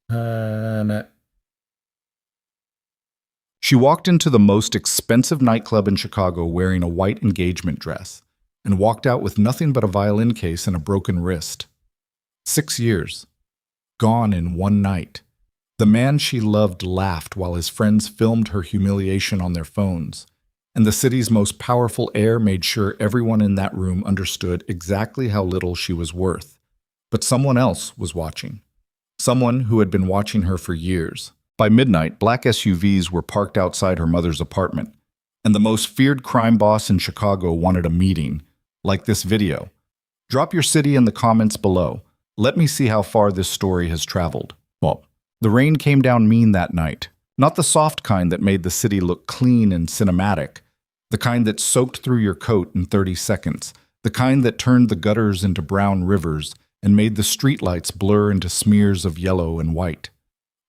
Uh, She walked into the most expensive nightclub in Chicago wearing a white engagement dress and walked out with nothing but a violin case and a broken wrist. 6 years. Gone in one night. The man she loved laughed while his friends filmed her humiliation on their phones, and the city's most powerful heir made sure everyone in that room understood exactly how little she was worth. But someone else was watching. Someone who had been watching her for years. By midnight, black SUVs were parked outside her mother's apartment, and the most feared crime boss in Chicago wanted a meeting, like this video. Drop your city in the comments below. Let me see how far this story has traveled. Well, the rain came down mean that night. Not the soft kind that made the city look clean and cinematic. The kind that soaked through your coat in 30 seconds. The kind that turned the gutters into brown rivers and made the streetlights blur into smears of yellow and white.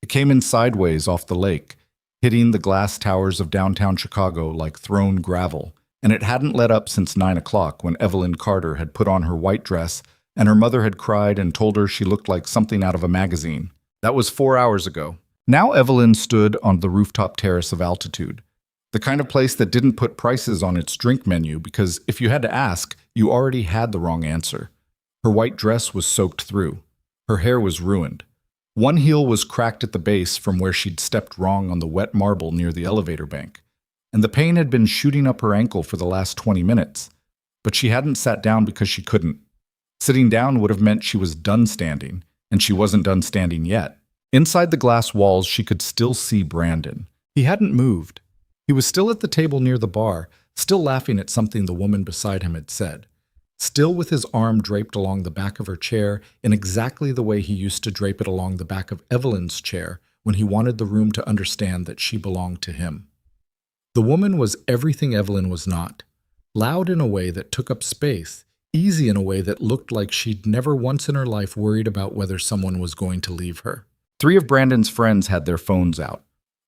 It came in sideways off the lake, hitting the glass towers of downtown Chicago like thrown gravel, and it hadn't let up since 9 o'clock when Evelyn Carter had put on her white dress and her mother had cried and told her she looked like something out of a magazine. That was 4 hours ago. Now Evelyn stood on the rooftop terrace of Altitude, the kind of place that didn't put prices on its drink menu because if you had to ask, you already had the wrong answer. Her white dress was soaked through. Her hair was ruined. One heel was cracked at the base from where she'd stepped wrong on the wet marble near the elevator bank, and the pain had been shooting up her ankle for the last 20 minutes. But she hadn't sat down because she couldn't. Sitting down would have meant she was done standing, and she wasn't done standing yet. Inside the glass walls, she could still see Brandon. He hadn't moved. He was still at the table near the bar, still laughing at something the woman beside him had said. Still with his arm draped along the back of her chair in exactly the way he used to drape it along the back of Evelyn's chair when he wanted the room to understand that she belonged to him. The woman was everything Evelyn was not. Loud in a way that took up space, easy in a way that looked like she'd never once in her life worried about whether someone was going to leave her. 3 of Brandon's friends had their phones out.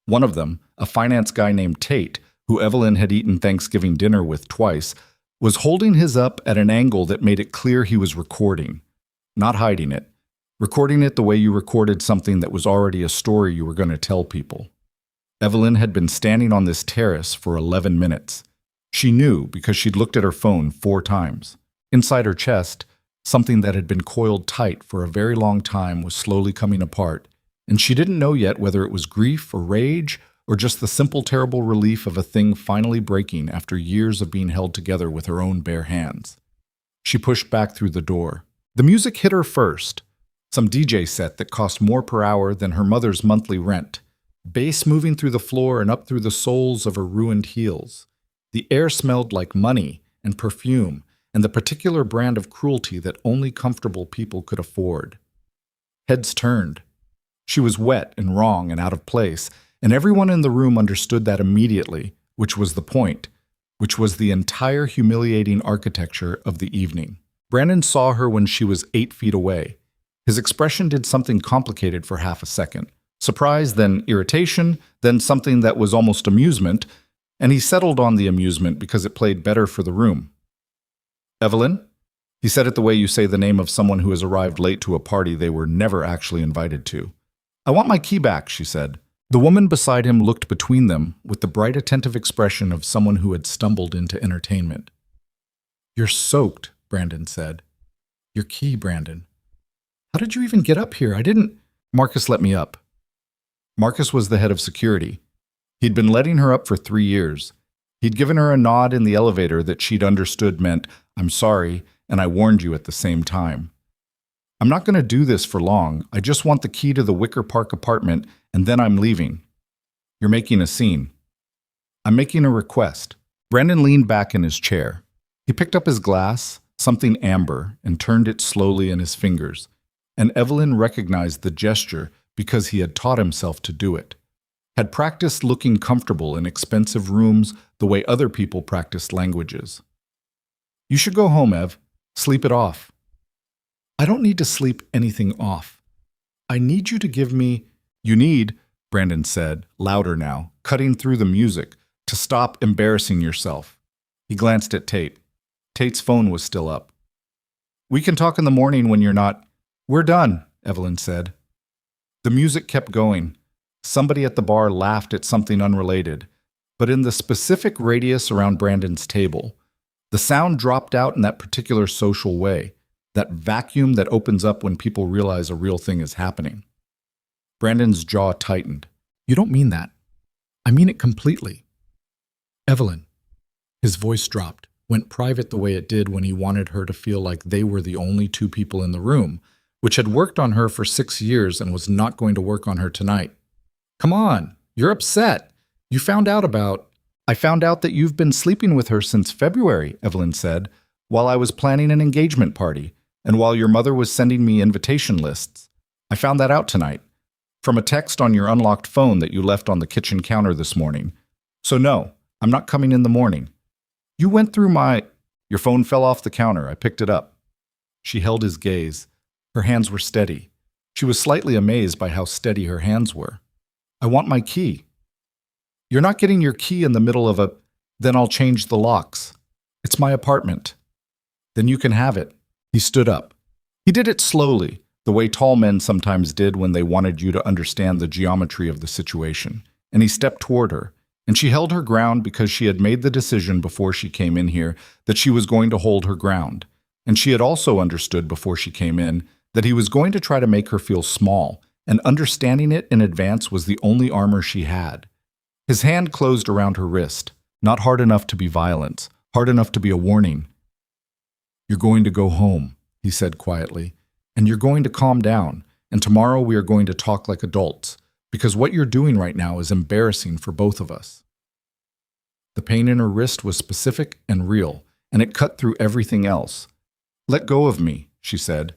One of them, a finance guy named Tate, who Evelyn had eaten Thanksgiving dinner with twice, was holding his up at an angle that made it clear he was recording, not hiding it, recording it the way you recorded something that was already a story you were going to tell people. Evelyn had been standing on this terrace for 11 minutes. She knew because she'd looked at her phone 4 times. Inside her chest, something that had been coiled tight for a very long time was slowly coming apart, and she didn't know yet whether it was grief or rage or just the simple terrible relief of a thing finally breaking after years of being held together with her own bare hands. She pushed back through the door. The music hit her first, some DJ set that cost more per hour than her mother's monthly rent, bass moving through the floor and up through the soles of her ruined heels. The air smelled like money and perfume and the particular brand of cruelty that only comfortable people could afford. Heads turned. She was wet and wrong and out of place, and everyone in the room understood that immediately, which was the point, which was the entire humiliating architecture of the evening. Brandon saw her when she was 8 feet away. His expression did something complicated for half a second. Surprise, then irritation, then something that was almost amusement, and he settled on the amusement because it played better for the room. Evelyn? He said it the way you say the name of someone who has arrived late to a party they were never actually invited to. I want my key back, she said. The woman beside him looked between them with the bright, attentive expression of someone who had stumbled into entertainment. You're soaked, Brandon said. Your key, Brandon. How did you even get up here? I didn't... Marcus let me up. Marcus was the head of security. He'd been letting her up for 3 years. He'd given her a nod in the elevator that she'd understood meant, I'm sorry, and I warned you at the same time. I'm not going to do this for long. I just want the key to the Wicker Park apartment, and then I'm leaving. You're making a scene. I'm making a request. Brandon leaned back in his chair. He picked up his glass, something amber, and turned it slowly in his fingers. And Evelyn recognized the gesture because he had taught himself to do it. Had practiced looking comfortable in expensive rooms the way other people practiced languages. You should go home, Ev. Sleep it off. I don't need to sleep anything off. I need you to give me... You need, Brandon said, louder now, cutting through the music, to stop embarrassing yourself. He glanced at Tate. Tate's phone was still up. We can talk in the morning when you're not... We're done, Evelyn said. The music kept going. Somebody at the bar laughed at something unrelated, but in the specific radius around Brandon's table, the sound dropped out in that particular social way, that vacuum that opens up when people realize a real thing is happening. Brandon's jaw tightened. You don't mean that. I mean it completely. Evelyn. His voice dropped, went private the way it did when he wanted her to feel like they were the only two people in the room, which had worked on her for 6 years and was not going to work on her tonight. Come on, you're upset. You found out about... I found out that you've been sleeping with her since February, Evelyn said, while I was planning an engagement party, and while your mother was sending me invitation lists. I found that out tonight, from a text on your unlocked phone that you left on the kitchen counter this morning. So no, I'm not coming in the morning. You went through my... Your phone fell off the counter. I picked it up. She held his gaze. Her hands were steady. She was slightly amazed by how steady her hands were. I want my key. You're not getting your key in the middle of a... Then I'll change the locks. It's my apartment. Then you can have it. He stood up. He did it slowly, the way tall men sometimes did when they wanted you to understand the geometry of the situation. And he stepped toward her, and she held her ground because she had made the decision before she came in here that she was going to hold her ground. And she had also understood before she came in that he was going to try to make her feel small, and understanding it in advance was the only armor she had. His hand closed around her wrist, not hard enough to be violence, hard enough to be a warning. You're going to go home, he said quietly, and you're going to calm down, and tomorrow we are going to talk like adults, because what you're doing right now is embarrassing for both of us. The pain in her wrist was specific and real, and it cut through everything else. Let go of me, she said.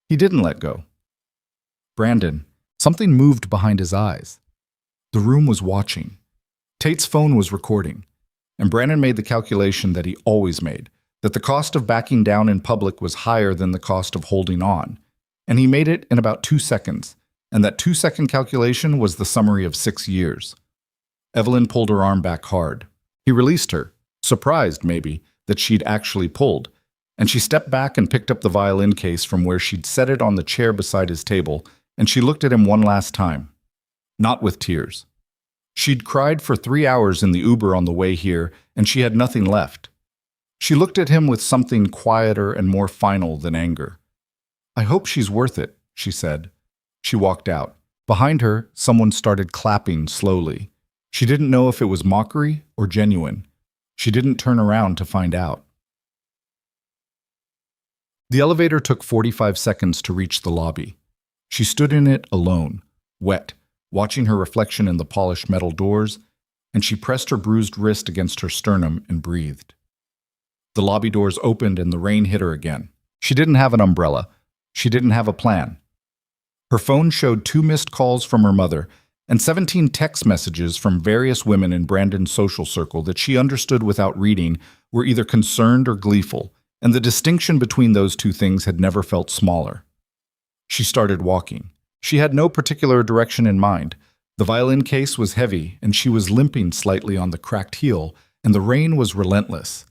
He didn't let go. Brandon, something moved behind his eyes. The room was watching. Tate's phone was recording, and Brandon made the calculation that he always made, that the cost of backing down in public was higher than the cost of holding on, and he made it in about 2 seconds, and that 2-second calculation was the summary of 6 years. Evelyn pulled her arm back hard. He released her, surprised, maybe, that she'd actually pulled, and she stepped back and picked up the violin case from where she'd set it on the chair beside his table, and she looked at him one last time. Not with tears. She'd cried for 3 hours in the Uber on the way here, and she had nothing left. She looked at him with something quieter and more final than anger. I hope she's worth it, she said. She walked out. Behind her, someone started clapping slowly. She didn't know if it was mockery or genuine. She didn't turn around to find out. The elevator took 45 seconds to reach the lobby. She stood in it alone, wet, watching her reflection in the polished metal doors, and she pressed her bruised wrist against her sternum and breathed. The lobby doors opened and the rain hit her again. She didn't have an umbrella. She didn't have a plan. Her phone showed 2 missed calls from her mother and 17 text messages from various women in Brandon's social circle that she understood without reading were either concerned or gleeful, and the distinction between those two things had never felt smaller. She started walking. She had no particular direction in mind. The violin case was heavy, and she was limping slightly on the cracked heel, and the rain was relentless.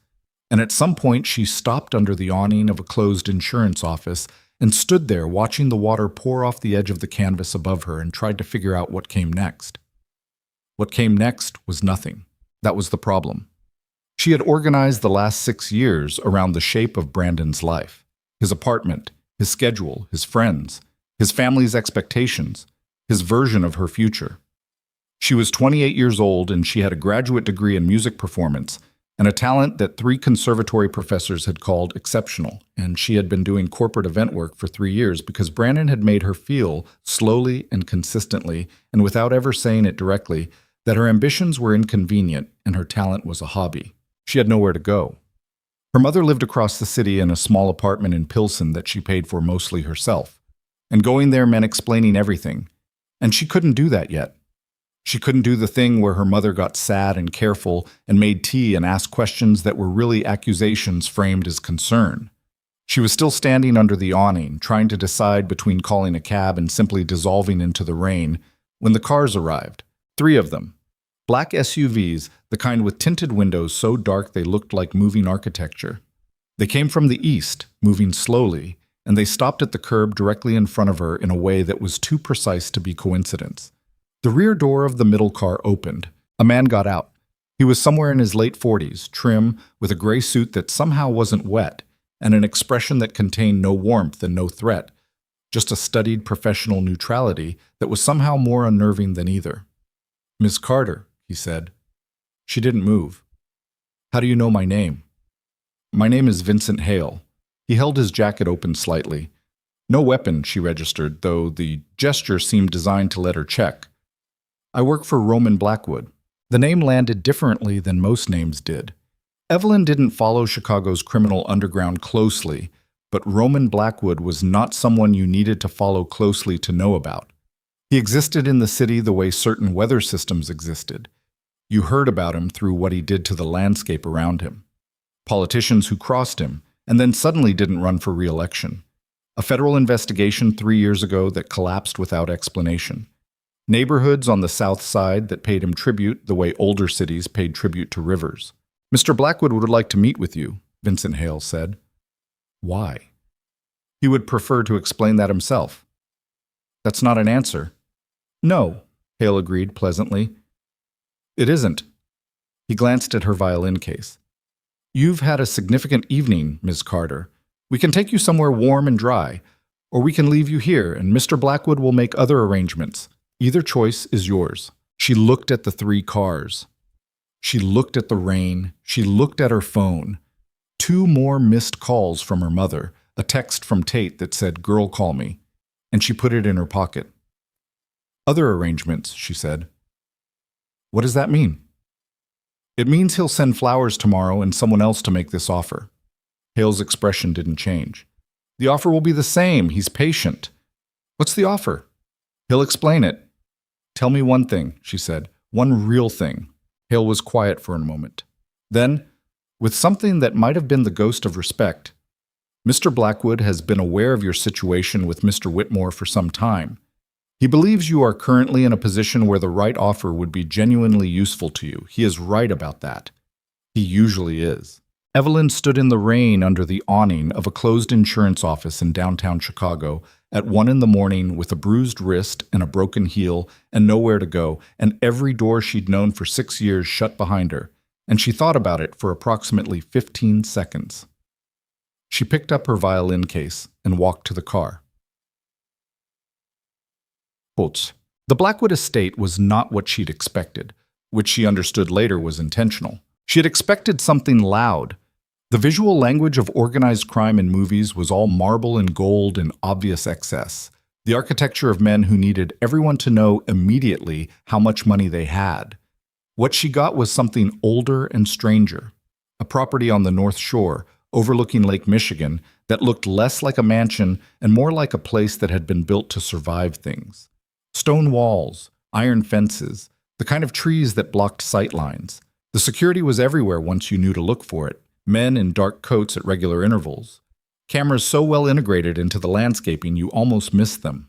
And at some point she stopped under the awning of a closed insurance office and stood there watching the water pour off the edge of the canvas above her and tried to figure out what came next. What came next was nothing. That was the problem. She had organized the last 6 years around the shape of Brandon's life, his apartment, his schedule, his friends, his family's expectations, his version of her future. She was 28 years old and she had a graduate degree in music performance and a talent that 3 conservatory professors had called exceptional, and she had been doing corporate event work for 3 years because Brandon had made her feel, slowly and consistently, and without ever saying it directly, that her ambitions were inconvenient and her talent was a hobby. She had nowhere to go. Her mother lived across the city in a small apartment in Pilsen that she paid for mostly herself, and going there meant explaining everything, and she couldn't do that yet. She couldn't do the thing where her mother got sad and careful and made tea and asked questions that were really accusations framed as concern. She was still standing under the awning, trying to decide between calling a cab and simply dissolving into the rain, when the cars arrived. 3 of them. Black SUVs, the kind with tinted windows so dark they looked like moving architecture. They came from the east, moving slowly, and they stopped at the curb directly in front of her in a way that was too precise to be coincidence. The rear door of the middle car opened. A man got out. He was somewhere in his late 40s, trim, with a gray suit that somehow wasn't wet, and an expression that contained no warmth and no threat, just a studied professional neutrality that was somehow more unnerving than either. "Miss Carter," he said. She didn't move. "How do you know my name?" "My name is Vincent Hale." He held his jacket open slightly. "No weapon," she registered, though the gesture seemed designed to let her check. "I work for Roman Blackwood." The name landed differently than most names did. Evelyn didn't follow Chicago's criminal underground closely, but Roman Blackwood was not someone you needed to follow closely to know about. He existed in the city the way certain weather systems existed. You heard about him through what he did to the landscape around him. Politicians who crossed him, and then suddenly didn't run for re-election. A federal investigation 3 years ago that collapsed without explanation. Neighborhoods on the south side that paid him tribute the way older cities paid tribute to rivers. "Mr. Blackwood would like to meet with you," Vincent Hale said. "Why?" "He would prefer to explain that himself." "That's not an answer." "No," Hale agreed pleasantly. "It isn't." He glanced at her violin case. "You've had a significant evening, Miss Carter. We can take you somewhere warm and dry, or we can leave you here, and Mr. Blackwood will make other arrangements. Either choice is yours." She looked at the 3 cars. She looked at the rain. She looked at her phone. 2 more missed calls from her mother, a text from Tate that said, "Girl, call me," and she put it in her pocket. "Other arrangements," she said. "What does that mean?" "It means he'll send flowers tomorrow and someone else to make this offer." Hale's expression didn't change. "The offer will be the same. He's patient." "What's the offer?" "He'll explain it." "Tell me one thing," she said. "One real thing." Hale was quiet for a moment. Then, with something that might have been the ghost of respect, "Mr. Blackwood has been aware of your situation with Mr. Whitmore for some time. He believes you are currently in a position where the right offer would be genuinely useful to you. He is right about that. He usually is." Evelyn stood in the rain under the awning of a closed insurance office in downtown Chicago at 1 a.m. with a bruised wrist and a broken heel and nowhere to go, and every door she'd known for 6 years shut behind her, and she thought about it for approximately 15 seconds. She picked up her violin case and walked to the car. Quotes. The Blackwood estate was not what she'd expected, which she understood later was intentional. She had expected something loud. The visual language of organized crime in movies was all marble and gold in obvious excess. The architecture of men who needed everyone to know immediately how much money they had. What she got was something older and stranger. A property on the North Shore, overlooking Lake Michigan, that looked less like a mansion and more like a place that had been built to survive things. Stone walls, iron fences, the kind of trees that blocked sight lines. The security was everywhere once you knew to look for it. Men in dark coats at regular intervals. Cameras so well integrated into the landscaping you almost missed them.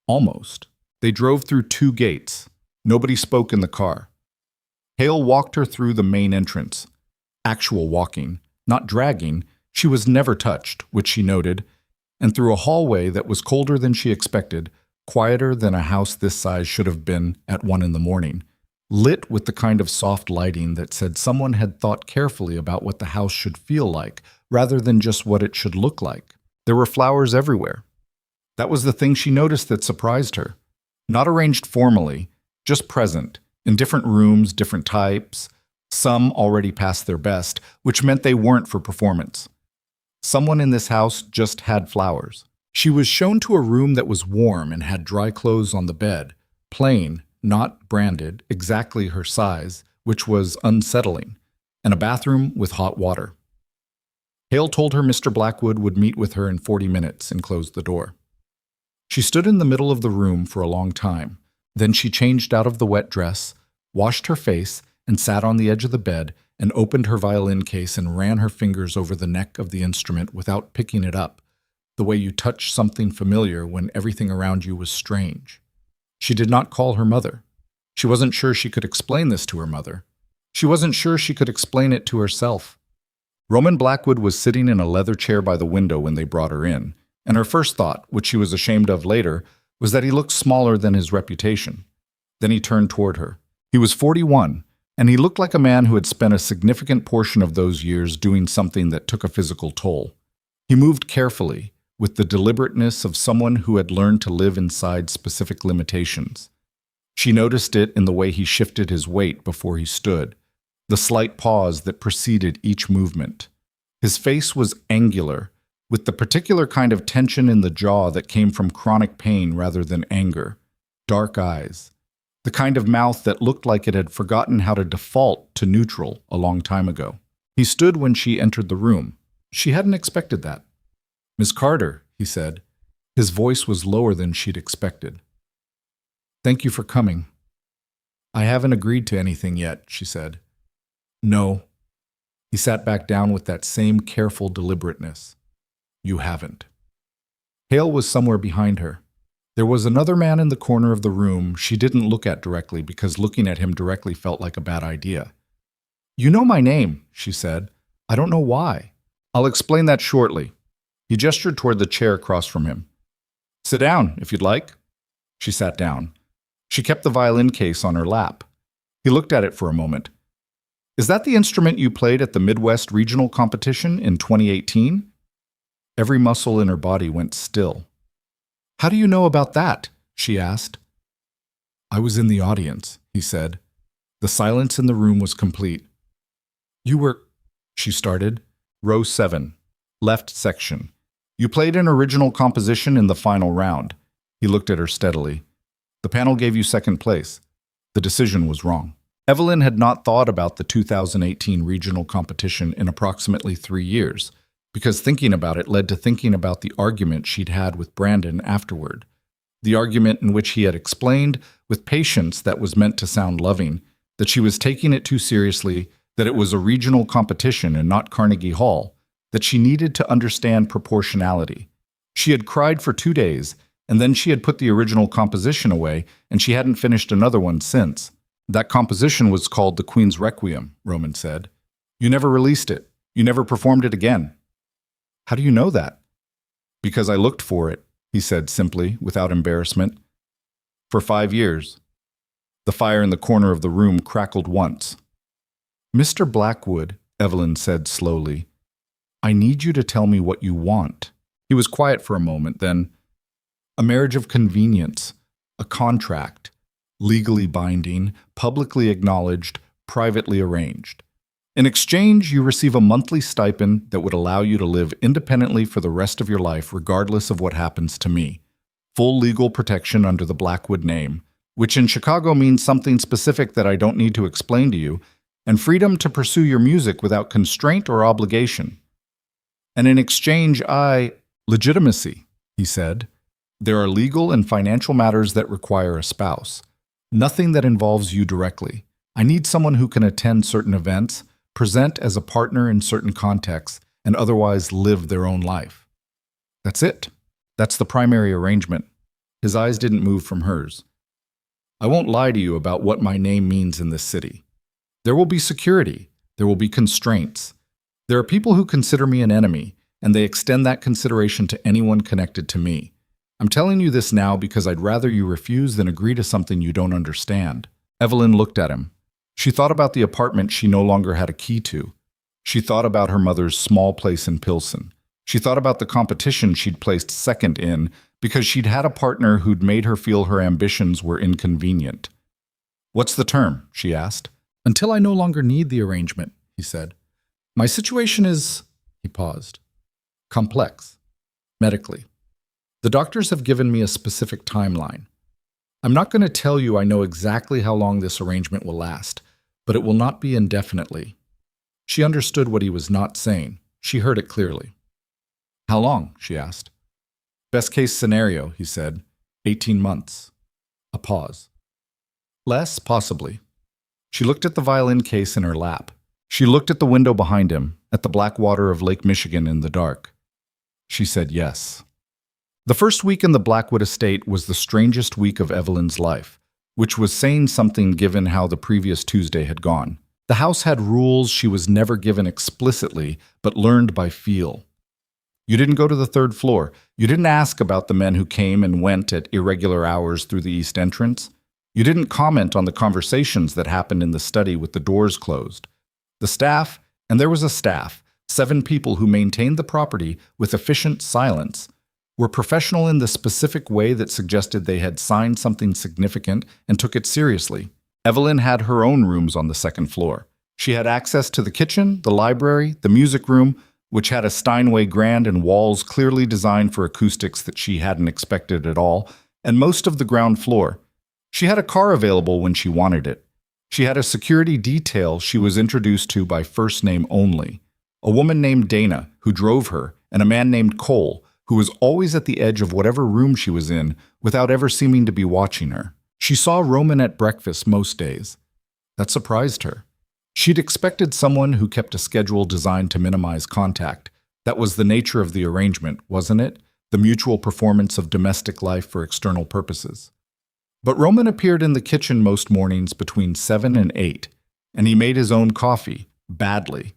Almost. They drove through 2 gates. Nobody spoke in the car. Hale walked her through the main entrance. Actual walking, not dragging. She was never touched, which she noted, and through a hallway that was colder than she expected, quieter than a house this size should have been at 1 a.m. Lit with the kind of soft lighting that said someone had thought carefully about what the house should feel like, rather than just what it should look like. There were flowers everywhere. That was the thing she noticed that surprised her. Not arranged formally, just present, in different rooms, different types, some already past their best, which meant they weren't for performance. Someone in this house just had flowers. She was shown to a room that was warm and had dry clothes on the bed, plain, not branded, exactly her size, which was unsettling, and a bathroom with hot water. Hale told her Mr. Blackwood would meet with her in 40 minutes and closed the door. She stood in the middle of the room for a long time. Then she changed out of the wet dress, washed her face, and sat on the edge of the bed and opened her violin case and ran her fingers over the neck of the instrument without picking it up, the way you touch something familiar when everything around you was strange. She did not call her mother. She wasn't sure she could explain this to her mother. She wasn't sure she could explain it to herself. Roman Blackwood was sitting in a leather chair by the window when they brought her in. And her first thought, which she was ashamed of later, was that he looked smaller than his reputation. Then he turned toward her. He was 41, and he looked like a man who had spent a significant portion of those years doing something that took a physical toll. He moved carefully, with the deliberateness of someone who had learned to live inside specific limitations. She noticed it in the way he shifted his weight before he stood, the slight pause that preceded each movement. His face was angular, with the particular kind of tension in the jaw that came from chronic pain rather than anger. Dark eyes. The kind of mouth that looked like it had forgotten how to default to neutral a long time ago. He stood when she entered the room. She hadn't expected that. "Miss Carter," he said. His voice was lower than she'd expected. "Thank you for coming." "I haven't agreed to anything yet," she said. "No." He sat back down with that same careful deliberateness. "You haven't." Hale was somewhere behind her. There was another man in the corner of the room she didn't look at directly because looking at him directly felt like a bad idea. "You know my name," she said. "I don't know why." "I'll explain that shortly." He gestured toward the chair across from him. "Sit down, if you'd like." She sat down. She kept the violin case on her lap. He looked at it for a moment. "Is that the instrument you played at the Midwest Regional Competition in 2018? Every muscle in her body went still. "How do you know about that?" she asked. "I was in the audience," he said. The silence in the room was complete. "You were," she started. "Row 7, left section. You played an original composition in the final round." He looked at her steadily. "The panel gave you second place. The decision was wrong." Evelyn had not thought about the 2018 regional competition in approximately 3 years, because thinking about it led to thinking about the argument she'd had with Brandon afterward. The argument in which he had explained, with patience that was meant to sound loving, that she was taking it too seriously, that it was a regional competition and not Carnegie Hall, that she needed to understand proportionality. She had cried for 2 days, and then she had put the original composition away, and she hadn't finished another one since. "That composition was called The Queen's Requiem," Roman said. "You never released it. You never performed it again." "How do you know that?" "Because I looked for it," he said simply, without embarrassment. "For 5 years." The fire in the corner of the room crackled once. "Mr. Blackwood," Evelyn said slowly, "I need you to tell me what you want." He was quiet for a moment, then, "A marriage of convenience, a contract, legally binding, publicly acknowledged, privately arranged. In exchange, you receive a monthly stipend that would allow you to live independently for the rest of your life regardless of what happens to me. Full legal protection under the Blackwood name, which in Chicago means something specific that I don't need to explain to you, and freedom to pursue your music without constraint or obligation. And in exchange, legitimacy," he said. "There are legal and financial matters that require a spouse. Nothing that involves you directly. I need someone who can attend certain events, present as a partner in certain contexts, and otherwise live their own life. That's it. That's the primary arrangement." His eyes didn't move from hers. "I won't lie to you about what my name means in this city. There will be security. There will be constraints. There are people who consider me an enemy, and they extend that consideration to anyone connected to me. I'm telling you this now because I'd rather you refuse than agree to something you don't understand." Evelyn looked at him. She thought about the apartment she no longer had a key to. She thought about her mother's small place in Pilsen. She thought about the competition she'd placed second in because she'd had a partner who'd made her feel her ambitions were inconvenient. "What's the term?" she asked. "Until I no longer need the arrangement," he said. "My situation is," he paused, "complex, medically. The doctors have given me a specific timeline. I'm not going to tell you I know exactly how long this arrangement will last, but it will not be indefinitely." She understood what he was not saying. She heard it clearly. "How long?" she asked. "Best case scenario," he said. 18 months. A pause. "Less, possibly." She looked at the violin case in her lap. She looked at the window behind him, at the black water of Lake Michigan in the dark. She said yes. The first week in the Blackwood estate was the strangest week of Evelyn's life, which was saying something given how the previous Tuesday had gone. The house had rules she was never given explicitly, but learned by feel. You didn't go to the third floor. You didn't ask about the men who came and went at irregular hours through the east entrance. You didn't comment on the conversations that happened in the study with the doors closed. The staff, and there was a staff, 7 people who maintained the property with efficient silence, were professional in the specific way that suggested they had signed something significant and took it seriously. Evelyn had her own rooms on the second floor. She had access to the kitchen, the library, the music room, which had a Steinway grand and walls clearly designed for acoustics that she hadn't expected at all, and most of the ground floor. She had a car available when she wanted it. She had a security detail she was introduced to by first name only, a woman named Dana, who drove her, and a man named Cole, who was always at the edge of whatever room she was in without ever seeming to be watching her. She saw Roman at breakfast most days. That surprised her. She'd expected someone who kept a schedule designed to minimize contact. That was the nature of the arrangement, wasn't it? The mutual performance of domestic life for external purposes. But Roman appeared in the kitchen most mornings between 7 and 8, and he made his own coffee, badly.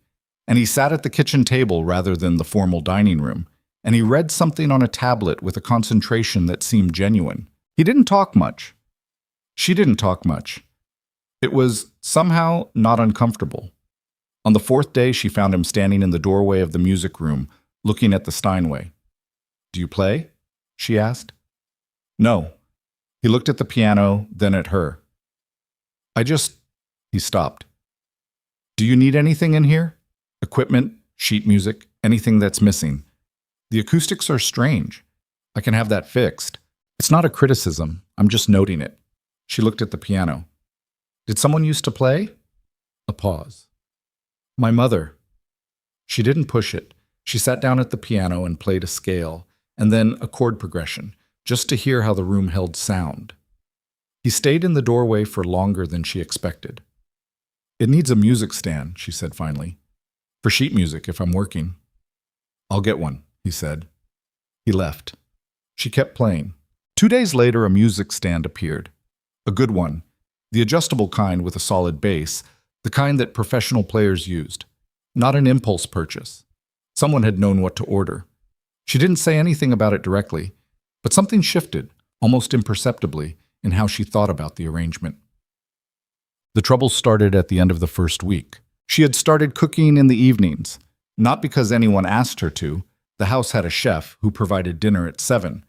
And he sat at the kitchen table rather than the formal dining room, and he read something on a tablet with a concentration that seemed genuine. He didn't talk much. She didn't talk much. It was somehow not uncomfortable. On the 4th day, she found him standing in the doorway of the music room, looking at the Steinway. "Do you play?" she asked. "No." He looked at the piano, then at her. He stopped. "Do you need anything in here? Equipment, sheet music, anything that's missing? The acoustics are strange. I can have that fixed. It's not a criticism. I'm just noting it." She looked at the piano. "Did someone used to play?" A pause. "My mother." She didn't push it. She sat down at the piano and played a scale, and then a chord progression, just to hear how the room held sound. He stayed in the doorway for longer than she expected. "It needs a music stand," she said finally. "For sheet music, if I'm working." "I'll get one," he said. He left. She kept playing. 2 days later, a music stand appeared. A good one. The adjustable kind with a solid base, the kind that professional players used. Not an impulse purchase. Someone had known what to order. She didn't say anything about it directly, but something shifted, almost imperceptibly, in how she thought about the arrangement. The trouble started at the end of the first week. She had started cooking in the evenings, not because anyone asked her to. The house had a chef who provided dinner at 7,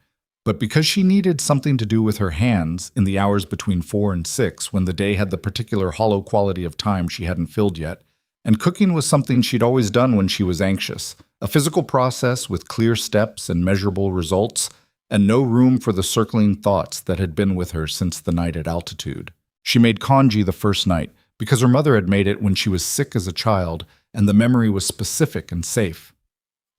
but because she needed something to do with her hands in the hours between 4 and 6 when the day had the particular hollow quality of time she hadn't filled yet, and cooking was something she'd always done when she was anxious, a physical process with clear steps and measurable results, and no room for the circling thoughts that had been with her since the night at altitude. She made congee the first night because her mother had made it when she was sick as a child, and the memory was specific and safe.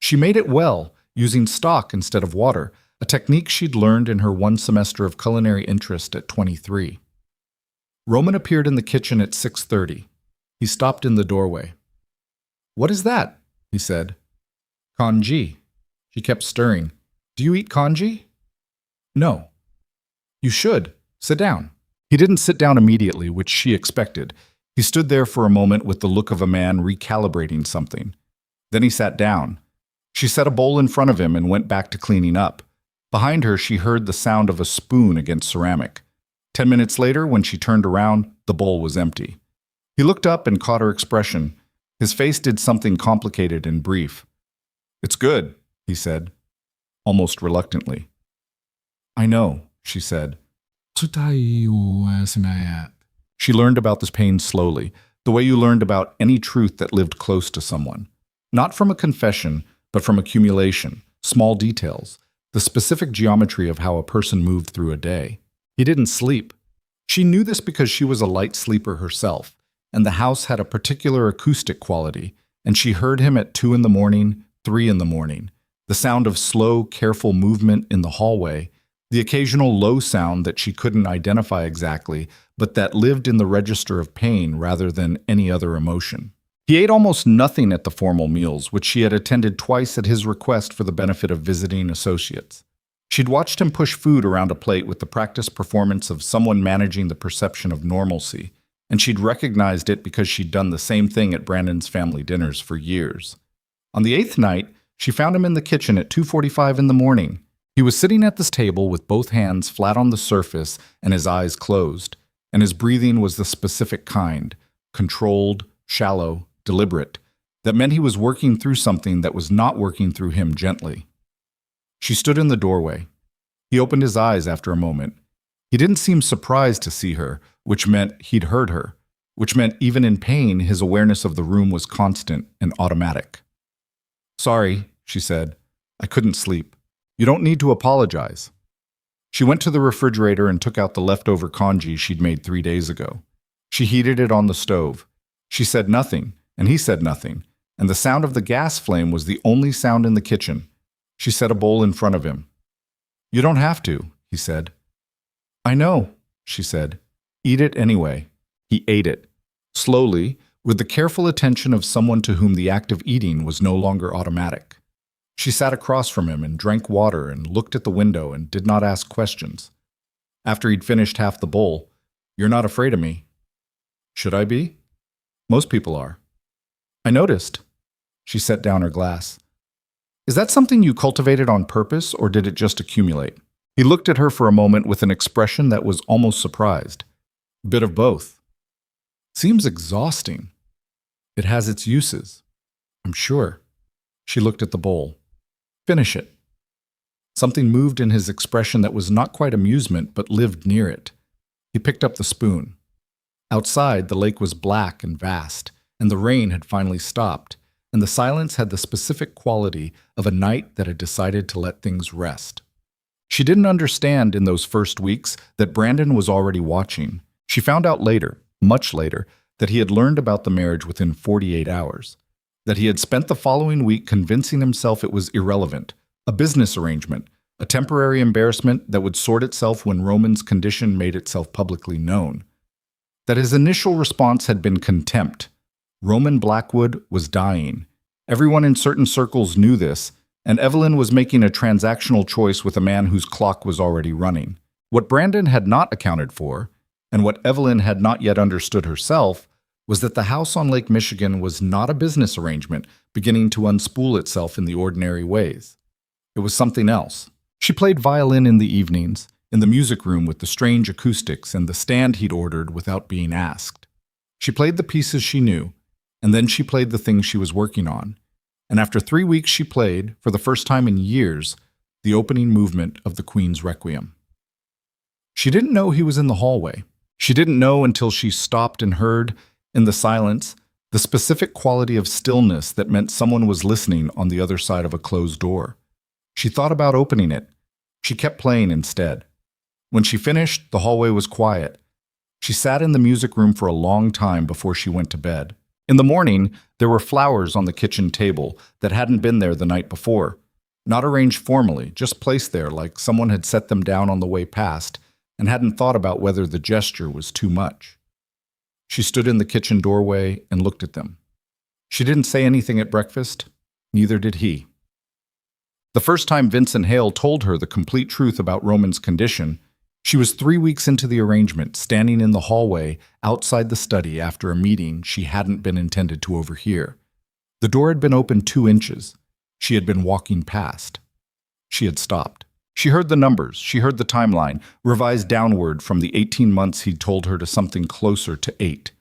She made it well, using stock instead of water, a technique she'd learned in her 1 semester of culinary interest at 23. Roman appeared in the kitchen at 6:30. He stopped in the doorway. "What is that?" he said. "Congee." She kept stirring. "Do you eat congee?" "No." "You should. Sit down." He didn't sit down immediately, which she expected. He stood there for a moment with the look of a man recalibrating something. Then he sat down. She set a bowl in front of him and went back to cleaning up. Behind her, she heard the sound of a spoon against ceramic. 10 minutes later, when she turned around, the bowl was empty. He looked up and caught her expression. His face did something complicated and brief. "It's good," he said, almost reluctantly. "I know," she said. She learned about this pain slowly, the way you learned about any truth that lived close to someone. Not from a confession, but from accumulation, small details, the specific geometry of how a person moved through a day. He didn't sleep. She knew this because she was a light sleeper herself, and the house had a particular acoustic quality, and she heard him at 2 in the morning, 3 in the morning, the sound of slow, careful movement in the hallway, the occasional low sound that she couldn't identify exactly, but that lived in the register of pain rather than any other emotion. He ate almost nothing at the formal meals, which she had attended twice at his request for the benefit of visiting associates. She'd watched him push food around a plate with the practiced performance of someone managing the perception of normalcy, and she'd recognized it because she'd done the same thing at Brandon's family dinners for years. On the 8th night, She found him in the kitchen at 2:45 in the morning. He was sitting at this table with both hands flat on the surface and his eyes closed, and his breathing was the specific kind, controlled, shallow, deliberate, that meant he was working through something that was not working through him gently. She stood in the doorway. He opened his eyes after a moment. He didn't seem surprised to see her, which meant he'd heard her, which meant even in pain, his awareness of the room was constant and automatic. "Sorry," she said. "I couldn't sleep. You don't need to apologize." She went to the refrigerator and took out the leftover congee she'd made 3 days ago. She heated it on the stove. She said nothing, and he said nothing, and the sound of the gas flame was the only sound in the kitchen. She set a bowl in front of him. "You don't have to," he said. "I know," she said. "Eat it anyway." He ate it, slowly, with the careful attention of someone to whom the act of eating was no longer automatic. She sat across from him and drank water and looked at the window and did not ask questions. After he'd finished half the bowl, "You're not afraid of me." "Should I be?" "Most people are." "I noticed." She set down her glass. "Is that something you cultivated on purpose, or did it just accumulate?" He looked at her for a moment with an expression that was almost surprised. "A bit of both." "Seems exhausting." "It has its uses, I'm sure." She looked at the bowl. "Finish it." Something moved in his expression that was not quite amusement, but lived near it. He picked up the spoon. Outside, the lake was black and vast, and the rain had finally stopped, and the silence had the specific quality of a night that had decided to let things rest. She didn't understand in those first weeks that Brandon was already watching. She found out later, much later, that he had learned about the marriage within 48 hours, that he had spent the following week convincing himself it was irrelevant, a business arrangement, a temporary embarrassment that would sort itself when Roman's condition made itself publicly known. That his initial response had been contempt. Roman Blackwood was dying. Everyone in certain circles knew this, and Evelyn was making a transactional choice with a man whose clock was already running. What Brandon had not accounted for, and what Evelyn had not yet understood herself, was that the house on Lake Michigan was not a business arrangement beginning to unspool itself in the ordinary ways. It was something else. She played violin in the evenings, in the music room with the strange acoustics and the stand he'd ordered without being asked. She played the pieces she knew, and then she played the things she was working on. And after 3 weeks she played, for the first time in years, the opening movement of the Queen's Requiem. She didn't know he was in the hallway. She didn't know until she stopped and heard, in the silence, the specific quality of stillness that meant someone was listening on the other side of a closed door. She thought about opening it. She kept playing instead. When she finished, the hallway was quiet. She sat in the music room for a long time before she went to bed. In the morning, there were flowers on the kitchen table that hadn't been there the night before. Not arranged formally, just placed there like someone had set them down on the way past and hadn't thought about whether the gesture was too much. She stood in the kitchen doorway and looked at them. She didn't say anything at breakfast, neither did he. The first time Vincent Hale told her the complete truth about Roman's condition, she was 3 weeks into the arrangement, standing in the hallway outside the study after a meeting she hadn't been intended to overhear. The door had been open 2 inches. She had been walking past. She had stopped. She heard the numbers. She heard the timeline, revised downward from the 18 months he'd told her to something closer to 8.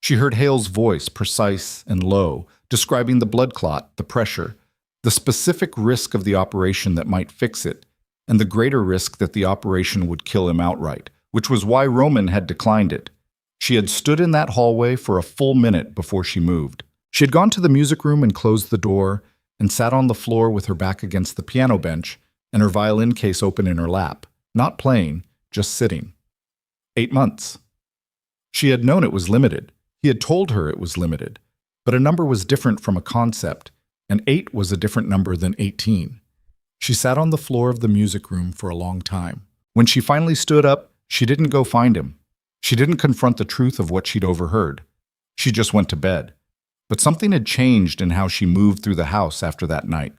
She heard Hale's voice, precise and low, describing the blood clot, the pressure, the specific risk of the operation that might fix it, and the greater risk that the operation would kill him outright, which was why Roman had declined it. She had stood in that hallway for a full minute before she moved. She had gone to the music room and closed the door and sat on the floor with her back against the piano bench and her violin case open in her lap, not playing, just sitting. 8 months. She had known it was limited. He had told her it was limited, but a number was different from a concept, and 8 was a different number than 18. She sat on the floor of the music room for a long time. When she finally stood up, she didn't go find him. She didn't confront the truth of what she'd overheard. She just went to bed. But something had changed in how she moved through the house after that night.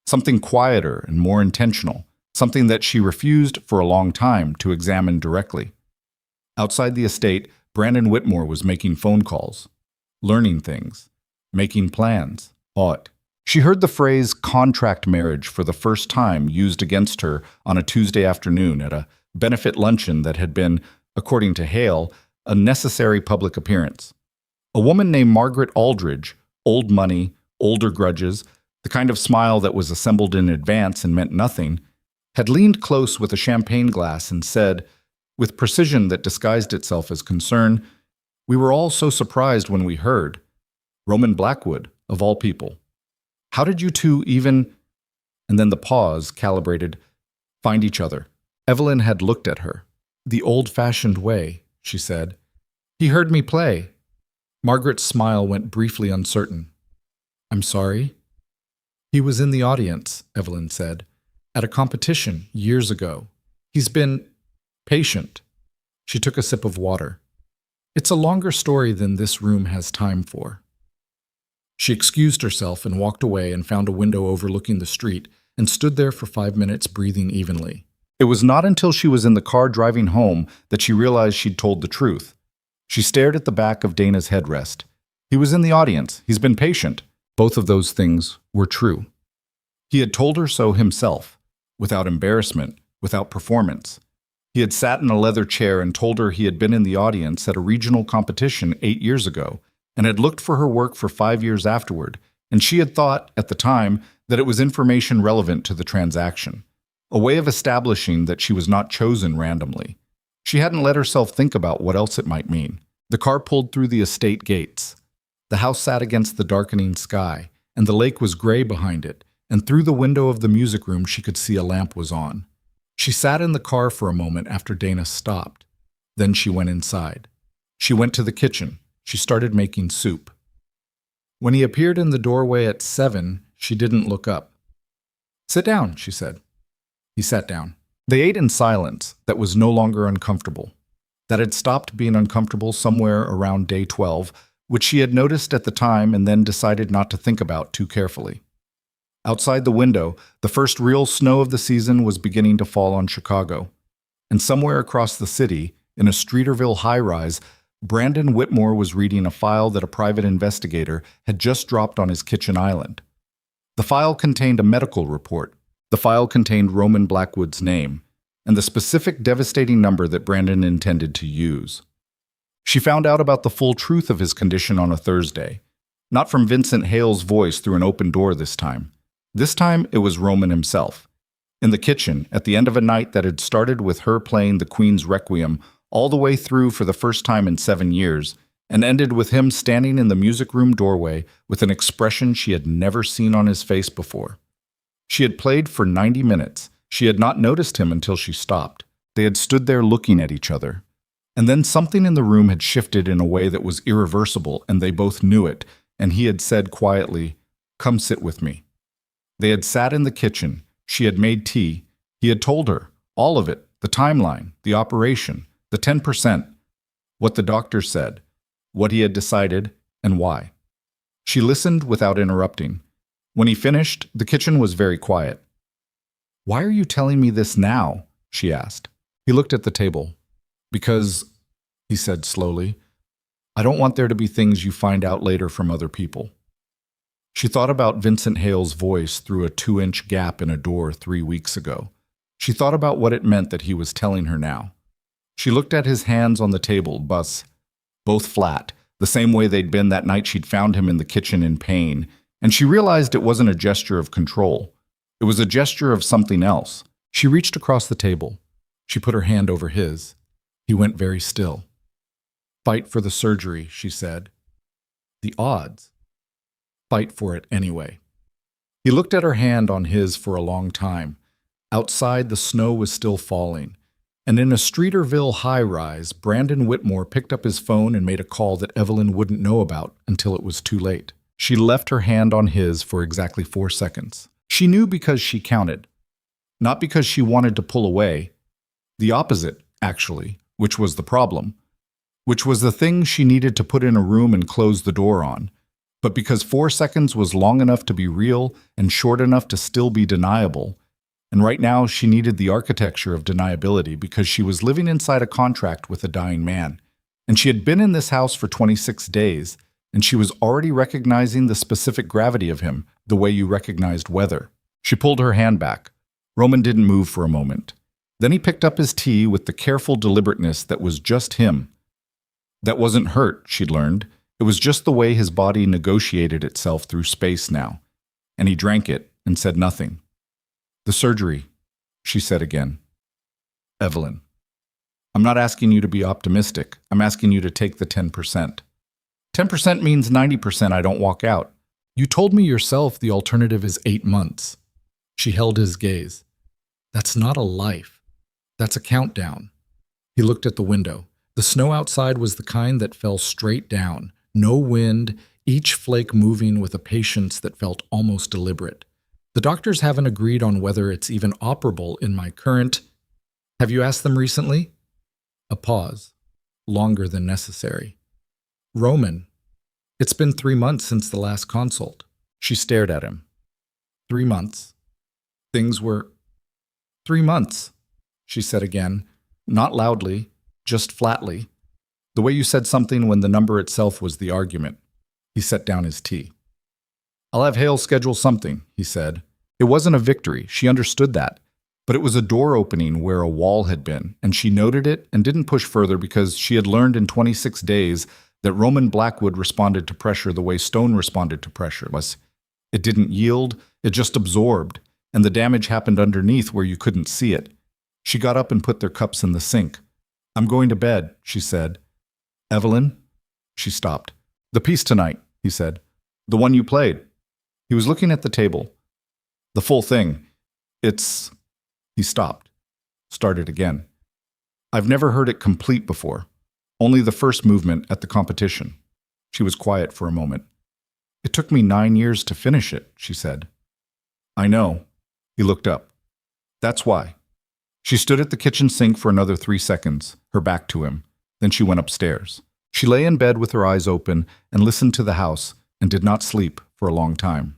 Something quieter and more intentional. Something that she refused for a long time to examine directly. Outside the estate, Brandon Whitmore was making phone calls, learning things, making plans. What? She heard the phrase contract marriage for the first time used against her on a Tuesday afternoon at a benefit luncheon that had been, according to Hale, a necessary public appearance. A woman named Margaret Aldridge, old money, older grudges, the kind of smile that was assembled in advance and meant nothing, had leaned close with a champagne glass and said, with precision that disguised itself as concern, "We were all so surprised when we heard. Roman Blackwood, of all people. How did you two even—" And then the pause, calibrated, "find each other?" Evelyn had looked at her. "The old-fashioned way," she said. "He heard me play." Margaret's smile went briefly uncertain. "I'm sorry?" "He was in the audience," Evelyn said, "at a competition years ago. He's been patient." She took a sip of water. "It's a longer story than this room has time for." She excused herself and walked away and found a window overlooking the street and stood there for 5 minutes breathing evenly. It was not until she was in the car driving home that she realized she'd told the truth. She stared at the back of Dana's headrest. He was in the audience. He's been patient. Both of those things were true. He had told her so himself, without embarrassment, without performance. He had sat in a leather chair and told her he had been in the audience at a regional competition 8 years ago and had looked for her work for 5 years afterward, and she had thought, at the time, that it was information relevant to the transaction, a way of establishing that she was not chosen randomly. She hadn't let herself think about what else it might mean. The car pulled through the estate gates. The house sat against the darkening sky, and the lake was gray behind it, and through the window of the music room she could see a lamp was on. She sat in the car for a moment after Dana stopped. Then she went inside. She went to the kitchen. She started making soup. When he appeared in the doorway at 7, she didn't look up. "Sit down," she said. He sat down. They ate in silence that was no longer uncomfortable, that had stopped being uncomfortable somewhere around day 12, which she had noticed at the time and then decided not to think about too carefully. Outside the window, the first real snow of the season was beginning to fall on Chicago. And somewhere across the city, in a Streeterville high-rise, Brandon Whitmore was reading a file that a private investigator had just dropped on his kitchen island. The file contained a medical report. The file contained Roman Blackwood's name and the specific devastating number that Brandon intended to use. She found out about the full truth of his condition on a Thursday, not from Vincent Hale's voice through an open door this time. This time it was Roman himself. In the kitchen, at the end of a night that had started with her playing the Queen's Requiem all the way through for the first time in 7 years, and ended with him standing in the music room doorway with an expression she had never seen on his face before. She had played for 90 minutes. She had not noticed him until she stopped. They had stood there looking at each other. And then something in the room had shifted in a way that was irreversible, and they both knew it, and he had said quietly, "Come sit with me." They had sat in the kitchen. She had made tea. He had told her, all of it, the timeline, the operation, the 10%, what the doctor said, what he had decided, and why. She listened without interrupting. When he finished, the kitchen was very quiet. "Why are you telling me this now?" she asked. He looked at the table. "Because," he said slowly, "I don't want there to be things you find out later from other people." She thought about Vincent Hale's voice through a 2-inch gap in a door 3 weeks ago. She thought about what it meant that he was telling her now. She looked at his hands on the table, both flat, the same way they'd been that night she'd found him in the kitchen in pain, and she realized it wasn't a gesture of control. It was a gesture of something else. She reached across the table. She put her hand over his. He went very still. "Fight for the surgery," she said. "The odds." "Fight for it anyway." He looked at her hand on his for a long time. Outside, the snow was still falling. And in a Streeterville high-rise, Brandon Whitmore picked up his phone and made a call that Evelyn wouldn't know about until it was too late. She left her hand on his for exactly 4 seconds. She knew because she counted. Not because she wanted to pull away. The opposite, actually, which was the problem. Which was the thing she needed to put in a room and close the door on. But because 4 seconds was long enough to be real and short enough to still be deniable. And right now she needed the architecture of deniability because she was living inside a contract with a dying man. And she had been in this house for 26 days. and she was already recognizing the specific gravity of him, the way you recognized weather. She pulled her hand back. Roman didn't move for a moment. Then he picked up his tea with the careful deliberateness that was just him. That wasn't hurt, she'd learned. It was just the way his body negotiated itself through space now. And he drank it and said nothing. "The surgery," she said again. "Evelyn, I'm not asking you to be optimistic. I'm asking you to take the 10%. 10% means 90% I don't walk out. You told me yourself the alternative is 8 months. She held his gaze. That's not a life. That's a countdown. He looked at the window. The snow outside was the kind that fell straight down. No wind, each flake moving with a patience that felt almost deliberate. The doctors haven't agreed on whether it's even operable in my current... Have you asked them recently? A pause, longer than necessary. Roman, it's been 3 months since the last consult. She stared at him. 3 months. Things were... 3 months, she said again, not loudly, just flatly. The way you said something when the number itself was the argument. He set down his tea. I'll have Hale schedule something, he said. It wasn't a victory, she understood that. But it was a door opening where a wall had been, and she noted it and didn't push further because she had learned in 26 days that Roman Blackwood responded to pressure the way stone responded to pressure. It didn't yield, it just absorbed, and the damage happened underneath where you couldn't see it. She got up and put their cups in the sink. I'm going to bed, she said. Evelyn? She stopped. The piece tonight, he said. The one you played. He was looking at the table. The full thing. It's... He stopped. Started again. I've never heard it complete before. Only the first movement at the competition. She was quiet for a moment. It took me 9 years to finish it, she said. I know. He looked up. That's why. She stood at the kitchen sink for another 3 seconds, her back to him. Then she went upstairs. She lay in bed with her eyes open and listened to the house and did not sleep for a long time.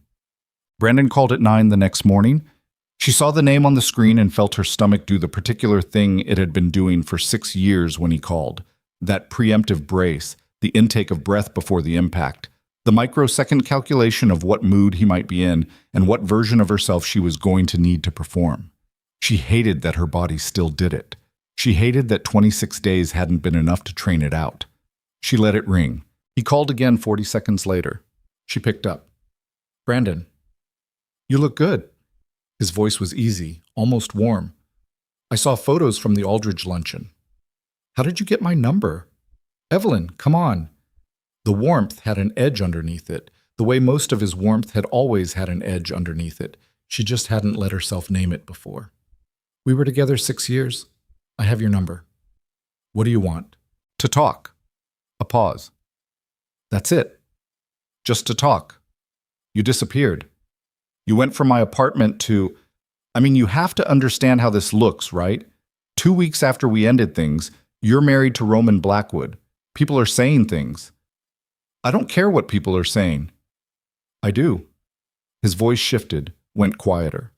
Brandon called at 9 the next morning. She saw the name on the screen and felt her stomach do the particular thing it had been doing for 6 years when he called. That preemptive brace, the intake of breath before the impact, the microsecond calculation of what mood he might be in and what version of herself she was going to need to perform. She hated that her body still did it. She hated that 26 days hadn't been enough to train it out. She let it ring. He called again 40 seconds later. She picked up. Brandon, you look good. His voice was easy, almost warm. I saw photos from the Aldridge luncheon. How did you get my number? Evelyn, come on. The warmth had an edge underneath it, the way most of his warmth had always had an edge underneath it. She just hadn't let herself name it before. We were together 6 years. I have your number. What do you want? To talk. A pause. That's it. Just to talk. You disappeared. You went from my apartment to... you have to understand how this looks, right? 2 weeks after we ended things, you're married to Roman Blackwood. People are saying things. I don't care what people are saying. I do. His voice shifted, went quieter.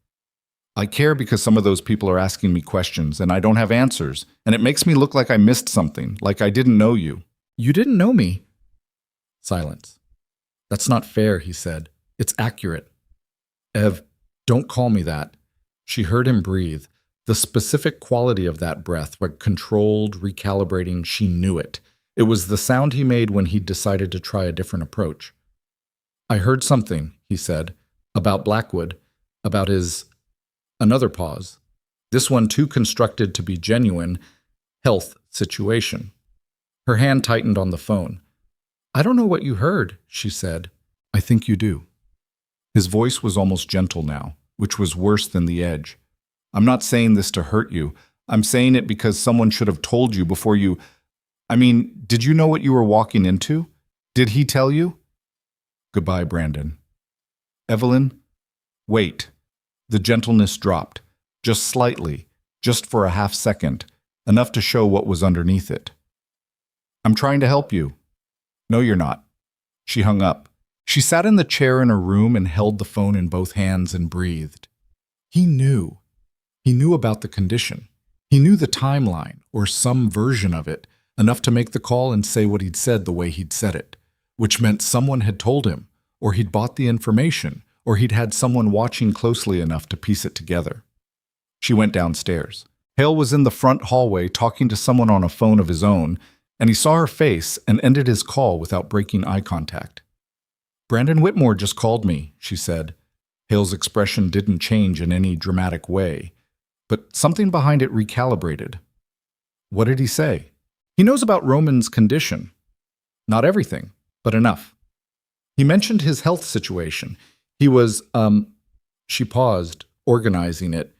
I care because some of those people are asking me questions and I don't have answers, and it makes me look like I missed something, like I didn't know you. You didn't know me. Silence. That's not fair, he said. It's accurate. Ev, don't call me that. She heard him breathe. The specific quality of that breath, like controlled, recalibrating, she knew it. It was the sound he made when he'd decided to try a different approach. I heard something, he said, about Blackwood, about his... Another pause. This one too constructed to be genuine, health situation. Her hand tightened on the phone. I don't know what you heard, she said. I think you do. His voice was almost gentle now, which was worse than the edge. I'm not saying this to hurt you. I'm saying it because someone should have told you before you... did you know what you were walking into? Did he tell you? Goodbye, Brandon. Evelyn, wait. The gentleness dropped, just slightly, just for a half second, enough to show what was underneath it. I'm trying to help you. No, you're not. She hung up. She sat in the chair in her room and held the phone in both hands and breathed. He knew. He knew about the condition. He knew the timeline, or some version of it, enough to make the call and say what he'd said the way he'd said it. which meant someone had told him, or he'd bought the information, or he'd had someone watching closely enough to piece it together. She went downstairs. Hale was in the front hallway talking to someone on a phone of his own, and he saw her face and ended his call without breaking eye contact. "Brandon Whitmore just called me," she said. Hale's expression didn't change in any dramatic way, but something behind it recalibrated. "What did he say?" "He knows about Roman's condition. Not everything, but enough. He mentioned his health situation. He was, She paused, organizing it.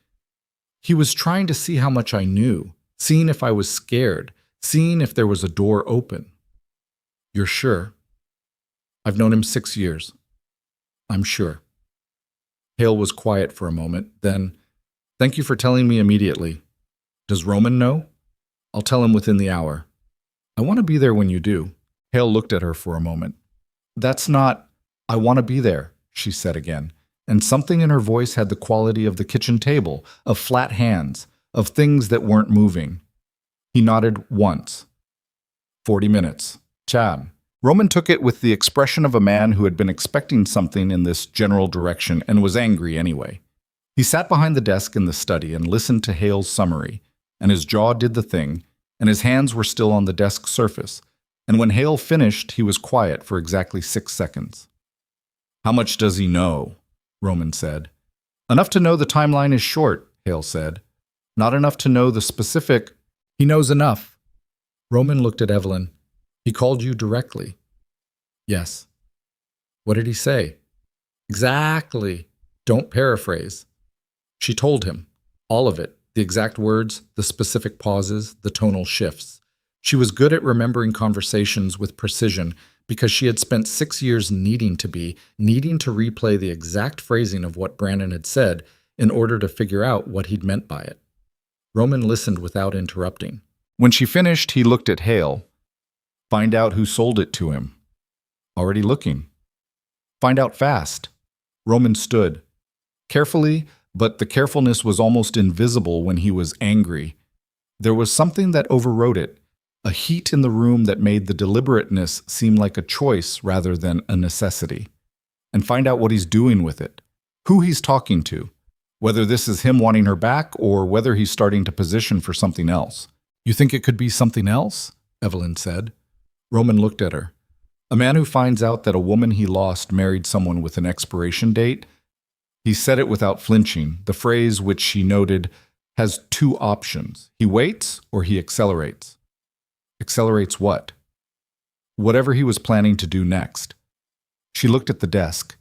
"He was trying to see how much I knew, seeing if I was scared, seeing if there was a door open." "You're sure?" "I've known him 6 years. I'm sure." Hale was quiet for a moment, then, "Thank you for telling me immediately. Does Roman know?" "I'll tell him within the hour." "I want to be there when you do." Hale looked at her for a moment. "That's not, I want to be there," she said again, and something in her voice had the quality of the kitchen table, of flat hands, of things that weren't moving. He nodded once. 40 minutes. Chad. Roman took it with the expression of a man who had been expecting something in this general direction and was angry anyway. He sat behind the desk in the study and listened to Hale's summary, and his jaw did the thing, and his hands were still on the desk surface, and when Hale finished, he was quiet for exactly 6 seconds. "How much does he know?" Roman said. "Enough to know the timeline is short," Hale said. "Not enough to know the specific." "He knows enough." Roman looked at Evelyn. "He called you directly?" "Yes." "What did he say?" "Exactly. Don't paraphrase." She told him. All of it. The exact words, the specific pauses, the tonal shifts. She was good at remembering conversations with precision because she had spent 6 years needing to replay the exact phrasing of what Brandon had said in order to figure out what he'd meant by it. Roman listened without interrupting. When she finished, he looked at Hale. "Find out who sold it to him." "Already looking." "Find out fast." Roman stood. Carefully, but the carefulness was almost invisible when he was angry. There was something that overrode it, a heat in the room that made the deliberateness seem like a choice rather than a necessity. And find out what he's doing with it, who he's talking to, whether this is him wanting her back or whether he's starting to position for something else. "You think it could be something else?" Evelyn said. Roman looked at her. "A man who finds out that a woman he lost married someone with an expiration date?" He said it without flinching, the phrase which she noted has 2 options. He waits or he accelerates. Accelerates what? Whatever he was planning to do next. She looked at the desk,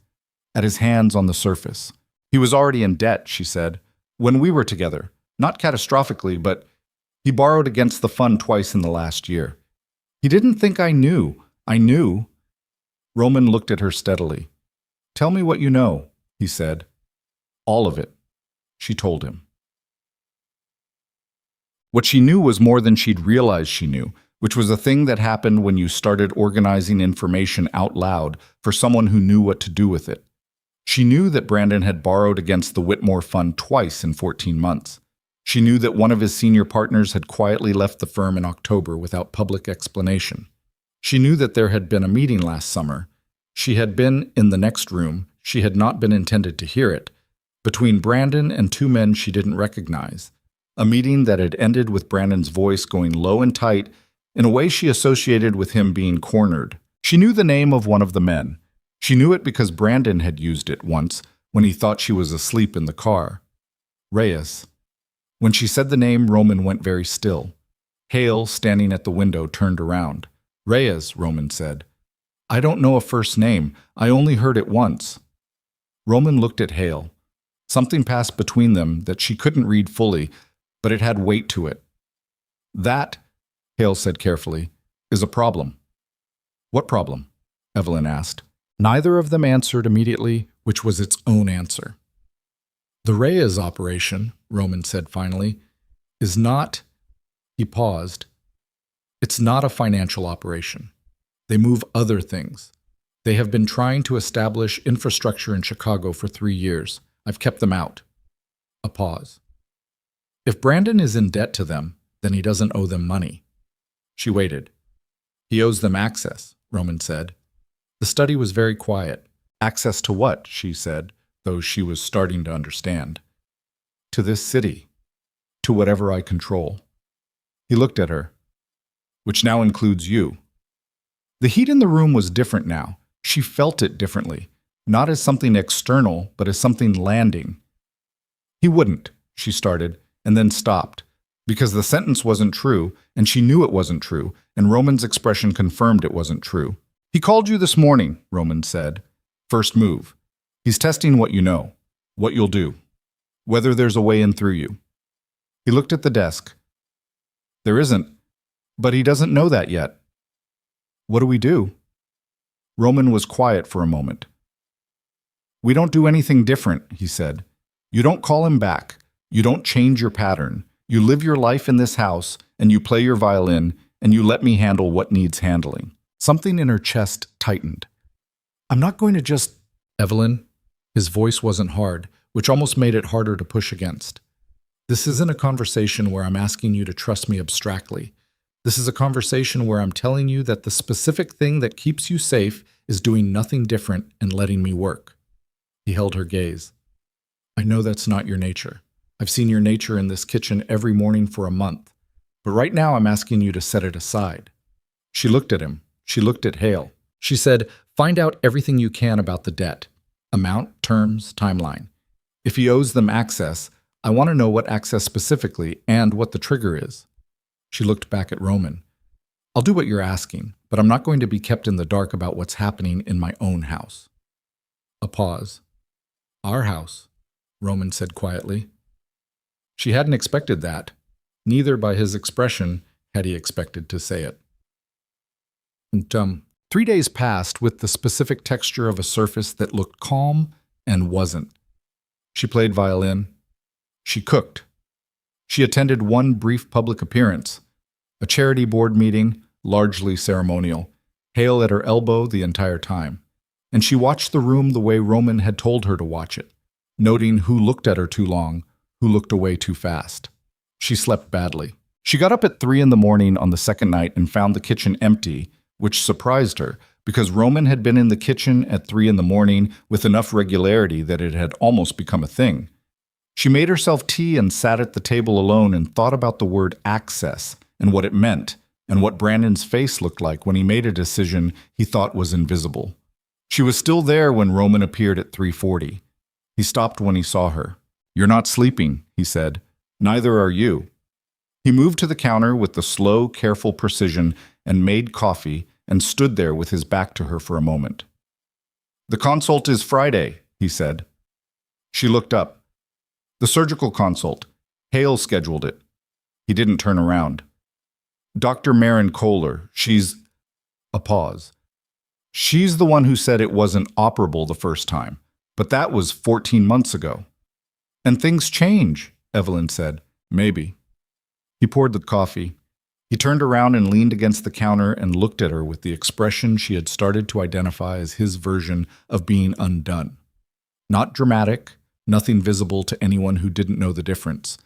at his hands on the surface. "He was already in debt," she said, "when we were together. Not catastrophically, but he borrowed against the fund twice in the last year. He didn't think I knew. I knew." Roman looked at her steadily. "Tell me what you know," he said. "All of it," she told him. What she knew was more than she'd realized she knew, which was a thing that happened when you started organizing information out loud for someone who knew what to do with it. She knew that Brandon had borrowed against the Whitmore Fund twice in 14 months. She knew that one of his senior partners had quietly left the firm in October without public explanation. She knew that there had been a meeting last summer. She had been in the next room. She had not been intended to hear it. Between Brandon and 2 men she didn't recognize. A meeting that had ended with Brandon's voice going low and tight in a way she associated with him being cornered. She knew the name of one of the men. She knew it because Brandon had used it once when he thought she was asleep in the car. Reyes. When she said the name, Roman went very still. Hale, standing at the window, turned around. "Reyes," Roman said. "I don't know a first name. I only heard it once." Roman looked at Hale. Something passed between them that she couldn't read fully, but it had weight to it. "That," Hale said carefully, "is a problem." "What problem?" Evelyn asked. Neither of them answered immediately, which was its own answer. "The Reyes operation," Roman said finally, "is not—" He paused. "It's not a financial operation. They move other things. They have been trying to establish infrastructure in Chicago for 3 years. I've kept them out." A pause. "If Brandon is in debt to them, then he doesn't owe them money." She waited. "He owes them access," Roman said. The study was very quiet. Access to what? She said, though she was starting to understand. To this city. To whatever I control. He looked at her. Which now includes you. The heat in the room was different now. She felt it differently. Not as something external, but as something landing. He wouldn't, she started, and then stopped. Because the sentence wasn't true, and she knew it wasn't true, and Roman's expression confirmed it wasn't true. He called you this morning, Roman said. First move. He's testing what you know, what you'll do, whether there's a way in through you. He looked at the desk. There isn't, but he doesn't know that yet. What do we do? Roman was quiet for a moment. We don't do anything different, he said. You don't call him back. You don't change your pattern. You live your life in this house, and you play your violin, and you let me handle what needs handling. Something in her chest tightened. I'm not going to just... Evelyn? His voice wasn't hard, which almost made it harder to push against. This isn't a conversation where I'm asking you to trust me abstractly. This is a conversation where I'm telling you that the specific thing that keeps you safe is doing nothing different and letting me work. He held her gaze. I know that's not your nature. I've seen your nature in this kitchen every morning for a month. But right now I'm asking you to set it aside. She looked at him. She looked at Hale. She said, find out everything you can about the debt. Amount, terms, timeline. If he owes them access, I want to know what access specifically and what the trigger is. She looked back at Roman. I'll do what you're asking, but I'm not going to be kept in the dark about what's happening in my own house. A pause. Our house, Roman said quietly. She hadn't expected that. Neither by his expression had he expected to say it. And 3 days passed with the specific texture of a surface that looked calm and wasn't. She played violin. She cooked. She attended one brief public appearance, a charity board meeting, largely ceremonial, Hale at her elbow the entire time. And she watched the room the way Roman had told her to watch it, noting who looked at her too long, who looked away too fast. She slept badly. She got up at 3 in the morning on the second night and found the kitchen empty, which surprised her, because Roman had been in the kitchen at 3 in the morning with enough regularity that it had almost become a thing. She made herself tea and sat at the table alone and thought about the word access and what it meant and what Brandon's face looked like when he made a decision he thought was invisible. She was still there when Roman appeared at 3:40. He stopped when he saw her. You're not sleeping, he said. Neither are you. He moved to the counter with the slow, careful precision and made coffee and stood there with his back to her for a moment. The consult is Friday, he said. She looked up. The surgical consult. Hale scheduled it. He didn't turn around. Dr. Marin Kohler, she's... A pause. She's the one who said it wasn't operable the first time, but that was 14 months ago. And things change, Evelyn said. Maybe. He poured the coffee. He turned around and leaned against the counter and looked at her with the expression she had started to identify as his version of being undone. Not dramatic, nothing visible to anyone who didn't know the difference,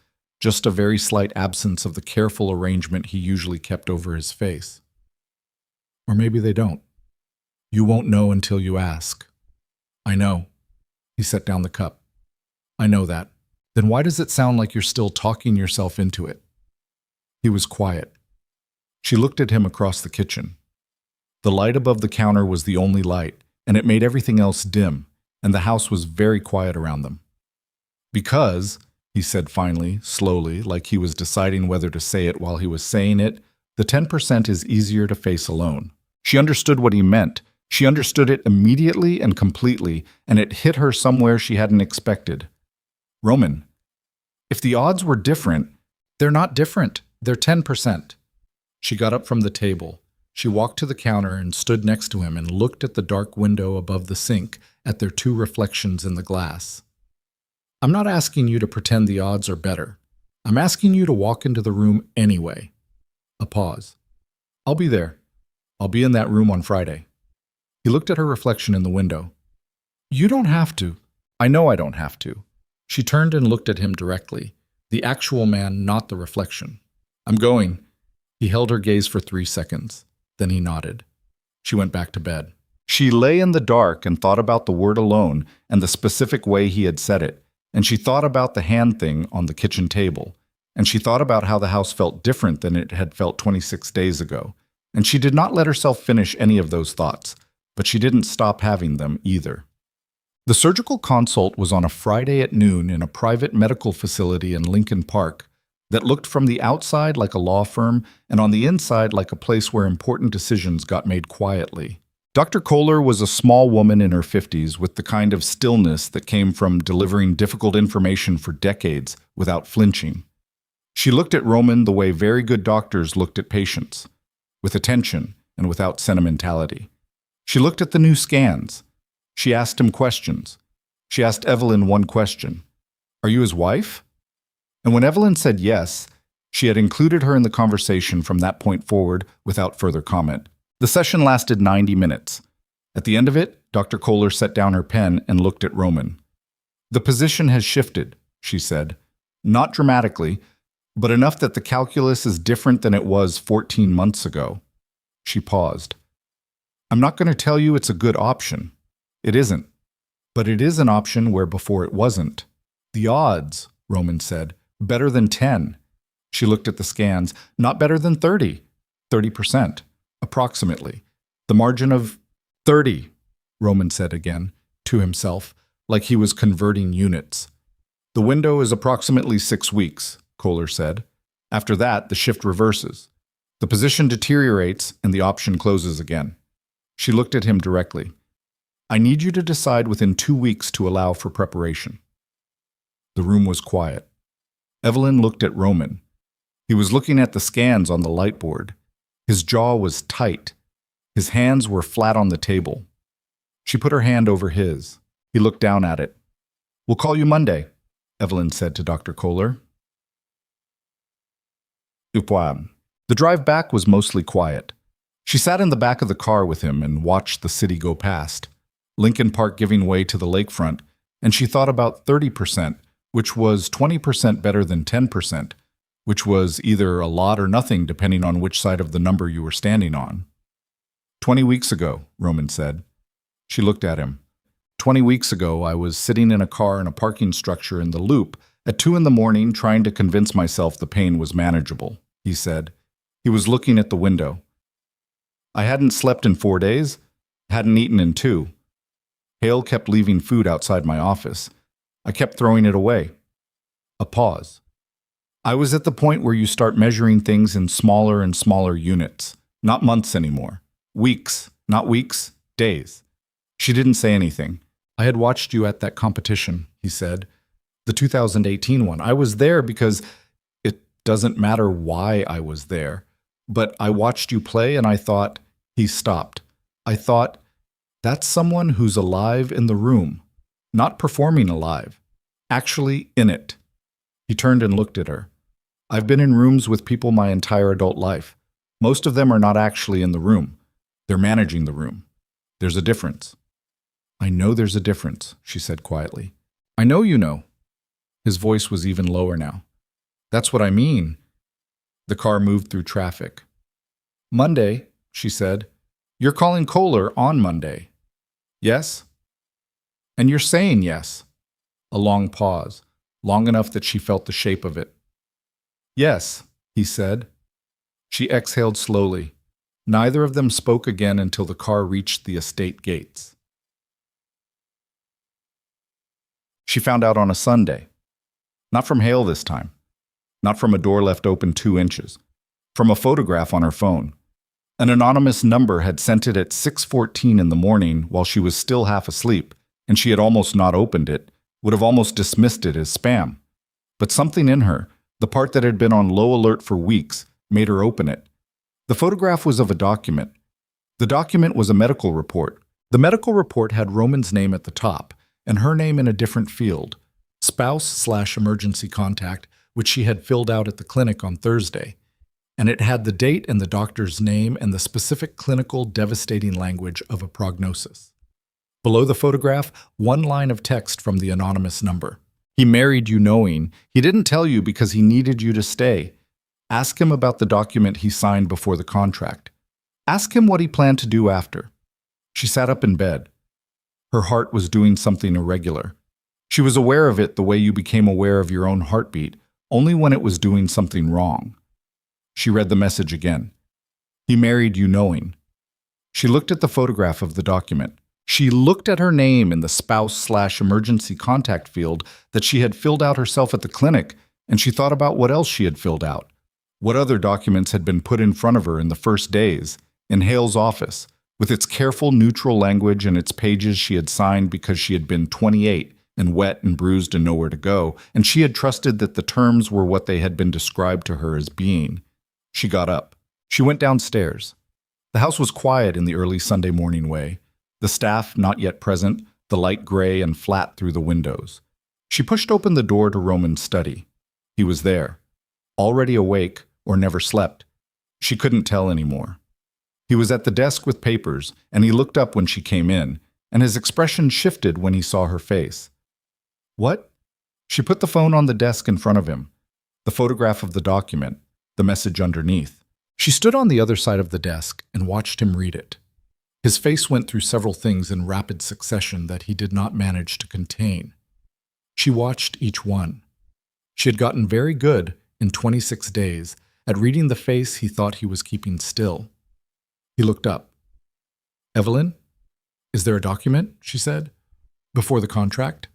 just a very slight absence of the careful arrangement he usually kept over his face. Or maybe they don't. You won't know until you ask. I know. He set down the cup. I know that. Then why does it sound like you're still talking yourself into it? He was quiet. She looked at him across the kitchen. The light above the counter was the only light, and it made everything else dim, and the house was very quiet around them. Because, he said finally, slowly, like he was deciding whether to say it while he was saying it, the 10% is easier to face alone. She understood what he meant. She understood it immediately and completely, and it hit her somewhere she hadn't expected. Roman, if the odds were different, they're not different. They're 10%. She got up from the table. She walked to the counter and stood next to him and looked at the dark window above the sink at their two reflections in the glass. I'm not asking you to pretend the odds are better. I'm asking you to walk into the room anyway. A pause. I'll be there. I'll be in that room on Friday. He looked at her reflection in the window. You don't have to. I know I don't have to. She turned and looked at him directly, the actual man, not the reflection. I'm going. He held her gaze for 3 seconds. Then he nodded. She went back to bed. She lay in the dark and thought about the word alone and the specific way he had said it, and she thought about the hand thing on the kitchen table, and she thought about how the house felt different than it had felt 26 days ago, and she did not let herself finish any of those thoughts, but she didn't stop having them either. The surgical consult was on a Friday at noon in a private medical facility in Lincoln Park that looked from the outside like a law firm and on the inside like a place where important decisions got made quietly. Dr. Kohler was a small woman in her 50s with the kind of stillness that came from delivering difficult information for decades without flinching. She looked at Roman the way very good doctors looked at patients, with attention and without sentimentality. She looked at the new scans. She asked him questions. She asked Evelyn one question. "Are you his wife?" And when Evelyn said yes, she had included her in the conversation from that point forward without further comment. The session lasted 90 minutes. At the end of it, Dr. Kohler set down her pen and looked at Roman. "The position has shifted," she said. "Not dramatically, but enough that the calculus is different than it was 14 months ago." She paused. "I'm not going to tell you it's a good option. It isn't. But it is an option where before it wasn't." "The odds," Roman said, "better than 10. She looked at the scans. "Not better than 30. 30%. Approximately. The margin of 30, Roman said again, to himself, like he was converting units. "The window is approximately 6 weeks, Kohler said. "After that, the shift reverses. The position deteriorates and the option closes again." She looked at him directly. "I need you to decide within 2 weeks to allow for preparation." The room was quiet. Evelyn looked at Roman. He was looking at the scans on the light board. His jaw was tight. His hands were flat on the table. She put her hand over his. He looked down at it. "We'll call you Monday," Evelyn said to Dr. Kohler. The drive back was mostly quiet. She sat in the back of the car with him and watched the city go past, Lincoln Park giving way to the lakefront, and she thought about 30%, which was 20% better than 10%, which was either a lot or nothing depending on which side of the number you were standing on. 20 weeks ago, Roman said. She looked at him. 20 weeks ago, I was sitting in a car in a parking structure in the Loop at 2 a.m. trying to convince myself the pain was manageable, he said. He was looking at the window. I hadn't slept in 4 days, hadn't eaten in 2. Hale kept leaving food outside my office. I kept throwing it away. A pause. I was at the point where you start measuring things in smaller and smaller units, not months anymore. Weeks, not weeks, days. She didn't say anything. "I had watched you at that competition," he said. "The 2018 one. I was there because it doesn't matter why I was there. But I watched you play and I thought," he stopped. "I thought, that's someone who's alive in the room, not performing alive, actually in it." He turned and looked at her. "I've been in rooms with people my entire adult life. Most of them are not actually in the room. They're managing the room. There's a difference." "I know there's a difference," she said quietly. "I know you know." His voice was even lower now. "That's what I mean." The car moved through traffic. "Monday," she said. "You're calling Kohler on Monday." "Yes?" "And you're saying yes." A long pause, long enough that she felt the shape of it. "Yes," he said. She exhaled slowly. Neither of them spoke again until the car reached the estate gates. She found out on a Sunday. Not from Hale this time. Not from a door left open 2 inches. From a photograph on her phone. An anonymous number had sent it at 6:14 in the morning while she was still half asleep, and she had almost not opened it, would have almost dismissed it as spam. But something in her, the part that had been on low alert for weeks, made her open it. The photograph was of a document. The document was a medical report. The medical report had Roman's name at the top, and her name in a different field, spouse/emergency contact, which she had filled out at the clinic on Thursday. And it had the date and the doctor's name and the specific clinical devastating language of a prognosis. Below the photograph, one line of text from the anonymous number. "He married you knowing. He didn't tell you because he needed you to stay. Ask him about the document he signed before the contract. Ask him what he planned to do after." She sat up in bed. Her heart was doing something irregular. She was aware of it the way you became aware of your own heartbeat, only when it was doing something wrong. She read the message again. He married you knowing. She looked at the photograph of the document. She looked at her name in the spouse/emergency contact field that she had filled out herself at the clinic, and she thought about what else she had filled out. What other documents had been put in front of her in the first days, in Hale's office, with its careful, neutral language and its pages she had signed because she had been 28 and wet and bruised and nowhere to go, and she had trusted that the terms were what they had been described to her as being. She got up. She went downstairs. The house was quiet in the early Sunday morning way. The staff not yet present, the light gray and flat through the windows. She pushed open the door to Roman's study. He was there, already awake or never slept. She couldn't tell anymore. He was at the desk with papers, and he looked up when she came in, and his expression shifted when he saw her face. What? She put the phone on the desk in front of him, the photograph of the document, the message underneath. She stood on the other side of the desk and watched him read it. His face went through several things in rapid succession that he did not manage to contain. She watched each one. She had gotten very good in 26 days at reading the face he thought he was keeping still. He looked up. Evelyn, is there a document? She said. Before the contract?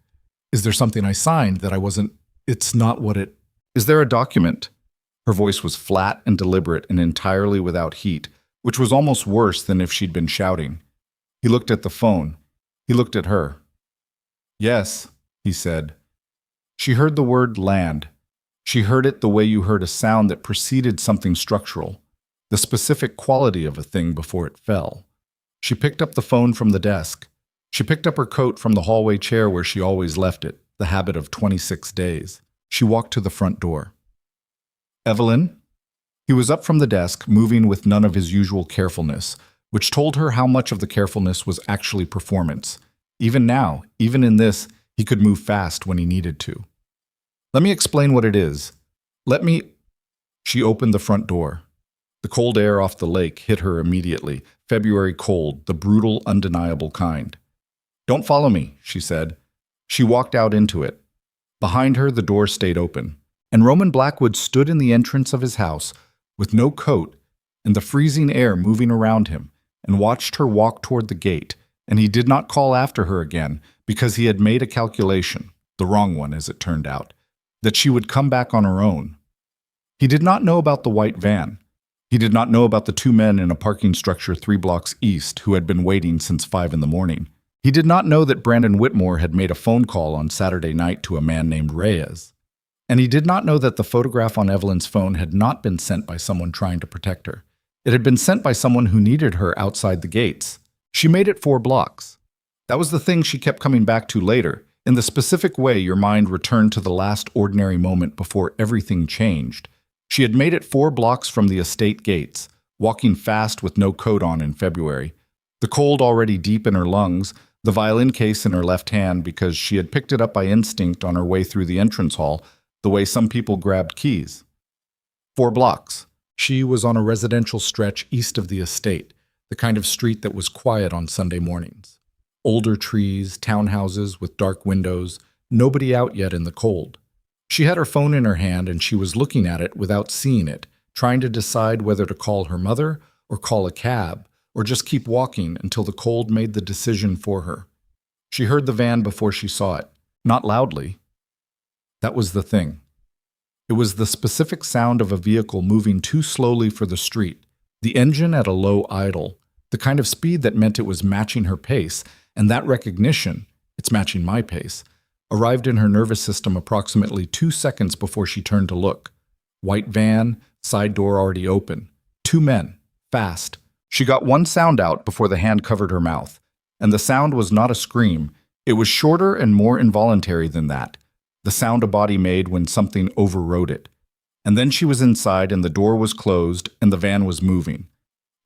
Is there something I signed that I wasn't? It's not what it. Is there a document? Her voice was flat and deliberate and entirely without heat, which was almost worse than if she'd been shouting. He looked at the phone. He looked at her. Yes, he said. She heard the word land. She heard it the way you heard a sound that preceded something structural, the specific quality of a thing before it fell. She picked up the phone from the desk. She picked up her coat from the hallway chair where she always left it, the habit of 26 days. She walked to the front door. Evelyn? He was up from the desk, moving with none of his usual carefulness, which told her how much of the carefulness was actually performance. Even now, even in this, he could move fast when he needed to. Let me explain what it is. She opened the front door. The cold air off the lake hit her immediately, February cold, the brutal, undeniable kind. Don't follow me, she said. She walked out into it. Behind her, the door stayed open, and Roman Blackwood stood in the entrance of his house with no coat and the freezing air moving around him, and watched her walk toward the gate, and he did not call after her again because he had made a calculation, the wrong one as it turned out, that she would come back on her own. He did not know about the white van. He did not know about the two men in a parking structure 3 blocks east who had been waiting since 5 a.m. He did not know that Brandon Whitmore had made a phone call on Saturday night to a man named Reyes. And he did not know that the photograph on Evelyn's phone had not been sent by someone trying to protect her. It had been sent by someone who needed her outside the gates. She made it 4 blocks. That was the thing she kept coming back to later, in the specific way your mind returned to the last ordinary moment before everything changed. She had made it 4 blocks from the estate gates, walking fast with no coat on in February, the cold already deep in her lungs, the violin case in her left hand because she had picked it up by instinct on her way through the entrance hall, the way some people grabbed keys. 4 blocks. She was on a residential stretch east of the estate, the kind of street that was quiet on Sunday mornings. Older trees, townhouses with dark windows, nobody out yet in the cold. She had her phone in her hand and she was looking at it without seeing it, trying to decide whether to call her mother or call a cab or just keep walking until the cold made the decision for her. She heard the van before she saw it, not loudly. That was the thing. It was the specific sound of a vehicle moving too slowly for the street, the engine at a low idle, the kind of speed that meant it was matching her pace, and that recognition, it's matching my pace, arrived in her nervous system approximately 2 seconds before she turned to look. White van, side door already open. 2 men, fast. She got one sound out before the hand covered her mouth, and the sound was not a scream. It was shorter and more involuntary than that, the sound a body made when something overrode it. And then she was inside and the door was closed and the van was moving.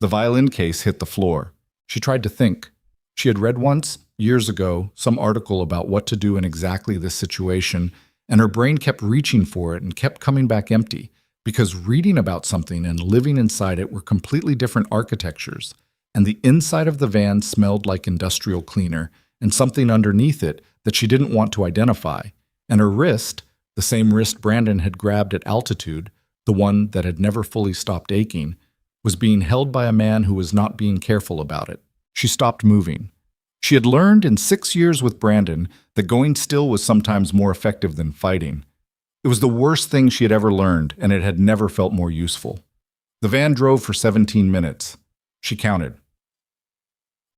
The violin case hit the floor. She tried to think. She had read once, years ago, some article about what to do in exactly this situation, and her brain kept reaching for it and kept coming back empty, because reading about something and living inside it were completely different architectures. and the inside of the van smelled like industrial cleaner and something underneath it that she didn't want to identify. And her wrist, the same wrist Brandon had grabbed at altitude, the one that had never fully stopped aching, was being held by a man who was not being careful about it. She stopped moving. She had learned in 6 years with Brandon that going still was sometimes more effective than fighting. It was the worst thing she had ever learned, and it had never felt more useful. The van drove for 17 minutes. She counted.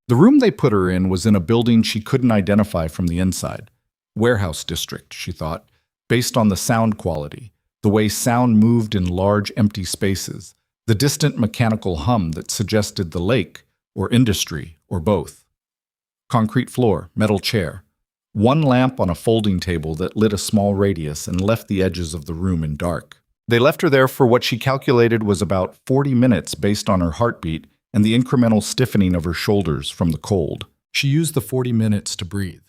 The room they put her in was in a building she couldn't identify from the inside. Warehouse district, she thought, based on the sound quality, the way sound moved in large empty spaces, the distant mechanical hum that suggested the lake, or industry, or both. Concrete floor, metal chair. One lamp on a folding table that lit a small radius and left the edges of the room in dark. They left her there for what she calculated was about 40 minutes based on her heartbeat and the incremental stiffening of her shoulders from the cold. She used the 40 minutes to breathe,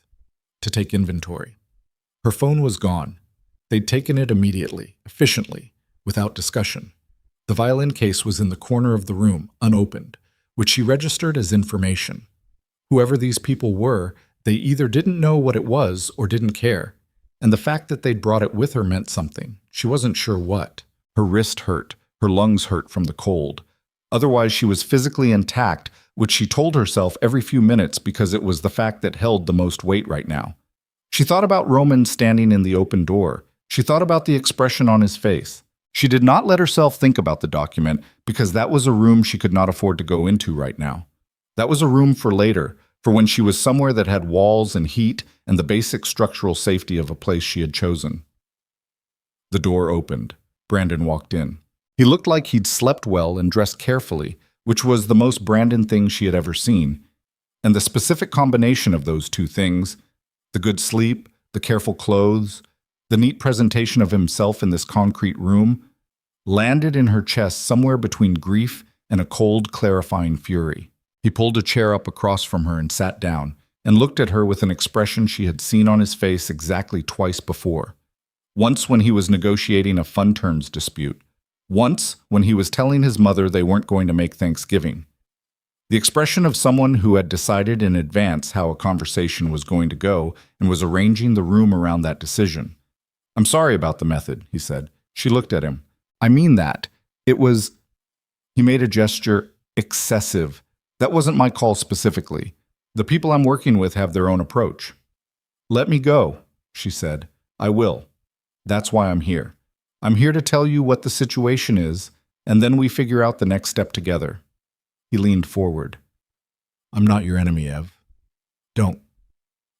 to take inventory. Her phone was gone. They'd taken it immediately, efficiently, without discussion. The violin case was in the corner of the room, unopened, which she registered as information. Whoever these people were, they either didn't know what it was or didn't care, and the fact that they'd brought it with her meant something. She wasn't sure what. Her wrist hurt, her lungs hurt from the cold. Otherwise, she was physically intact, which she told herself every few minutes because it was the fact that held the most weight right now. She thought about Roman standing in the open door. She thought about the expression on his face. She did not let herself think about the document because that was a room she could not afford to go into right now. That was a room for later, for when she was somewhere that had walls and heat and the basic structural safety of a place she had chosen. The door opened. Brandon walked in. He looked like he'd slept well and dressed carefully, which was the most Brandon thing she had ever seen. And the specific combination of those two things, the good sleep, the careful clothes, the neat presentation of himself in this concrete room, landed in her chest somewhere between grief and a cold, clarifying fury. He pulled a chair up across from her and sat down, and looked at her with an expression she had seen on his face exactly twice before. Once when he was negotiating a fund terms dispute. Once when he was telling his mother they weren't going to make Thanksgiving. The expression of someone who had decided in advance how a conversation was going to go and was arranging the room around that decision. "I'm sorry about the method," he said. She looked at him. "I mean that. It was..." He made a gesture. "Excessive. That wasn't my call specifically. The people I'm working with have their own approach." "Let me go," she said. "I will. That's why I'm here. I'm here to tell you what the situation is, and then we figure out the next step together." He leaned forward. "I'm not your enemy, Ev. Don't.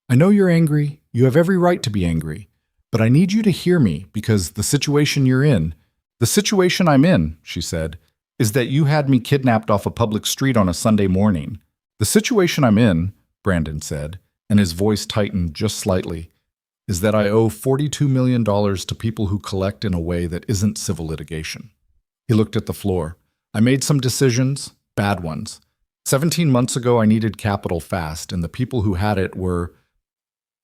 I know you're angry. You have every right to be angry. But I need you to hear me because the situation you're in, the situation I'm in," she said, "is that you had me kidnapped off a public street on a Sunday morning. The situation I'm in," Brandon said, and his voice tightened just slightly, "is that I owe $42 million to people who collect in a way that isn't civil litigation." He looked at the floor. "I made some decisions, bad ones. 17 months ago I needed capital fast, and the people who had it were..."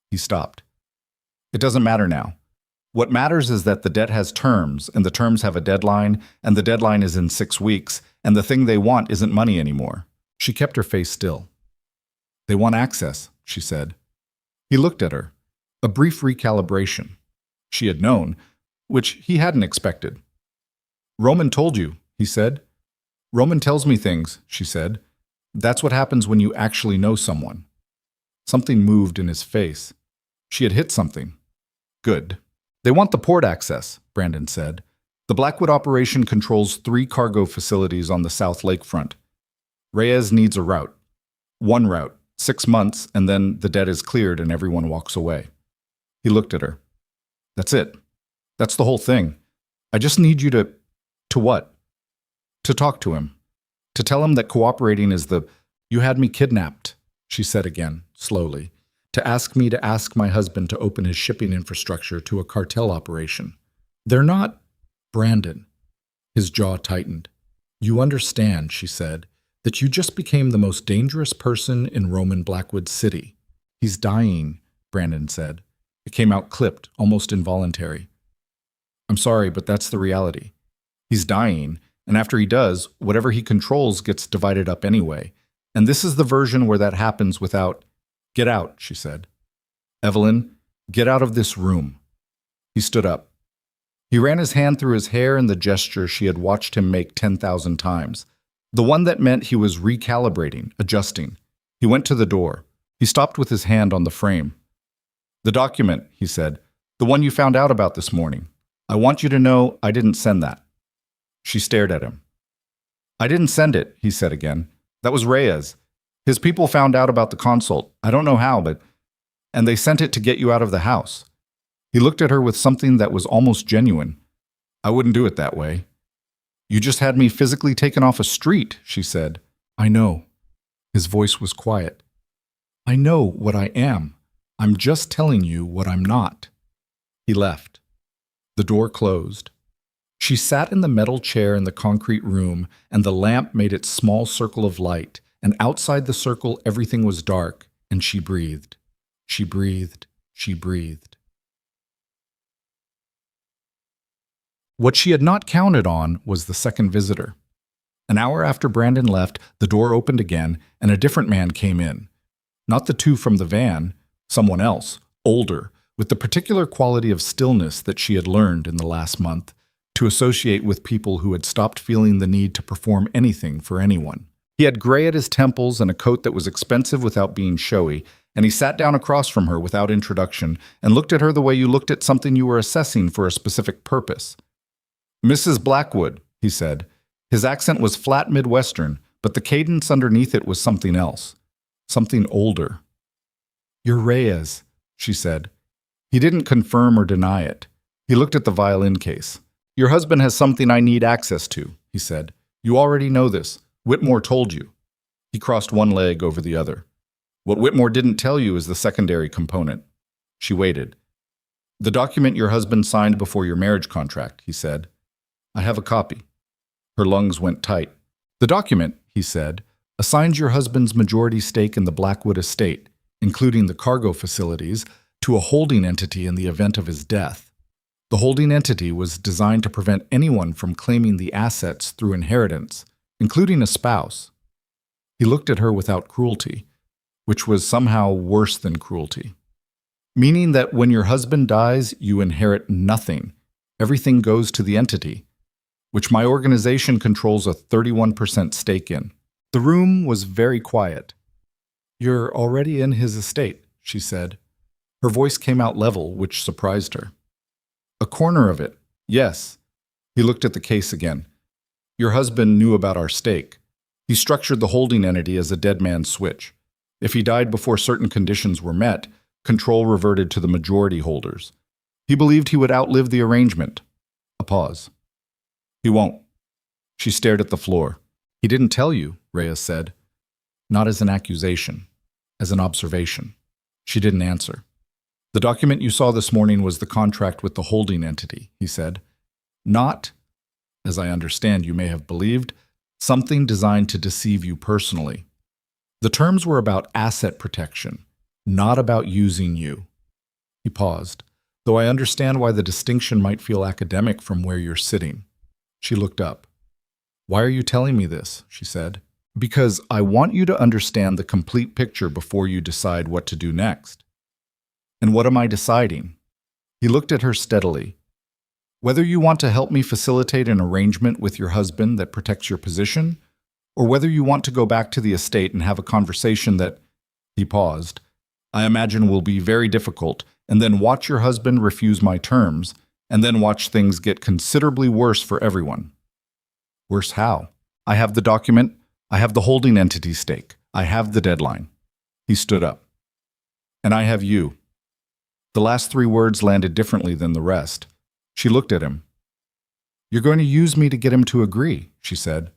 He stopped. "It doesn't matter now. What matters is that the debt has terms, and the terms have a deadline, and the deadline is in 6 weeks, and the thing they want isn't money anymore." She kept her face still. "They want access," she said. He looked at her. A brief recalibration. She had known, which he hadn't expected. "Roman told you," he said. "Roman tells me things," she said. "That's what happens when you actually know someone." Something moved in his face. She had hit something. "Good. They want the port access," Brandon said. "The Blackwood operation controls 3 cargo facilities on the South Lakefront. Reyes needs a route. One route, 6 months, and then the debt is cleared and everyone walks away." He looked at her. "That's it. That's the whole thing. I just need you to..." "To what?" "To talk to him. To tell him that cooperating is the..." "You had me kidnapped," she said again, slowly. "To ask me to ask my husband to open his shipping infrastructure to a cartel operation. They're not..." "Brandon." His jaw tightened. "You understand," she said, "that you just became the most dangerous person in Roman Blackwood City." "He's dying," Brandon said. It came out clipped, almost involuntary. "I'm sorry, but that's the reality. He's dying, and after he does, whatever he controls gets divided up anyway, And this is the version where that happens without, "Get out," she said. "Evelyn, get out of this room." He stood up. He ran his hand through his hair in the gesture she had watched him make 10,000 times. The one that meant he was recalibrating, adjusting. He went to the door. He stopped with his hand on the frame. "The document," he said, "the one you found out about this morning. I want you to know I didn't send that." She stared at him. "I didn't send it," he said again. "That was Reyes. His people found out about the consult. I don't know how, and they sent it to get you out of the house." He looked at her with something that was almost genuine. "I wouldn't do it that way." "You just had me physically taken off a street," she said. "I know." His voice was quiet. "I know what I am. I'm just telling you what I'm not." He left. The door closed. She sat in the metal chair in the concrete room, and the lamp made its small circle of light, and outside the circle everything was dark, and she breathed. She breathed. She breathed. What she had not counted on was the second visitor. An hour after Brandon left, the door opened again, and a different man came in. Not the two from the van, someone else, older, with the particular quality of stillness that she had learned in the last month to associate with people who had stopped feeling the need to perform anything for anyone. He had gray at his temples and a coat that was expensive without being showy, and he sat down across from her without introduction and looked at her the way you looked at something you were assessing for a specific purpose. "Mrs. Blackwood," he said. His accent was flat Midwestern, but the cadence underneath it was something else, something older. "You're Reyes," she said. He didn't confirm or deny it. He looked at the violin case. "Your husband has something I need access to," he said. "You already know this. Whitmore told you." He crossed one leg over the other. "What Whitmore didn't tell you is the secondary component." She waited. "The document your husband signed before your marriage contract," he said. "I have a copy." Her lungs went tight. "The document," he said, "assigns your husband's majority stake in the Blackwood estate, including the cargo facilities, to a holding entity in the event of his death. The holding entity was designed to prevent anyone from claiming the assets through inheritance, including a spouse." He looked at her without cruelty, which was somehow worse than cruelty. "Meaning that when your husband dies, you inherit nothing. Everything goes to the entity, which my organization controls a 31% stake in." The room was very quiet. "You're already in his estate," she said. Her voice came out level, which surprised her. "A corner of it, yes." He looked at the case again. "Your husband knew about our stake. He structured the holding entity as a dead man's switch. If he died before certain conditions were met, control reverted to the majority holders. He believed he would outlive the arrangement." A pause. "He won't." She stared at the floor. "He didn't tell you," Reyes said. "Not as an accusation, as an observation." She didn't answer. "The document you saw this morning was the contract with the holding entity," he said. "Not, as I understand you may have believed, something designed to deceive you personally. The terms were about asset protection, not about using you." He paused, "though I understand why the distinction might feel academic from where you're sitting." She looked up. "Why are you telling me this?" she said. "Because I want you to understand the complete picture before you decide what to do next." "And what am I deciding?" He looked at her steadily. "Whether you want to help me facilitate an arrangement with your husband that protects your position, or whether you want to go back to the estate and have a conversation that," he paused, "I imagine will be very difficult, and then watch your husband refuse my terms, and then watch things get considerably worse for everyone." "Worse how?" "I have the document. I have the holding entity stake. I have the deadline." He stood up. "And I have you." The last three words landed differently than the rest. She looked at him. "You're going to use me to get him to agree," she said.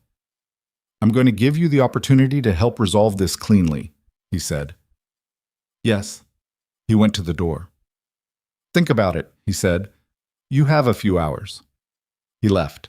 "I'm going to give you the opportunity to help resolve this cleanly," he said. "Yes." He went to the door. "Think about it," he said. "You have a few hours." He left.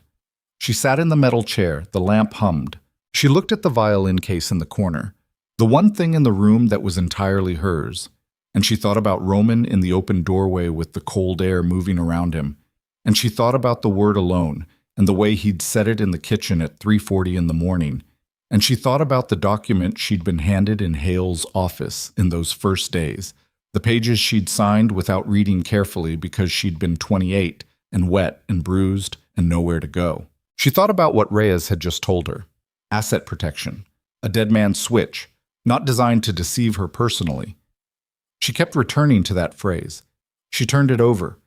She sat in the metal chair, the lamp hummed. She looked at the violin case in the corner, the one thing in the room that was entirely hers, and she thought about Roman in the open doorway with the cold air moving around him, and she thought about the word alone and the way he'd said it in the kitchen at 3:40 in the morning, And she thought about the document she'd been handed in Hale's office in those first days, the pages she'd signed without reading carefully because she'd been 28 and wet and bruised and nowhere to go. She thought about what Reyes had just told her. Asset protection. A dead man's switch, not designed to deceive her personally. She kept returning to that phrase. She turned it over.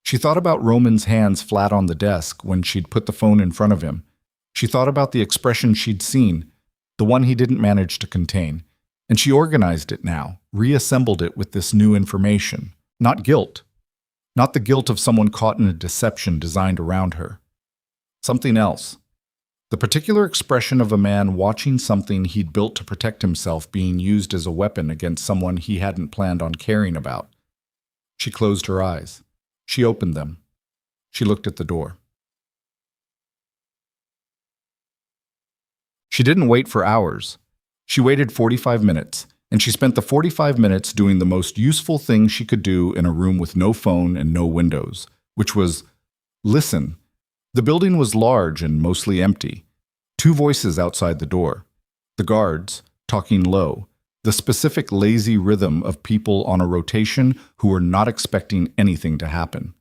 She thought about Roman's hands flat on the desk when she'd put the phone in front of him. She thought about the expression she'd seen, the one he didn't manage to contain, and she organized it now, reassembled it with this new information. Not guilt. Not the guilt of someone caught in a deception designed around her. Something else. The particular expression of a man watching something he'd built to protect himself being used as a weapon against someone he hadn't planned on caring about. She closed her eyes. She opened them. She looked at the door. She didn't wait for hours. She waited 45 minutes, and she spent the 45 minutes doing the most useful thing she could do in a room with no phone and no windows, which was listen. The building was large and mostly empty. 2 voices outside the door. The guards, talking low. The specific lazy rhythm of people on a rotation who were not expecting anything to happen.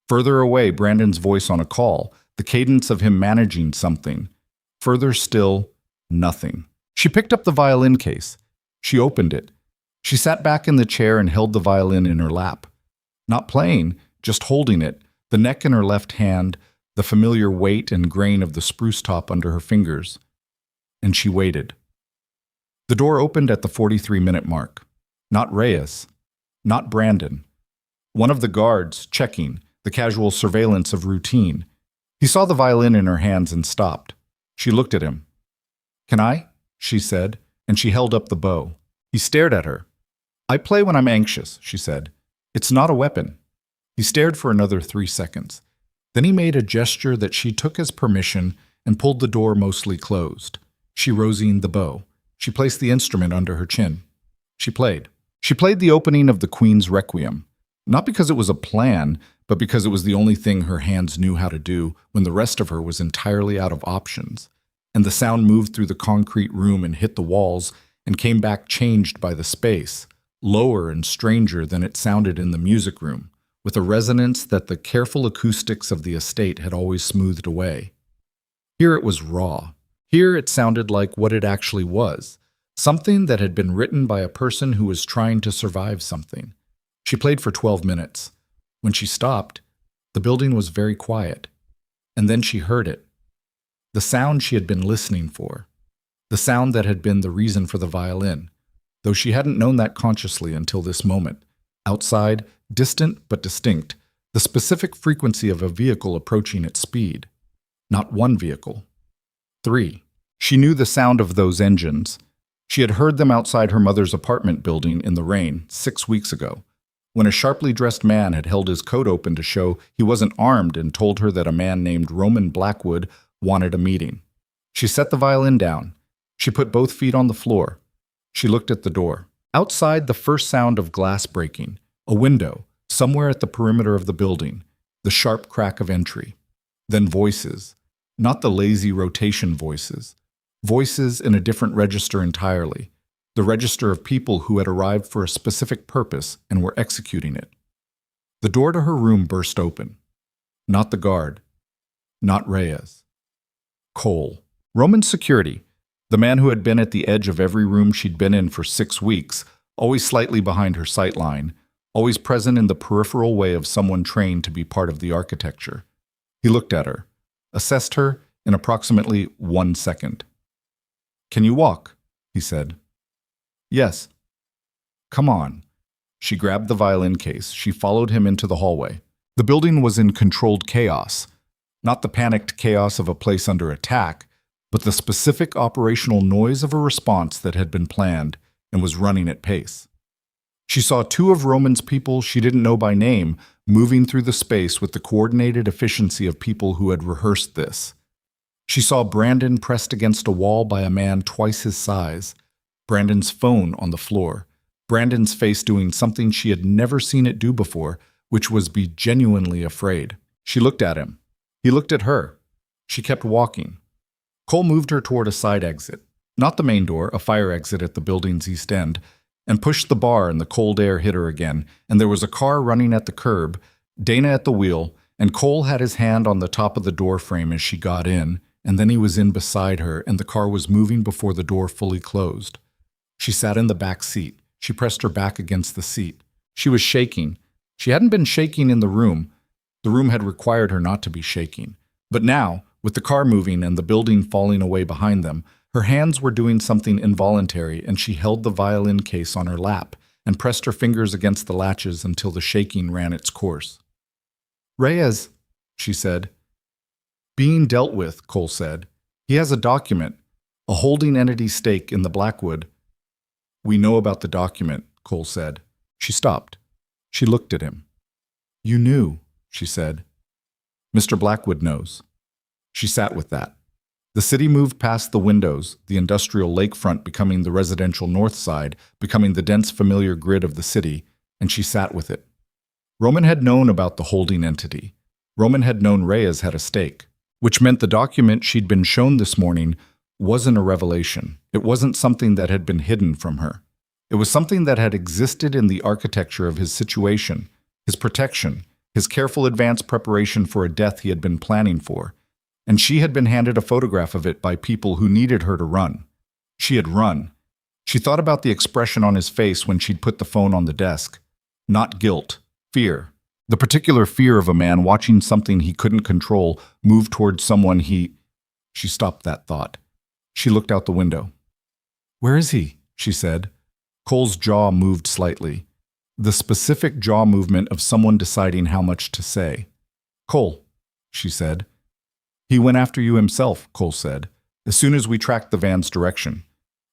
Further away, Brandon's voice on a call, the cadence of him managing something. Further still, nothing. She picked up the violin case. She opened it. She sat back in the chair and held the violin in her lap. Not playing, just holding it, the neck in her left hand, the familiar weight and grain of the spruce top under her fingers. And she waited. The door opened at the 43-minute mark. Not Reyes. Not Brandon. One of the guards, checking, the casual surveillance of routine. He saw the violin in her hands and stopped. She looked at him. "Can I?" she said, and she held up the bow. He stared at her. "I play when I'm anxious," she said. "It's not a weapon." He stared for another 3 seconds. Then he made a gesture that she took as permission and pulled the door mostly closed. She rosined the bow. She placed the instrument under her chin. She played. She played the opening of the Queen's Requiem, not because it was a plan, but because it was the only thing her hands knew how to do when the rest of her was entirely out of options. And the sound moved through the concrete room and hit the walls and came back changed by the space, lower and stranger than it sounded in the music room, with a resonance that the careful acoustics of the estate had always smoothed away. Here it was raw. Here it sounded like what it actually was, something that had been written by a person who was trying to survive something. She played for 12 minutes. When she stopped, the building was very quiet. And then she heard it. The sound she had been listening for. The sound that had been the reason for the violin, though she hadn't known that consciously until this moment. Outside, distant but distinct, the specific frequency of a vehicle approaching its speed. Not one vehicle. 3. She knew the sound of those engines. She had heard them outside her mother's apartment building in the rain 6 weeks ago, when a sharply dressed man had held his coat open to show he wasn't armed and told her that a man named Roman Blackwood wanted a meeting. She set the violin down. She put both feet on the floor. She looked at the door. Outside, the first sound of glass breaking, a window, somewhere at the perimeter of the building, the sharp crack of entry. Then voices, not the lazy rotation voices. Voices in a different register entirely, the register of people who had arrived for a specific purpose and were executing it. The door to her room burst open. Not the guard. Not Reyes. Cole. Roman security, the man who had been at the edge of every room she'd been in for 6 weeks, always slightly behind her sight line, always present in the peripheral way of someone trained to be part of the architecture. He looked at her, assessed her in approximately 1 second. "Can you walk?" he said. "Yes." "Come on." She grabbed the violin case. She followed him into the hallway. The building was in controlled chaos. Not the panicked chaos of a place under attack, but the specific operational noise of a response that had been planned and was running at pace. She saw 2 of Roman's people she didn't know by name moving through the space with the coordinated efficiency of people who had rehearsed this. She saw Brandon pressed against a wall by a man twice his size, Brandon's phone on the floor, Brandon's face doing something she had never seen it do before, which was be genuinely afraid. She looked at him. He looked at her. She kept walking. Cole moved her toward a side exit. not the main door, a fire exit at the building's east end, and pushed the bar, and the cold air hit her again, and there was a car running at the curb, Dana at the wheel, and Cole had his hand on the top of the door frame as she got in, and then he was in beside her, and the car was moving before the door fully closed. She sat in the back seat. She pressed her back against the seat. She was shaking. She hadn't been shaking in the room. The room had required her not to be shaking. But now, with the car moving and the building falling away behind them, her hands were doing something involuntary, and she held the violin case on her lap and pressed her fingers against the latches until the shaking ran its course. "Reyes," she said. "Being dealt with," Cole said. "He has a document, a holding entity stake in the Blackwood." "We know about the document," Cole said. She stopped. She looked at him. "You knew," she said. "Mr. Blackwood knows." She sat with that. The city moved past the windows, the industrial lakefront becoming the residential north side, becoming the dense familiar grid of the city, and she sat with it. Roman had known about the holding entity. Roman had known Reyes had a stake, which meant the document she'd been shown this morning wasn't a revelation. It wasn't something that had been hidden from her. It was something that had existed in the architecture of his situation, his protection, his careful advanced preparation for a death he had been planning for. And she had been handed a photograph of it by people who needed her to run. She had run. She thought about the expression on his face when she'd put the phone on the desk. Not guilt, fear. The particular fear of a man watching something he couldn't control move towards someone he... She stopped that thought. She looked out the window. "Where is he?" she said. Cole's jaw moved slightly. The specific jaw movement of someone deciding how much to say. "Cole," she said. "He went after you himself," Cole said, "as soon as we tracked the van's direction."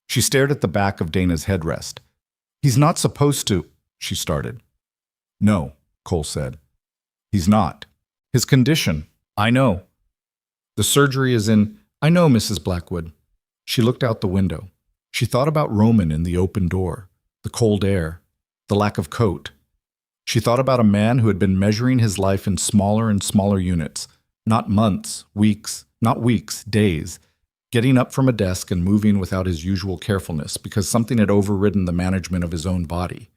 She stared at the back of Dana's headrest. "He's not supposed to," she started. "No," Cole said. "He's not. His condition, I know. The surgery is in, I know, Mrs. Blackwood." She looked out the window. She thought about Roman in the open door, the cold air, the lack of coat. She thought about a man who had been measuring his life in smaller and smaller units, not months, weeks, not weeks, days, getting up from a desk and moving without his usual carefulness because something had overridden the management of his own body.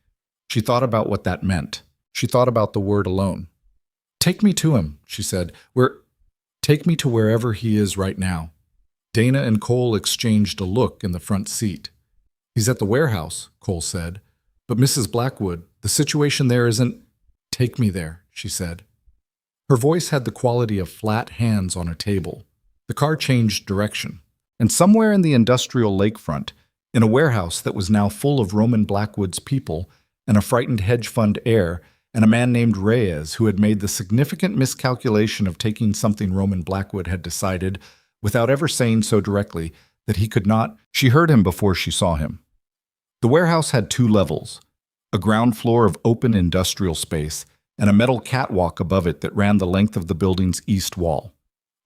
She thought about what that meant. She thought about the word alone. "Take me to him," she said. Take me to wherever he is right now." Dana and Cole exchanged a look in the front seat. "He's at the warehouse," Cole said. "But Mrs. Blackwood, the situation there isn't—" "Take me there," she said. Her voice had the quality of flat hands on a table. The car changed direction, and somewhere in the industrial lakefront, in a warehouse that was now full of Roman Blackwood's people and a frightened hedge fund heir and a man named Reyes who had made the significant miscalculation of taking something Roman Blackwood had decided, without ever saying so directly, that he could not. She heard him before she saw him. The warehouse had 2 levels, a ground floor of open industrial space and a metal catwalk above it that ran the length of the building's east wall.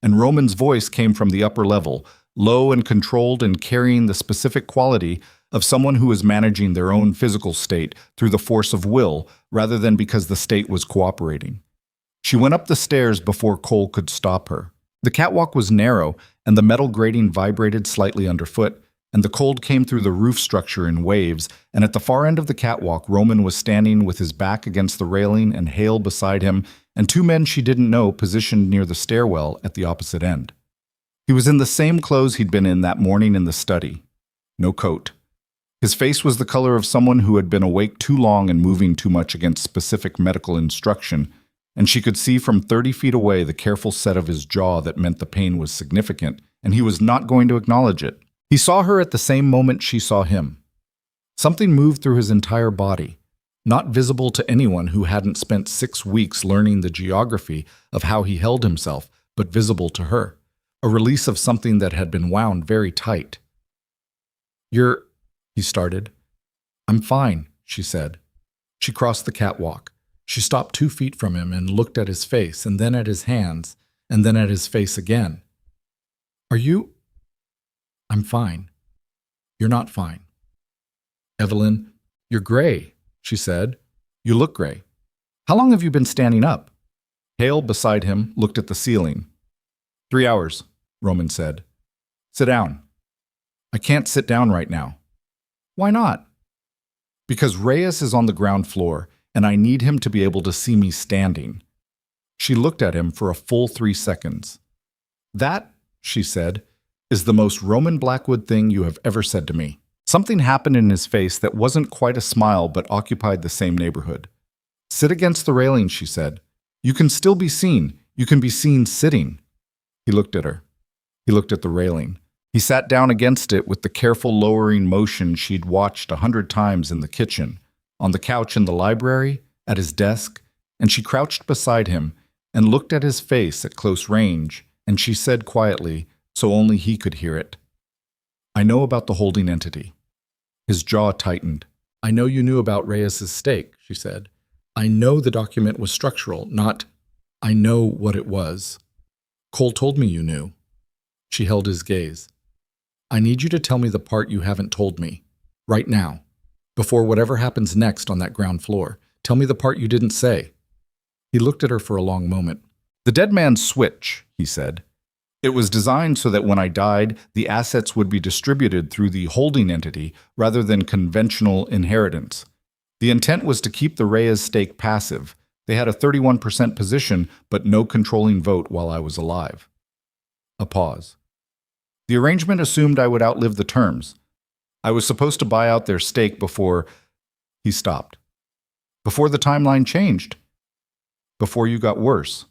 And Roman's voice came from the upper level, low and controlled and carrying the specific quality of someone who was managing their own physical state through the force of will rather than because the state was cooperating. She went up the stairs before Cole could stop her. The catwalk was narrow, and the metal grating vibrated slightly underfoot, and the cold came through the roof structure in waves, and at the far end of the catwalk, Roman was standing with his back against the railing and Hale beside him, and 2 men she didn't know positioned near the stairwell at the opposite end. He was in the same clothes he'd been in that morning in the study. No coat. His face was the color of someone who had been awake too long and moving too much against specific medical instruction, and she could see from 30 feet away the careful set of his jaw that meant the pain was significant, and he was not going to acknowledge it. He saw her at the same moment she saw him. Something moved through his entire body, not visible to anyone who hadn't spent 6 weeks learning the geography of how he held himself, but visible to her. A release of something that had been wound very tight. "You're—" he started. "I'm fine," she said. She crossed the catwalk. She stopped 2 feet from him and looked at his face, and then at his hands, and then at his face again. "Are you—" "I'm fine. You're not fine." "Evelyn, you're gray," she said. "You look gray. How long have you been standing up?" Hale, beside him, looked at the ceiling. 3 hours, Roman said. "Sit down." I can't sit down right now. Why not? Because Reyes is on the ground floor, and I need him to be able to see me standing. She looked at him for a full 3 seconds. That, she said, is the most Roman Blackwood thing you have ever said to me. Something happened in his face that wasn't quite a smile but occupied the same neighborhood. Sit against the railing, she said. You can still be seen. You can be seen sitting. He looked at her. He looked at the railing. He sat down against it with the careful lowering motion she'd watched 100 times in the kitchen, on the couch in the library, at his desk, and she crouched beside him and looked at his face at close range, and she said quietly, so only he could hear it, I know about the holding entity. His jaw tightened. I know you knew about Reyes's stake, she said. I know the document was structural, not I know what it was. Cole told me you knew. She held his gaze. I need you to tell me the part you haven't told me. Right now. Before whatever happens next on that ground floor. Tell me the part you didn't say. He looked at her for a long moment. The dead man's switch, he said. It was designed so that when I died, the assets would be distributed through the holding entity rather than conventional inheritance. The intent was to keep the Reyes stake passive. They had a 31% position, but no controlling vote while I was alive. A pause. The arrangement assumed I would outlive the terms. I was supposed to buy out their stake before... He stopped. Before the timeline changed. Before you got worse.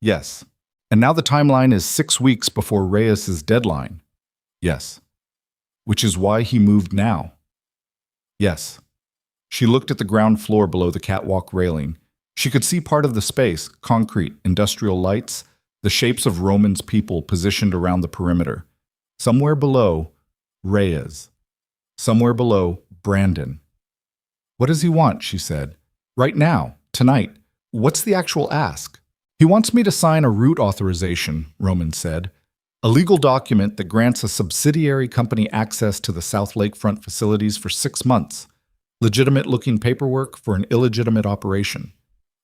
Yes. And now the timeline is 6 weeks before Reyes's deadline. Yes. Which is why he moved now. Yes. She looked at the ground floor below the catwalk railing. She could see part of the space, concrete, industrial lights, the shapes of Roman's people positioned around the perimeter. Somewhere below, Reyes. Somewhere below, Brandon. What does he want, she said. Right now, tonight. What's the actual ask? He wants me to sign a route authorization, Roman said. A legal document that grants a subsidiary company access to the South Lakefront facilities for 6 months. Legitimate-looking paperwork for an illegitimate operation.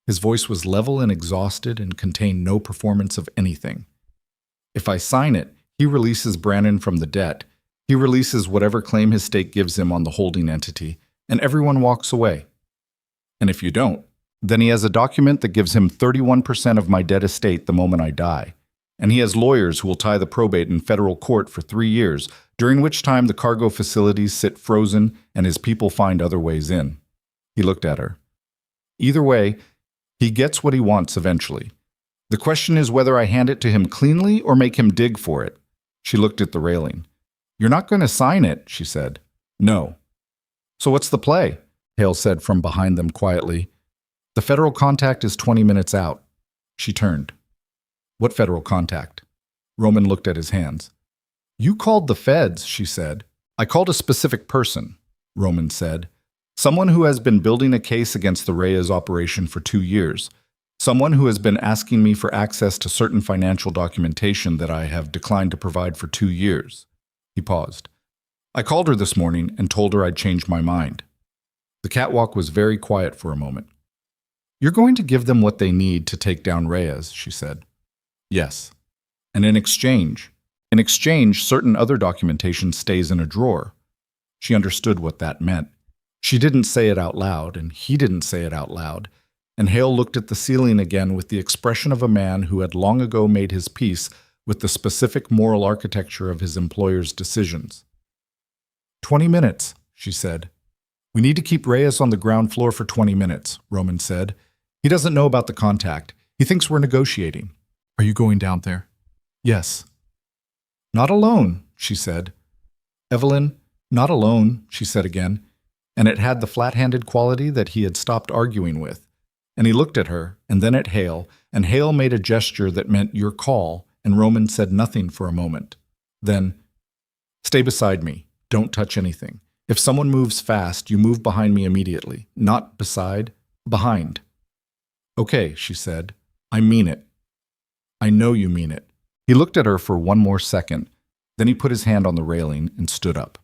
His voice was level and exhausted and contained no performance of anything. If I sign it, he releases Brandon from the debt. He releases whatever claim his stake gives him on the holding entity, and everyone walks away. And if you don't, then he has a document that gives him 31% of my dead estate the moment I die. And he has lawyers who will tie the probate in federal court for 3 years, during which time the cargo facilities sit frozen and his people find other ways in. He looked at her. Either way, he gets what he wants eventually. The question is whether I hand it to him cleanly or make him dig for it. She looked at the railing. You're not going to sign it, she said. No. So what's the play? Hale said from behind them quietly. The federal contact is 20 minutes out. She turned. What federal contact? Roman looked at his hands. You called the feds, she said. I called a specific person, Roman said. Someone who has been building a case against the Reyes operation for 2 years. Someone who has been asking me for access to certain financial documentation that I have declined to provide for 2 years. He paused. I called her this morning and told her I'd changed my mind. The catwalk was very quiet for a moment. You're going to give them what they need to take down Reyes, she said. Yes. And in exchange, certain other documentation stays in a drawer. She understood what that meant. She didn't say it out loud, and he didn't say it out loud, and Hale looked at the ceiling again with the expression of a man who had long ago made his peace with the specific moral architecture of his employer's decisions. 20 minutes, she said. We need to keep Reyes on the ground floor for 20 minutes, Roman said. He doesn't know about the contact. He thinks we're negotiating. Are you going down there? Yes. Not alone, she said. Evelyn, not alone, she said again, and it had the flat-handed quality that he had stopped arguing with. And he looked at her, and then at Hale, and Hale made a gesture that meant your call, and Roman said nothing for a moment. Then, stay beside me. Don't touch anything. If someone moves fast, you move behind me immediately. Not beside, behind. Okay, she said. I mean it. I know you mean it. He looked at her for one more second. Then he put his hand on the railing and stood up.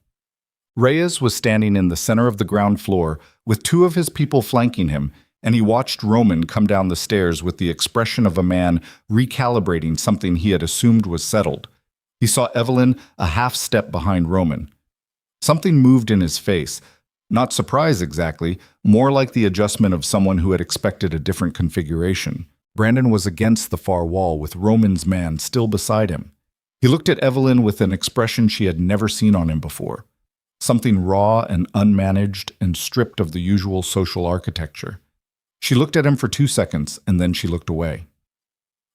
Reyes was standing in the center of the ground floor with 2 of his people flanking him, and he watched Roman come down the stairs with the expression of a man recalibrating something he had assumed was settled. He saw Evelyn a half step behind Roman. Something moved in his face. Not surprise exactly, more like the adjustment of someone who had expected a different configuration. Brandon was against the far wall with Roman's man still beside him. He looked at Evelyn with an expression she had never seen on him before. Something raw and unmanaged and stripped of the usual social architecture. She looked at him for 2 seconds, and then she looked away.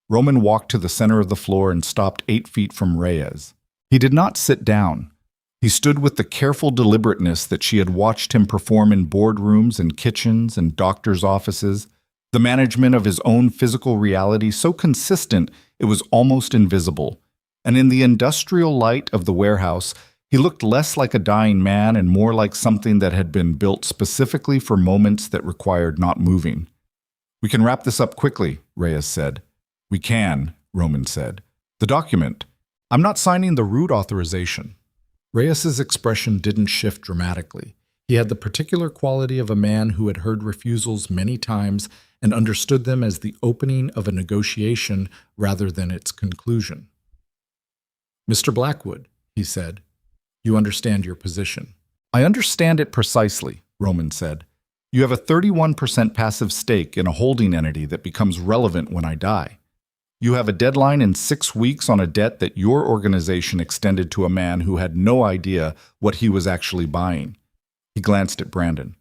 Roman walked to the center of the floor and stopped 8 feet from Reyes. He did not sit down. He stood with the careful deliberateness that she had watched him perform in boardrooms and kitchens and doctors' offices, the management of his own physical reality so consistent it was almost invisible. And in the industrial light of the warehouse, he looked less like a dying man and more like something that had been built specifically for moments that required not moving. "We can wrap this up quickly," Reyes said. "We can," Roman said. "The document. I'm not signing the root authorization." Reyes's expression didn't shift dramatically. He had the particular quality of a man who had heard refusals many times and understood them as the opening of a negotiation rather than its conclusion. "Mr. Blackwood," he said, "you understand your position." "I understand it precisely," Roman said. "You have a 31% passive stake in a holding entity that becomes relevant when I die. You have a deadline in 6 weeks on a debt that your organization extended to a man who had no idea what he was actually buying." He glanced at Brandon.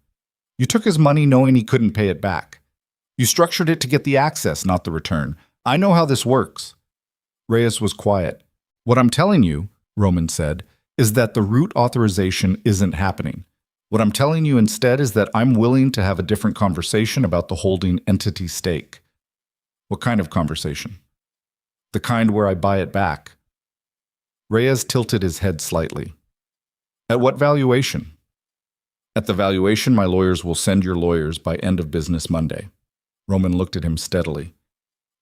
"You took his money knowing he couldn't pay it back. You structured it to get the access, not the return. I know how this works." Reyes was quiet. "What I'm telling you," Roman said, "is that the root authorization isn't happening. What I'm telling you instead is that I'm willing to have a different conversation about the holding entity stake." "What kind of conversation?" "The kind where I buy it back." Reyes tilted his head slightly. "At what valuation?" "At the valuation my lawyers will send your lawyers by end of business Monday." Roman looked at him steadily.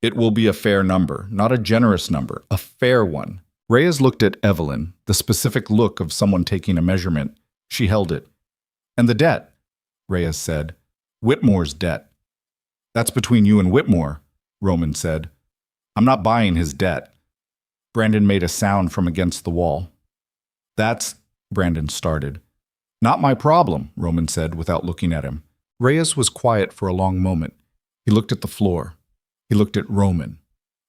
"It will be a fair number, not a generous number, a fair one." Reyes looked at Evelyn, the specific look of someone taking a measurement. She held it. "And the debt," Reyes said. "Whitmore's debt." "That's between you and Whitmore," Roman said. "I'm not buying his debt." Brandon made a sound from against the wall. "That's," Brandon started. "Not my problem," Roman said without looking at him. Reyes was quiet for a long moment. He looked at the floor. He looked at Roman.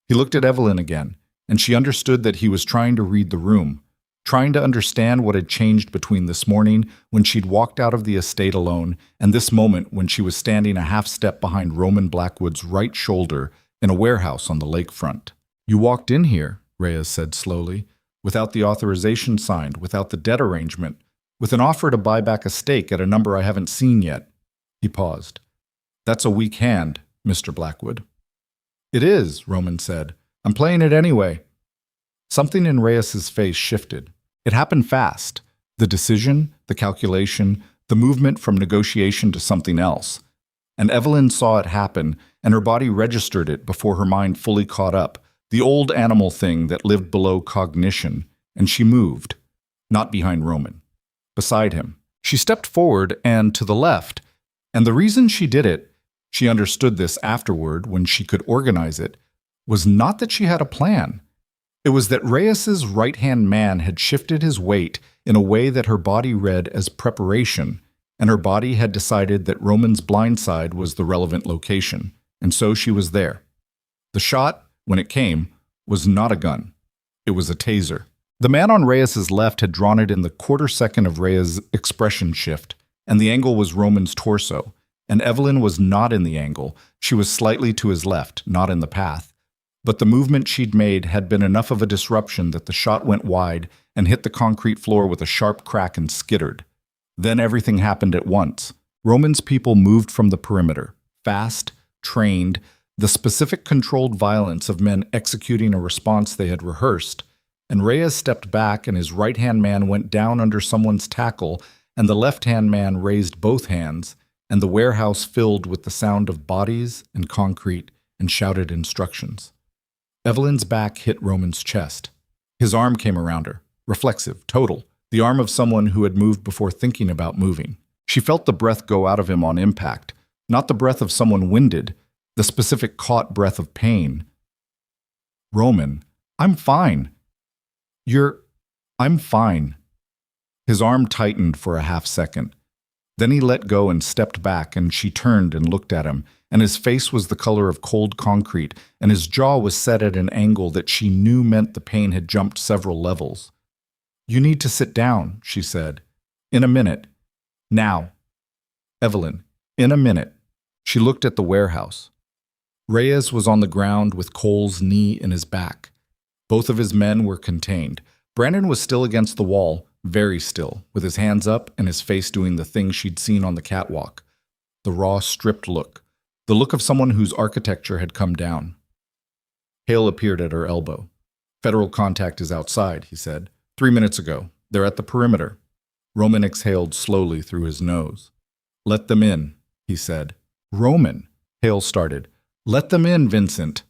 He looked at Evelyn again, and she understood that he was trying to read the room, trying to understand what had changed between this morning when she'd walked out of the estate alone and this moment when she was standing a half step behind Roman Blackwood's right shoulder in a warehouse on the lakefront. "You walked in here," Reyes said slowly, "without the authorization signed, without the debt arrangement, with an offer to buy back a stake at a number I haven't seen yet." He paused. "That's a weak hand, Mr. Blackwood." "It is," Roman said. "I'm playing it anyway." Something in Reyes's face shifted. It happened fast. The decision, the calculation, the movement from negotiation to something else. And Evelyn saw it happen, and her body registered it before her mind fully caught up, the old animal thing that lived below cognition, and she moved, not behind Roman, beside him. She stepped forward and to the left, and the reason she did it, she understood this afterward when she could organize it, was not that she had a plan. It was that Reyes's right-hand man had shifted his weight in a way that her body read as preparation, and her body had decided that Roman's blind side was the relevant location, and so she was there. The shot, when it came, was not a gun. It was a taser. The man on Reyes's left had drawn it in the quarter second of Reyes' expression shift, and the angle was Roman's torso, and Evelyn was not in the angle. She was slightly to his left, not in the path. But the movement she'd made had been enough of a disruption that the shot went wide and hit the concrete floor with a sharp crack and skittered. Then everything happened at once. Roman's people moved from the perimeter, fast, trained, the specific controlled violence of men executing a response they had rehearsed, and Reyes stepped back and his right-hand man went down under someone's tackle and the left-hand man raised both hands, and the warehouse filled with the sound of bodies and concrete and shouted instructions. Evelyn's back hit Roman's chest. His arm came around her, reflexive, total, the arm of someone who had moved before thinking about moving. She felt the breath go out of him on impact, not the breath of someone winded, the specific caught breath of pain. "Roman, I'm fine." You're... I'm fine. His arm tightened for a half second. Then he let go and stepped back, and she turned and looked at him, and his face was the color of cold concrete, and his jaw was set at an angle that she knew meant the pain had jumped several levels. You need to sit down, she said. In a minute. Now. Evelyn, in a minute. She looked at the warehouse. Reyes was on the ground with Cole's knee in his back. Both of his men were contained. Brandon was still against the wall, very still, with his hands up and his face doing the thing she'd seen on the catwalk. The raw, stripped look. The look of someone whose architecture had come down. Hale appeared at her elbow. Federal contact is outside, he said. 3 minutes ago. They're at the perimeter. Roman exhaled slowly through his nose. Let them in, he said. Roman, Hale started. Let them in, Vincent.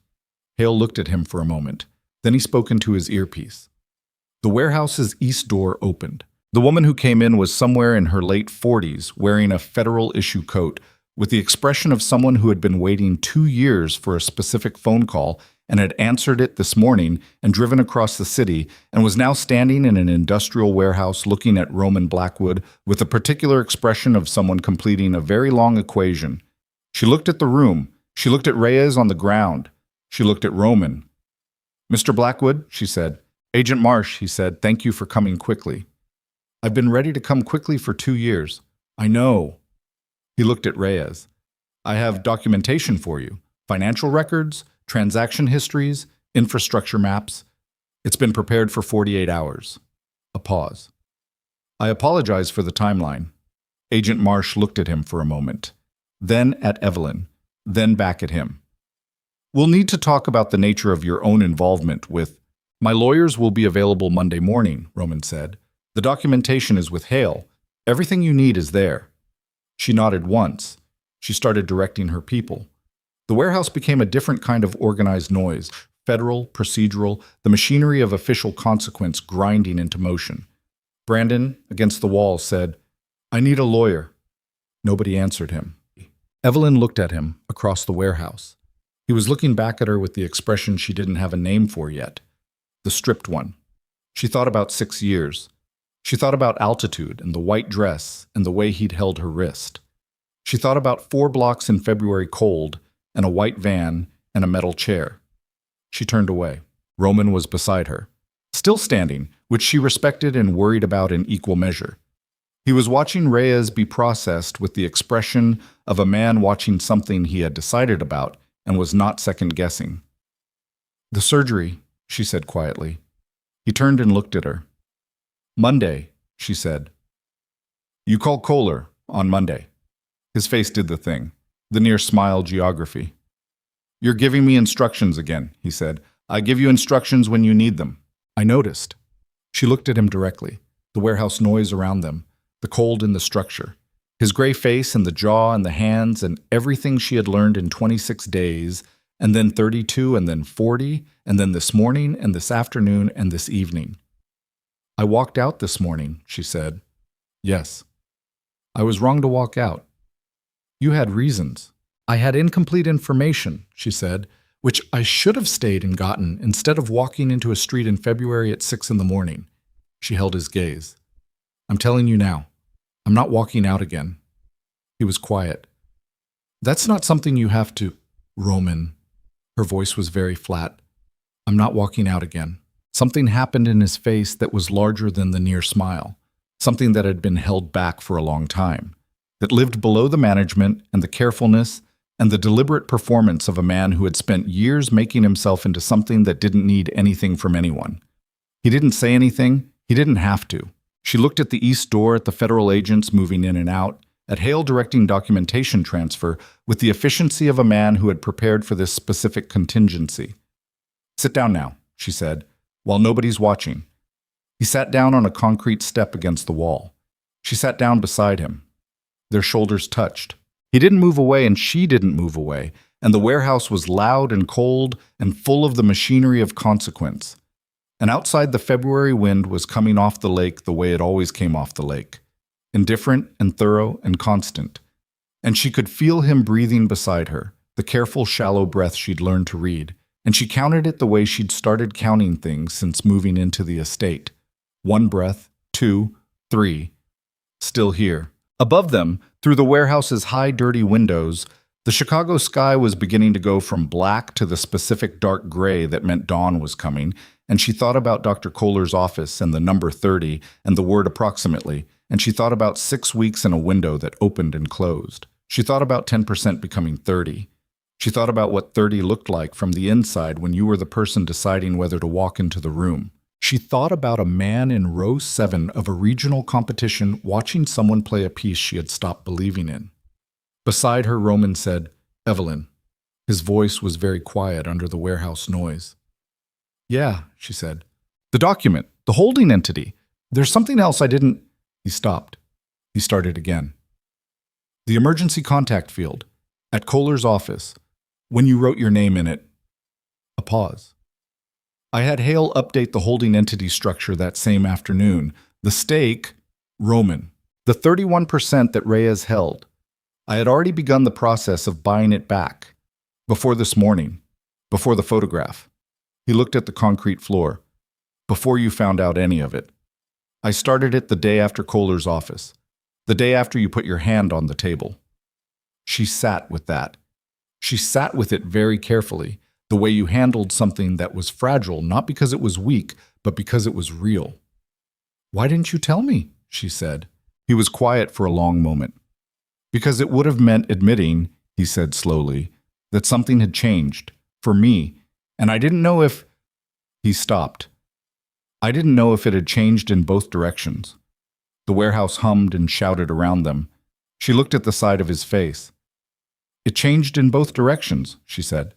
Hale looked at him for a moment. Then he spoke into his earpiece. The warehouse's east door opened. The woman who came in was somewhere in her late 40s, wearing a federal-issue coat, with the expression of someone who had been waiting 2 years for a specific phone call and had answered it this morning and driven across the city and was now standing in an industrial warehouse looking at Roman Blackwood with a particular expression of someone completing a very long equation. She looked at the room. She looked at Reyes on the ground. She looked at Roman. Mr. Blackwood, she said. Agent Marsh, he said, thank you for coming quickly. I've been ready to come quickly for 2 years. I know. He looked at Reyes. I have documentation for you. Financial records, transaction histories, infrastructure maps. It's been prepared for 48 hours. A pause. I apologize for the timeline. Agent Marsh looked at him for a moment. Then at Evelyn. Then back at him. We'll need to talk about the nature of your own involvement with... My lawyers will be available Monday morning, Roman said. The documentation is with Hale. Everything you need is there. She nodded once. She started directing her people. The warehouse became a different kind of organized noise, federal, procedural, the machinery of official consequence grinding into motion. Brandon, against the wall, said, I need a lawyer. Nobody answered him. Evelyn looked at him across the warehouse. He was looking back at her with the expression she didn't have a name for yet. The stripped one. She thought about 6 years. She thought about altitude and the white dress and the way he'd held her wrist. She thought about 4 blocks in February cold and a white van and a metal chair. She turned away. Roman was beside her, still standing, which she respected and worried about in equal measure. He was watching Reyes be processed with the expression of a man watching something he had decided about and was not second-guessing. The surgery, she said quietly. He turned and looked at her. Monday, she said. You call Kohler on Monday. His face did the thing, the near smile geography. You're giving me instructions again, he said. I give you instructions when you need them. I noticed. She looked at him directly, the warehouse noise around them, the cold in the structure, his gray face and the jaw and the hands and everything she had learned in 26 days, and then 32 and then 40, and then this morning and this afternoon and this evening. I walked out this morning, she said. Yes. I was wrong to walk out. You had reasons. I had incomplete information, she said, which I should have stayed and gotten instead of walking into a street in February at 6 in the morning. She held his gaze. I'm telling you now, I'm not walking out again. He was quiet. That's not something you have to... Roman. Her voice was very flat. I'm not walking out again. Something happened in his face that was larger than the near smile, something that had been held back for a long time, that lived below the management and the carefulness and the deliberate performance of a man who had spent years making himself into something that didn't need anything from anyone. He didn't say anything. He didn't have to. She looked at the east door at the federal agents moving in and out, at Hale directing documentation transfer with the efficiency of a man who had prepared for this specific contingency. Sit down now, she said, while nobody's watching. He sat down on a concrete step against the wall. She sat down beside him. Their shoulders touched. He didn't move away and she didn't move away, and the warehouse was loud and cold and full of the machinery of consequence. And outside the February wind was coming off the lake the way it always came off the lake, indifferent and thorough and constant. And she could feel him breathing beside her, the careful, shallow breath she'd learned to read, and she counted it the way she'd started counting things since moving into the estate. 1 breath, 2, 3. Still here. Above them, through the warehouse's high, dirty windows, the Chicago sky was beginning to go from black to the specific dark gray that meant dawn was coming, and she thought about Dr. Kohler's office and the number 30 and the word approximately, and she thought about 6 weeks in a window that opened and closed. She thought about 10% becoming 30. She thought about what 30 looked like from the inside when you were the person deciding whether to walk into the room. She thought about a man in row 7 of a regional competition watching someone play a piece she had stopped believing in. Beside her, Roman said, "Evelyn." His voice was very quiet under the warehouse noise. "Yeah," she said. "The document, the holding entity. There's something else I didn't—" He stopped. He started again. "The emergency contact field. At Kohler's office. When you wrote your name in it." A pause. "I had Hale update the holding entity structure that same afternoon. The stake, Roman. The 31% that Reyes held. I had already begun the process of buying it back. Before this morning. Before the photograph." He looked at the concrete floor. "Before you found out any of it. I started it the day after Kohler's office. The day after you put your hand on the table." She sat with that. She sat with it very carefully, the way you handled something that was fragile, not because it was weak, but because it was real. "Why didn't you tell me?" she said. He was quiet for a long moment. "Because it would have meant admitting," he said slowly, "that something had changed, for me, and I didn't know if—" He stopped. "I didn't know if it had changed in both directions." The warehouse hummed and shouted around them. She looked at the side of his face. "It changed in both directions," she said.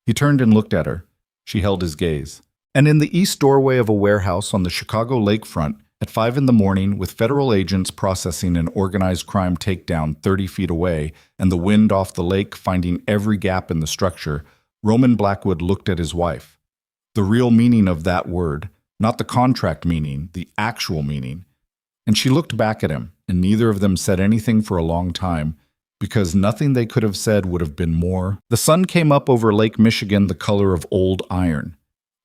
He turned and looked at her. She held his gaze. And in the east doorway of a warehouse on the Chicago lakefront, at 5 in the morning, with federal agents processing an organized crime takedown 30 feet away and the wind off the lake finding every gap in the structure, Roman Blackwood looked at his wife. The real meaning of that word, not the contract meaning, the actual meaning. And she looked back at him, and neither of them said anything for a long time, because nothing they could have said would have been more. The sun came up over Lake Michigan the color of old iron.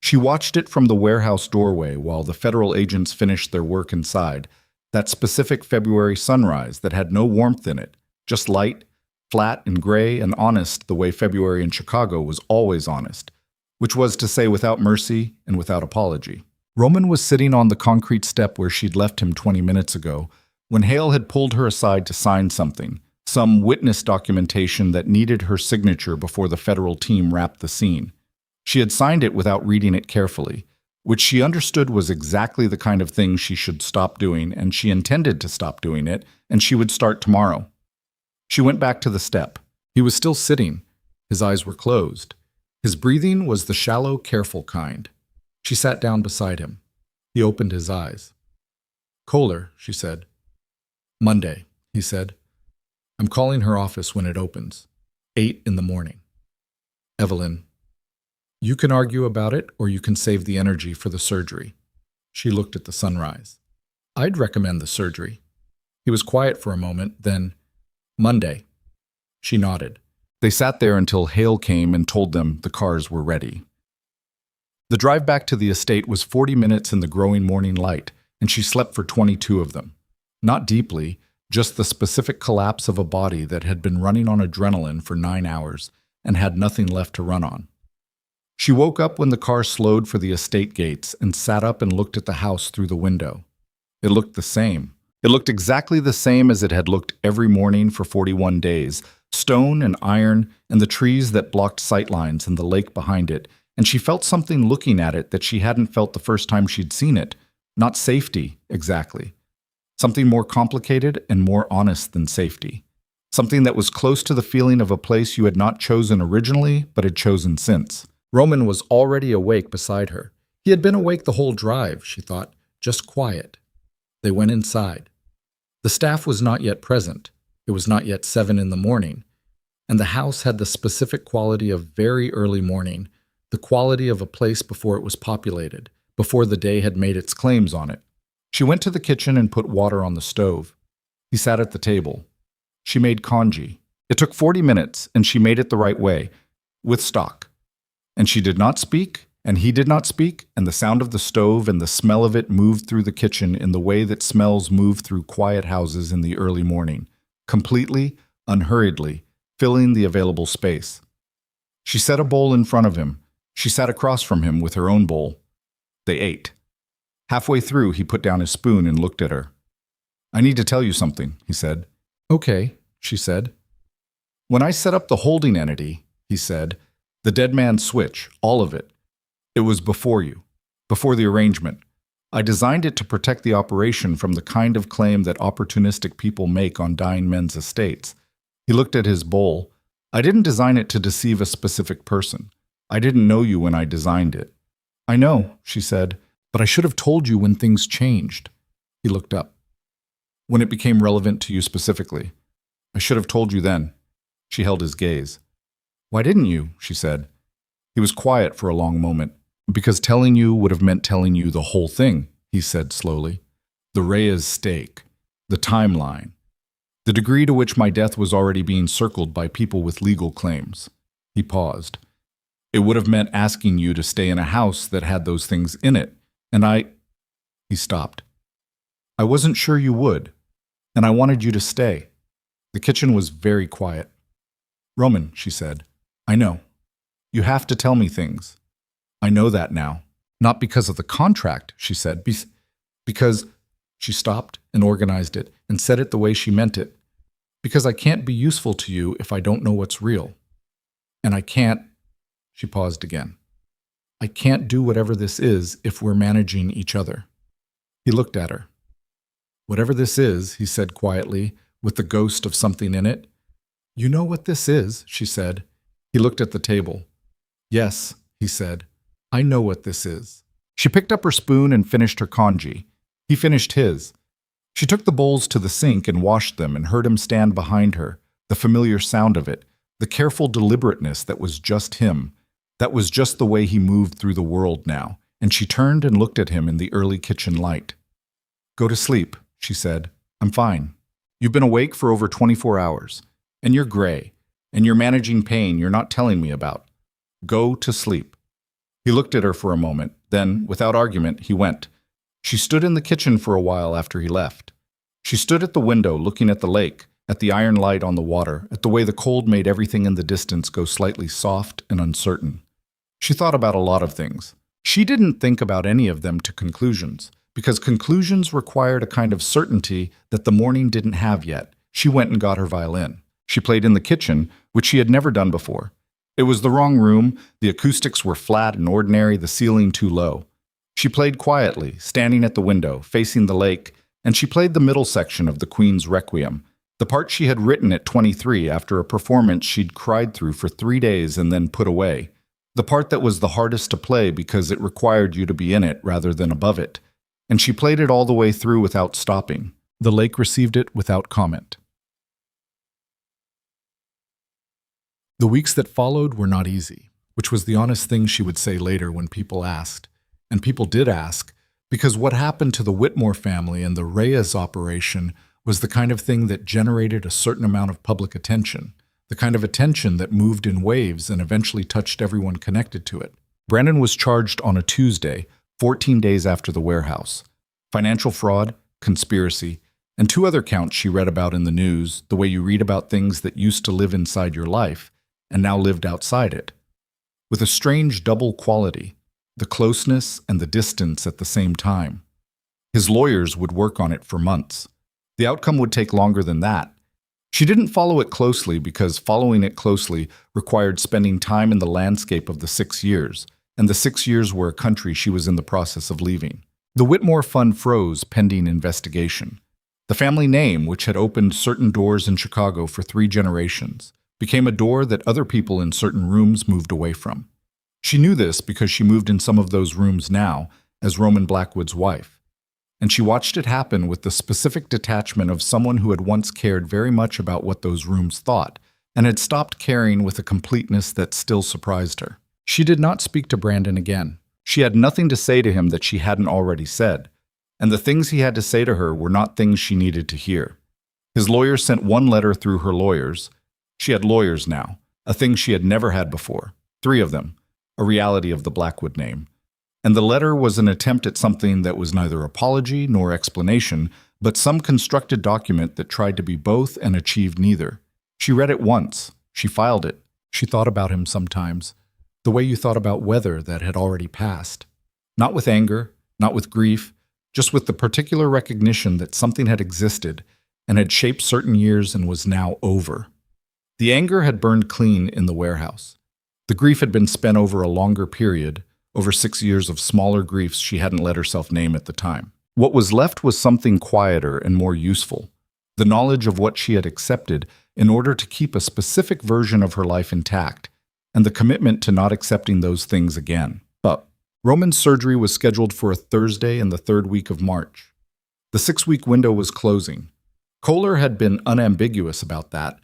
She watched it from the warehouse doorway while the federal agents finished their work inside, that specific February sunrise that had no warmth in it, just light, flat and gray and honest the way February in Chicago was always honest, which was to say without mercy and without apology. Roman was sitting on the concrete step where she'd left him 20 minutes ago, when Hale had pulled her aside to sign something, some witness documentation that needed her signature before the federal team wrapped the scene. She had signed it without reading it carefully, which she understood was exactly the kind of thing she should stop doing, and she intended to stop doing it, and she would start tomorrow. She went back to the step. He was still sitting. His eyes were closed. His breathing was the shallow, careful kind. She sat down beside him. He opened his eyes. "Kohler," she said. "Monday," he said. "I'm calling her office when it opens. 8 in the morning. Evelyn. You can argue about it, or you can save the energy for the surgery." She looked at the sunrise. "I'd recommend the surgery." He was quiet for a moment, then, "Monday." She nodded. They sat there until Hale came and told them the cars were ready. The drive back to the estate was 40 minutes in the growing morning light, and she slept for 22 of them. Not deeply, just the specific collapse of a body that had been running on adrenaline for 9 hours and had nothing left to run on. She woke up when the car slowed for the estate gates and sat up and looked at the house through the window. It looked the same. It looked exactly the same as it had looked every morning for 41 days, stone and iron and the trees that blocked sightlines and the lake behind it, and she felt something looking at it that she hadn't felt the first time she'd seen it. Not safety, exactly. Something more complicated and more honest than safety. Something that was close to the feeling of a place you had not chosen originally, but had chosen since. Roman was already awake beside her. He had been awake the whole drive, she thought, just quiet. They went inside. The staff was not yet present. It was not yet 7 in the morning. And the house had the specific quality of very early morning, the quality of a place before it was populated, before the day had made its claims on it. She went to the kitchen and put water on the stove. He sat at the table. She made congee. It took 40 minutes, and she made it the right way, with stock. And she did not speak, and he did not speak, and the sound of the stove and the smell of it moved through the kitchen in the way that smells move through quiet houses in the early morning, completely, unhurriedly, filling the available space. She set a bowl in front of him. She sat across from him with her own bowl. They ate. Halfway through, he put down his spoon and looked at her. "I need to tell you something," he said. "Okay," she said. "When I set up the holding entity," he said, "the dead man's switch, all of it, it was before you, before the arrangement. I designed it to protect the operation from the kind of claim that opportunistic people make on dying men's estates." He looked at his bowl. "I didn't design it to deceive a specific person. I didn't know you when I designed it." "I know," she said, "but I should have told you when things changed." He looked up. "When it became relevant to you specifically. I should have told you then." She held his gaze. "Why didn't you?" she said. He was quiet for a long moment. "Because telling you would have meant telling you the whole thing," he said slowly. "The Reyes stake, the timeline, the degree to which my death was already being circled by people with legal claims." He paused. "It would have meant asking you to stay in a house that had those things in it, and He stopped. "I wasn't sure you would, and I wanted you to stay." The kitchen was very quiet. "Roman," she said, "I know. You have to tell me things. I know that now. Not because of the contract," she said, because she stopped and organized it and said it the way she meant it. "Because I can't be useful to you if I don't know what's real. And I can't," she paused again, "I can't do whatever this is if we're managing each other." He looked at her. "Whatever this is," he said quietly, with the ghost of something in it. "You know what this is," she said. He looked at the table. "Yes," he said, "I know what this is." She picked up her spoon and finished her congee. He finished his. She took the bowls to the sink and washed them and heard him stand behind her, the familiar sound of it, the careful deliberateness that was just him, that was just the way he moved through the world now, and she turned and looked at him in the early kitchen light. "Go to sleep," she said. "I'm fine. You've been awake for over 24 hours, and you're gray, and you're managing pain you're not telling me about. Go to sleep." He looked at her for a moment, then, without argument, he went. She stood in the kitchen for a while after he left. She stood at the window looking at the lake, at the iron light on the water, at the way the cold made everything in the distance go slightly soft and uncertain. She thought about a lot of things. She didn't think about any of them to conclusions, because conclusions required a kind of certainty that the morning didn't have yet. She went and got her violin. She played in the kitchen, which she had never done before. It was the wrong room, the acoustics were flat and ordinary, the ceiling too low. She played quietly, standing at the window, facing the lake, and she played the middle section of the Queen's Requiem, the part she had written at 23 after a performance she'd cried through for 3 days and then put away, the part that was the hardest to play because it required you to be in it rather than above it, and she played it all the way through without stopping. The lake received it without comment. The weeks that followed were not easy, which was the honest thing she would say later when people asked. And people did ask, because what happened to the Whitmore family and the Reyes operation was the kind of thing that generated a certain amount of public attention, the kind of attention that moved in waves and eventually touched everyone connected to it. Brandon was charged on a Tuesday, 14 days after the warehouse. Financial fraud, conspiracy, and 2 other counts she read about in the news, the way you read about things that used to live inside your life and now lived outside it. With a strange double quality, the closeness and the distance at the same time. His lawyers would work on it for months. The outcome would take longer than that. She didn't follow it closely because following it closely required spending time in the landscape of the 6 years, and the 6 years were a country she was in the process of leaving. The Whitmore Fund froze pending investigation. The family name, which had opened certain doors in Chicago for 3 generations, became a door that other people in certain rooms moved away from. She knew this because she moved in some of those rooms now as Roman Blackwood's wife, and she watched it happen with the specific detachment of someone who had once cared very much about what those rooms thought and had stopped caring with a completeness that still surprised her. She did not speak to Brandon again. She had nothing to say to him that she hadn't already said, and the things he had to say to her were not things she needed to hear. His lawyer sent 1 letter through her lawyers. She had lawyers now, a thing she had never had before, 3 of them. a reality of the Blackwood name. And the letter was an attempt at something that was neither apology nor explanation, but some constructed document that tried to be both and achieved neither. She read it once. She filed it. She thought about him sometimes, the way you thought about weather that had already passed. Not with anger, not with grief, just with the particular recognition that something had existed and had shaped certain years and was now over. The anger had burned clean in the warehouse. The grief had been spent over a longer period, over 6 years of smaller griefs she hadn't let herself name at the time. What was left was something quieter and more useful, the knowledge of what she had accepted in order to keep a specific version of her life intact, and the commitment to not accepting those things again. But Roman's surgery was scheduled for a Thursday in the 3rd week of March. The 6-week window was closing. Kohler had been unambiguous about that.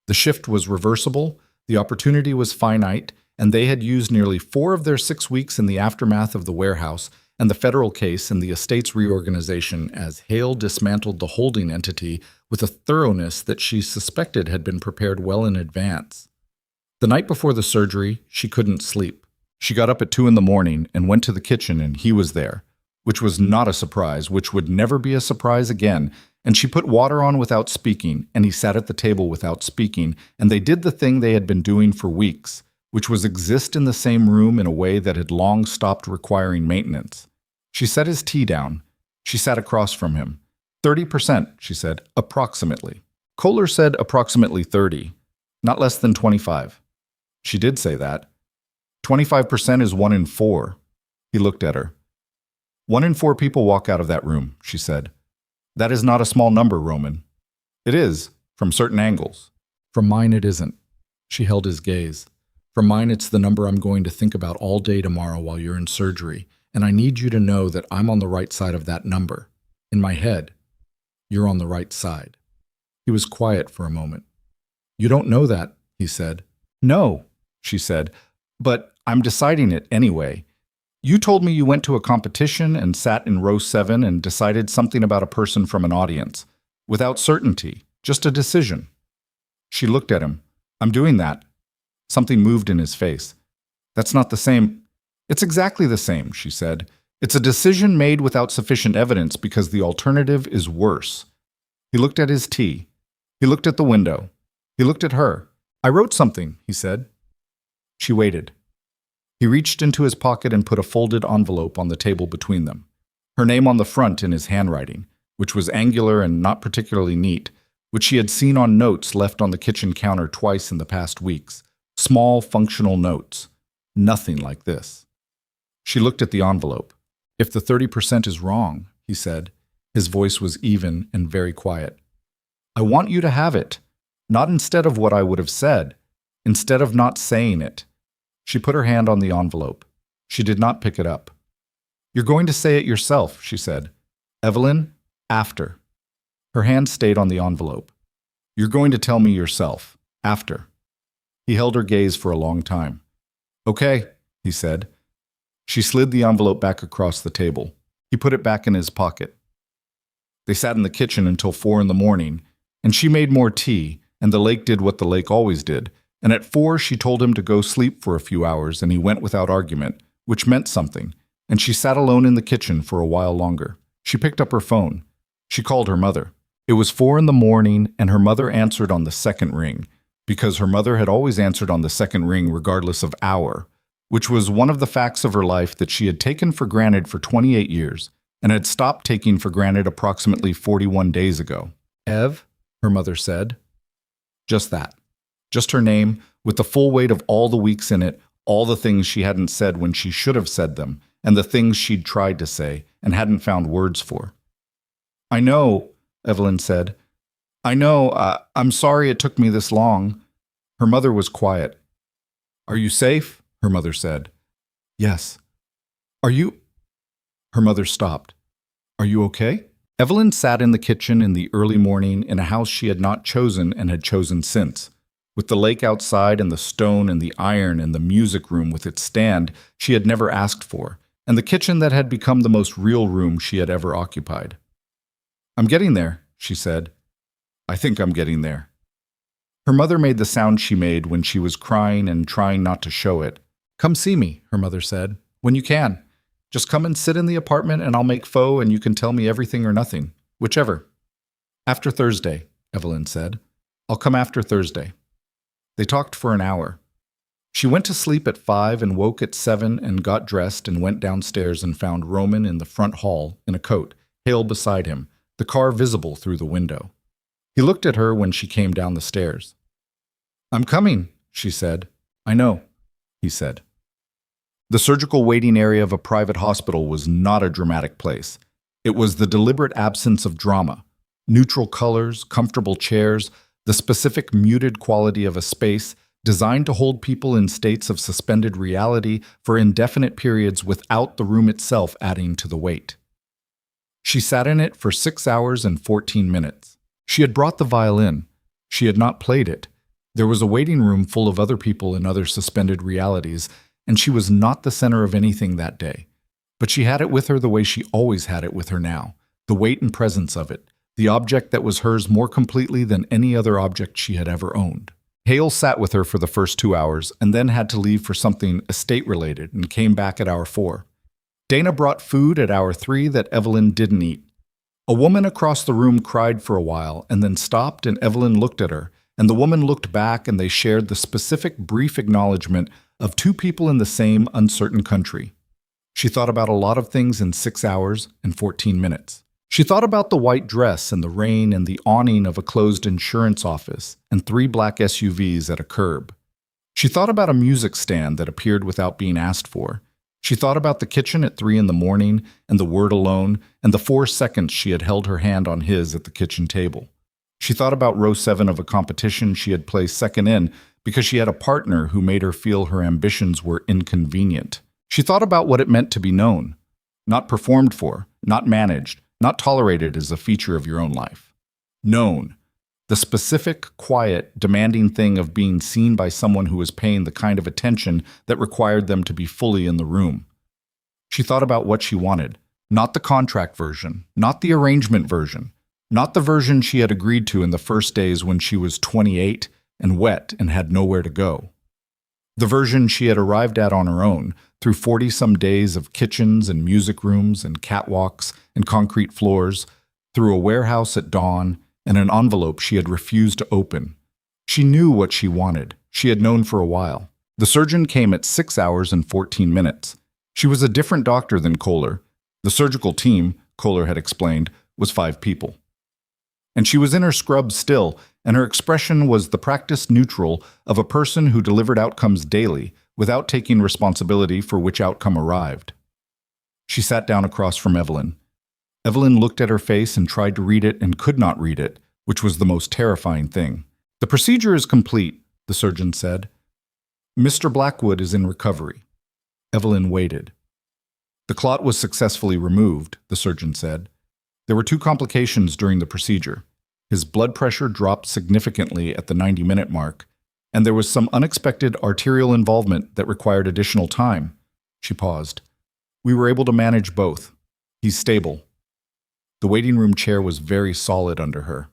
The shift was reversible, the opportunity was finite, and they had used nearly 4 of their 6 weeks in the aftermath of the warehouse and the federal case and the estate's reorganization as Hale dismantled the holding entity with a thoroughness that she suspected had been prepared well in advance. The night before the surgery, she couldn't sleep. She got up at 2 in the morning and went to the kitchen, and he was there, which was not a surprise, which would never be a surprise again, and she put water on without speaking, and he sat at the table without speaking, and they did the thing they had been doing for weeks, which was exist in the same room in a way that had long stopped requiring maintenance. She set his tea down. She sat across from him. 30%, she said, approximately. Kohler said approximately 30, not less than 25. She did say that. 25% is 1 in 4. He looked at her. 1 in 4 people walk out of that room, she said. That is not a small number, Roman. It is, from certain angles. From mine it isn't. She held his gaze. From mine it's the number I'm going to think about all day tomorrow while you're in surgery, and I need you to know that I'm on the right side of that number. In my head, you're on the right side. He was quiet for a moment. You don't know that, he said. No, she said, but I'm deciding it anyway. You told me you went to a competition and sat in row 7 and decided something about a person from an audience. Without certainty, just a decision. She looked at him. I'm doing that. Something moved in his face. That's not the same. It's exactly the same, she said. It's a decision made without sufficient evidence because the alternative is worse. He looked at his tea. He looked at the window. He looked at her. I wrote something, he said. She waited. He reached into his pocket and put a folded envelope on the table between them. Her name on the front in his handwriting, which was angular and not particularly neat, which she had seen on notes left on the kitchen counter twice in the past weeks. Small, functional notes. Nothing like this. She looked at the envelope. If the 30% is wrong, he said. His voice was even and very quiet. I want you to have it. Not instead of what I would have said. Instead of not saying it. She put her hand on the envelope. She did not pick it up. You're going to say it yourself, she said. Evelyn, after. Her hand stayed on the envelope. You're going to tell me yourself. After. He held her gaze for a long time. Okay, he said. She slid the envelope back across the table. He put it back in his pocket. They sat in the kitchen until 4 in the morning, and she made more tea, and the lake did what the lake always did, and at 4 she told him to go sleep for a few hours, and he went without argument, which meant something, and she sat alone in the kitchen for a while longer. She picked up her phone. She called her mother. It was 4 in the morning, and her mother answered on the second ring, because her mother had always answered on the second ring regardless of hour, which was one of the facts of her life that she had taken for granted for 28 years and had stopped taking for granted approximately 41 days ago. Ev, her mother said. Just that. Just her name, with the full weight of all the weeks in it, all the things she hadn't said when she should have said them, and the things she'd tried to say and hadn't found words for. I know, Evelyn said. I know, I'm sorry it took me this long. Her mother was quiet. Are you safe? Her mother said. Yes. Are you? Her mother stopped. Are you okay? Evelyn sat in the kitchen in the early morning in a house she had not chosen and had chosen since. With the lake outside and the stone and the iron and the music room with its stand she had never asked for, and the kitchen that had become the most real room she had ever occupied. I'm getting there, she said. I think I'm getting there. Her mother made the sound she made when she was crying and trying not to show it, Come see me, her mother said, when you can. Just come and sit in the apartment and I'll make pho and you can tell me everything or nothing, whichever. After Thursday, Evelyn said. I'll come after Thursday. They talked for an hour. She went to sleep at 5 and woke at 7 and got dressed and went downstairs and found Roman in the front hall in a coat, Hale beside him, the car visible through the window. He looked at her when she came down the stairs. I'm coming, she said. I know, he said. The surgical waiting area of a private hospital was not a dramatic place. It was the deliberate absence of drama, neutral colors, comfortable chairs, the specific muted quality of a space designed to hold people in states of suspended reality for indefinite periods without the room itself adding to the wait. She sat in it for 6 hours and 14 minutes. She had brought the violin. She had not played it. There was a waiting room full of other people in other suspended realities, and she was not the center of anything that day. But she had it with her the way she always had it with her now, the weight and presence of it, the object that was hers more completely than any other object she had ever owned. Hale sat with her for the first 2 hours and then had to leave for something estate-related and came back at hour 4. Dana brought food at hour 3 that Evelyn didn't eat. A woman across the room cried for a while and then stopped, and Evelyn looked at her, and the woman looked back, and they shared the specific brief acknowledgement of two people in the same uncertain country. She thought about a lot of things in 6 hours and 14 minutes. She thought about the white dress and the rain and the awning of a closed insurance office and 3 black SUVs at a curb. She thought about a music stand that appeared without being asked for. She thought about the kitchen at 3 in the morning and the word alone and the 4 seconds she had held her hand on his at the kitchen table. She thought about row 7 of a competition she had placed second in because she had a partner who made her feel her ambitions were inconvenient. She thought about what it meant to be known, not performed for, not managed, not tolerated as a feature of your own life. Known, the specific, quiet, demanding thing of being seen by someone who was paying the kind of attention that required them to be fully in the room. She thought about what she wanted, not the contract version, not the arrangement version, not the version she had agreed to in the first days when she was 28 and wet and had nowhere to go. The version she had arrived at on her own, through 40-some days of kitchens and music rooms and catwalks and concrete floors, through a warehouse at dawn and an envelope she had refused to open. She knew what she wanted. She had known for a while. The surgeon came at 6 hours and 14 minutes. She was a different doctor than Kohler. The surgical team, Kohler had explained, was 5 people. And she was in her scrubs still, and her expression was the practiced neutral of a person who delivered outcomes daily without taking responsibility for which outcome arrived. She sat down across from Evelyn. Evelyn looked at her face and tried to read it and could not read it, which was the most terrifying thing. The procedure is complete, the surgeon said. Mr. Blackwood is in recovery. Evelyn waited. The clot was successfully removed, the surgeon said. There were 2 complications during the procedure. His blood pressure dropped significantly at the 90-minute mark, and there was some unexpected arterial involvement that required additional time. She paused. We were able to manage both. He's stable. The waiting room chair was very solid under her.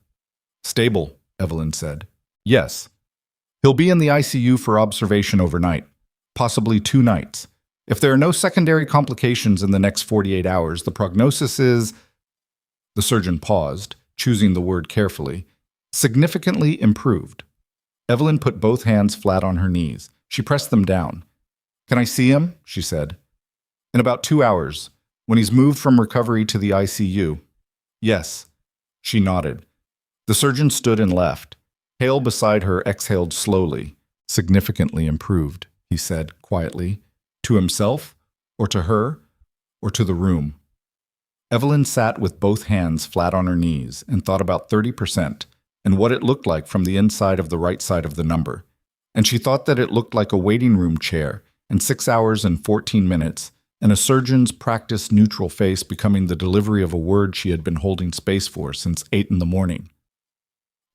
Stable, Evelyn said. Yes. He'll be in the ICU for observation overnight, possibly 2 nights. If there are no secondary complications in the next 48 hours, the prognosis is... The surgeon paused, choosing the word carefully. Significantly improved. Evelyn put both hands flat on her knees. She pressed them down. Can I see him? She said. In about 2 hours, when he's moved from recovery to the ICU. Yes. She nodded. The surgeon stood and left. Hale beside her exhaled slowly. Significantly improved, he said quietly. To himself, or to her, or to the room. Evelyn sat with both hands flat on her knees and thought about 30% and what it looked like from the inside of the right side of the number. And she thought that it looked like a waiting room chair and 6 hours and 14 minutes and a surgeon's practiced neutral face becoming the delivery of a word she had been holding space for since 8 in the morning.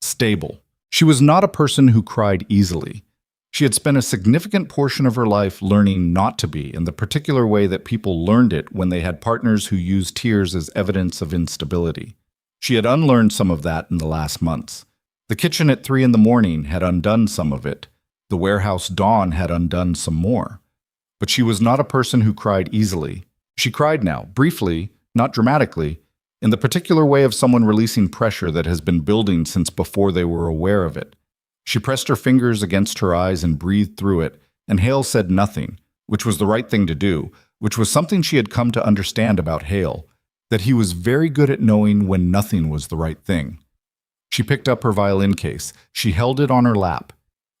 Stable. She was not a person who cried easily. She had spent a significant portion of her life learning not to be in the particular way that people learned it when they had partners who used tears as evidence of instability. She had unlearned some of that in the last months. The kitchen at 3 in the morning had undone some of it. The warehouse dawn had undone some more. But she was not a person who cried easily. She cried now, briefly, not dramatically, in the particular way of someone releasing pressure that has been building since before they were aware of it. She pressed her fingers against her eyes and breathed through it, and Hale said nothing, which was the right thing to do, which was something she had come to understand about Hale, that he was very good at knowing when nothing was the right thing. She picked up her violin case. She held it on her lap.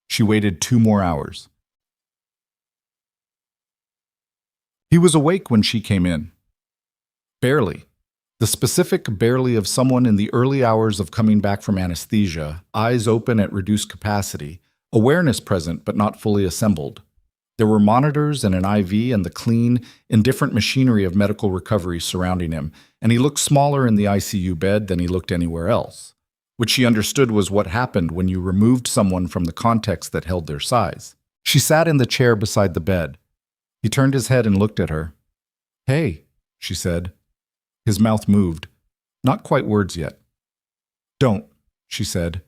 She waited 2 more hours. He was awake when she came in. Barely. The specific barely of someone in the early hours of coming back from anesthesia, eyes open at reduced capacity, awareness present but not fully assembled. There were monitors and an IV and the clean, indifferent machinery of medical recovery surrounding him, and he looked smaller in the ICU bed than he looked anywhere else, which she understood was what happened when you removed someone from the context that held their size. She sat in the chair beside the bed. He turned his head and looked at her. "Hey," she said. His mouth moved. Not quite words yet. "Don't," she said.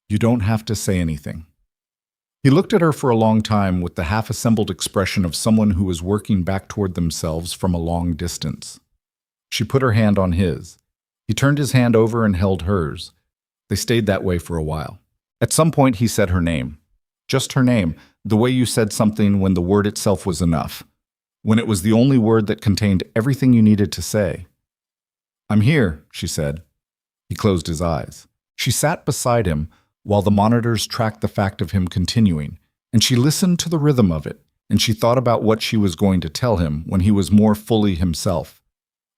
"You don't have to say anything." He looked at her for a long time with the half-assembled expression of someone who was working back toward themselves from a long distance. She put her hand on his. He turned his hand over and held hers. They stayed that way for a while. At some point he said her name. Just her name, the way you said something when the word itself was enough, when it was the only word that contained everything you needed to say. "I'm here," she said. He closed his eyes. She sat beside him while the monitors tracked the fact of him continuing, and she listened to the rhythm of it, and she thought about what she was going to tell him when he was more fully himself.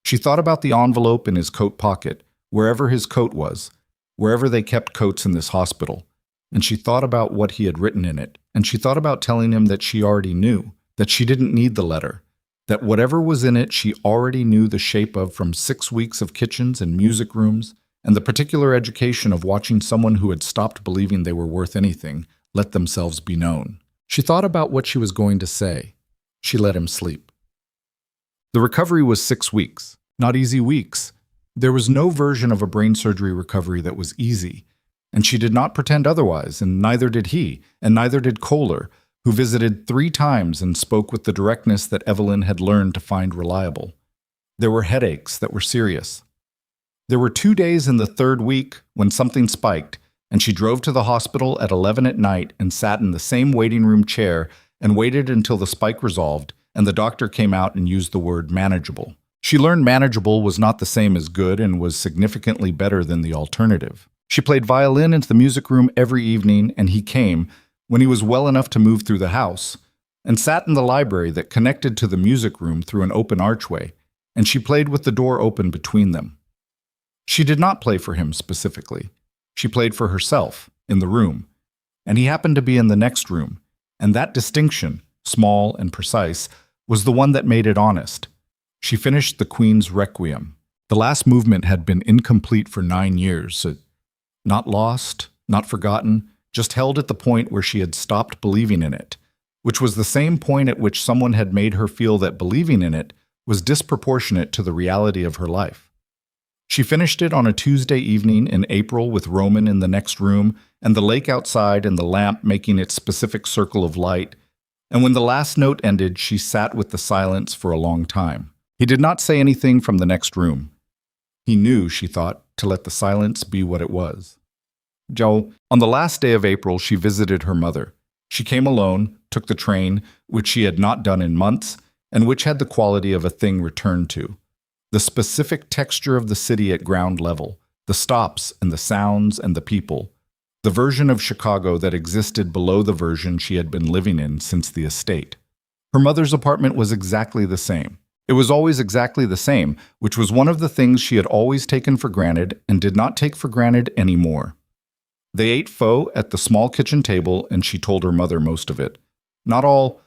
She thought about the envelope in his coat pocket, wherever his coat was, wherever they kept coats in this hospital, and she thought about what he had written in it, and she thought about telling him that she already knew, that she didn't need the letter, that whatever was in it she already knew the shape of from 6 weeks of kitchens and music rooms, and the particular education of watching someone who had stopped believing they were worth anything let themselves be known. She thought about what she was going to say. She let him sleep. The recovery was 6 weeks, not easy weeks. There was no version of a brain surgery recovery that was easy, and she did not pretend otherwise, and neither did he, and neither did Kohler, who visited 3 times and spoke with the directness that Evelyn had learned to find reliable. There were headaches that were serious. There were 2 days in the 3rd week when something spiked, and she drove to the hospital at 11 at night and sat in the same waiting room chair and waited until the spike resolved and the doctor came out and used the word manageable. She learned manageable was not the same as good and was significantly better than the alternative. She played violin into the music room every evening, and he came, when he was well enough to move through the house, and sat in the library that connected to the music room through an open archway, and she played with the door open between them. She did not play for him specifically. She played for herself, in the room, and he happened to be in the next room, and that distinction, small and precise, was the one that made it honest. She finished the Queen's Requiem. The last movement had been incomplete for 9 years, not lost, not forgotten, just held at the point where she had stopped believing in it, which was the same point at which someone had made her feel that believing in it was disproportionate to the reality of her life. She finished it on a Tuesday evening in April with Roman in the next room and the lake outside and the lamp making its specific circle of light, and when the last note ended, she sat with the silence for a long time. He did not say anything from the next room. He knew, she thought, to let the silence be what it was. On the last day of April, she visited her mother. She came alone, took the train, which she had not done in months, and which had the quality of a thing returned to. The specific texture of the city at ground level, the stops and the sounds and the people, the version of Chicago that existed below the version she had been living in since the estate. Her mother's apartment was exactly the same. It was always exactly the same, which was one of the things she had always taken for granted and did not take for granted anymore. They ate pho at the small kitchen table, and she told her mother most of it. Not all.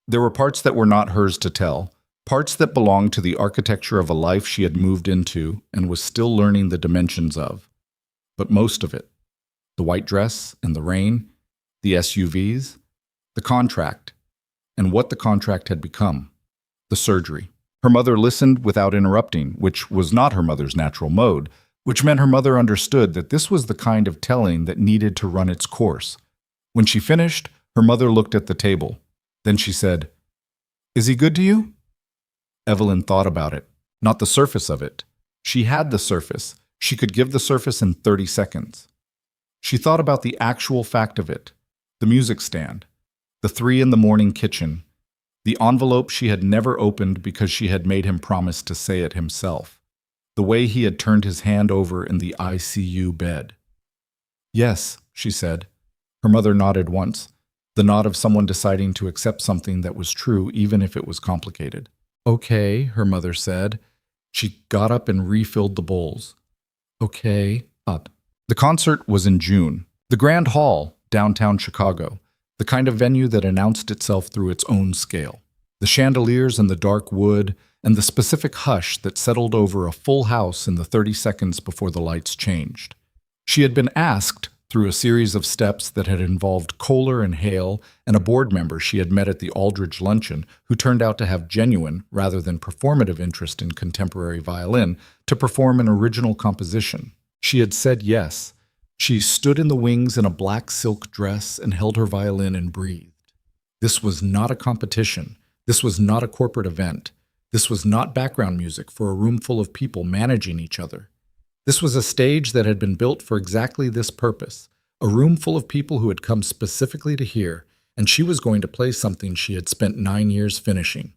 There were parts that were not hers to tell, parts that belonged to the architecture of a life she had moved into and was still learning the dimensions of. But most of it. The white dress and the rain, the SUVs, the contract, and what the contract had become. The surgery. Her mother listened without interrupting, which was not her mother's natural mode, which meant her mother understood that this was the kind of telling that needed to run its course. When she finished, her mother looked at the table. Then she said, Is he good to you? Evelyn thought about it, not the surface of it. She had the surface. She could give the surface in 30 seconds. She thought about the actual fact of it, the music stand, the 3 in the morning kitchen, the envelope she had never opened because she had made him promise to say it himself, the way he had turned his hand over in the ICU bed. Yes, she said. Her mother nodded once, the nod of someone deciding to accept something that was true even if it was complicated. Okay, her mother said. She got up and refilled the bowls. Okay, up. The concert was in June. The Grand Hall, downtown Chicago, the kind of venue that announced itself through its own scale. The chandeliers and the dark wood, and the specific hush that settled over a full house in the 30 seconds before the lights changed. She had been asked, through a series of steps that had involved Kohler and Hale and a board member she had met at the Aldridge luncheon, who turned out to have genuine, rather than performative interest in contemporary violin, to perform an original composition. She had said yes. She stood in the wings in a black silk dress and held her violin and breathed. This was not a competition. This was not a corporate event. This was not background music for a room full of people managing each other. This was a stage that had been built for exactly this purpose, a room full of people who had come specifically to hear, and she was going to play something she had spent 9 years finishing.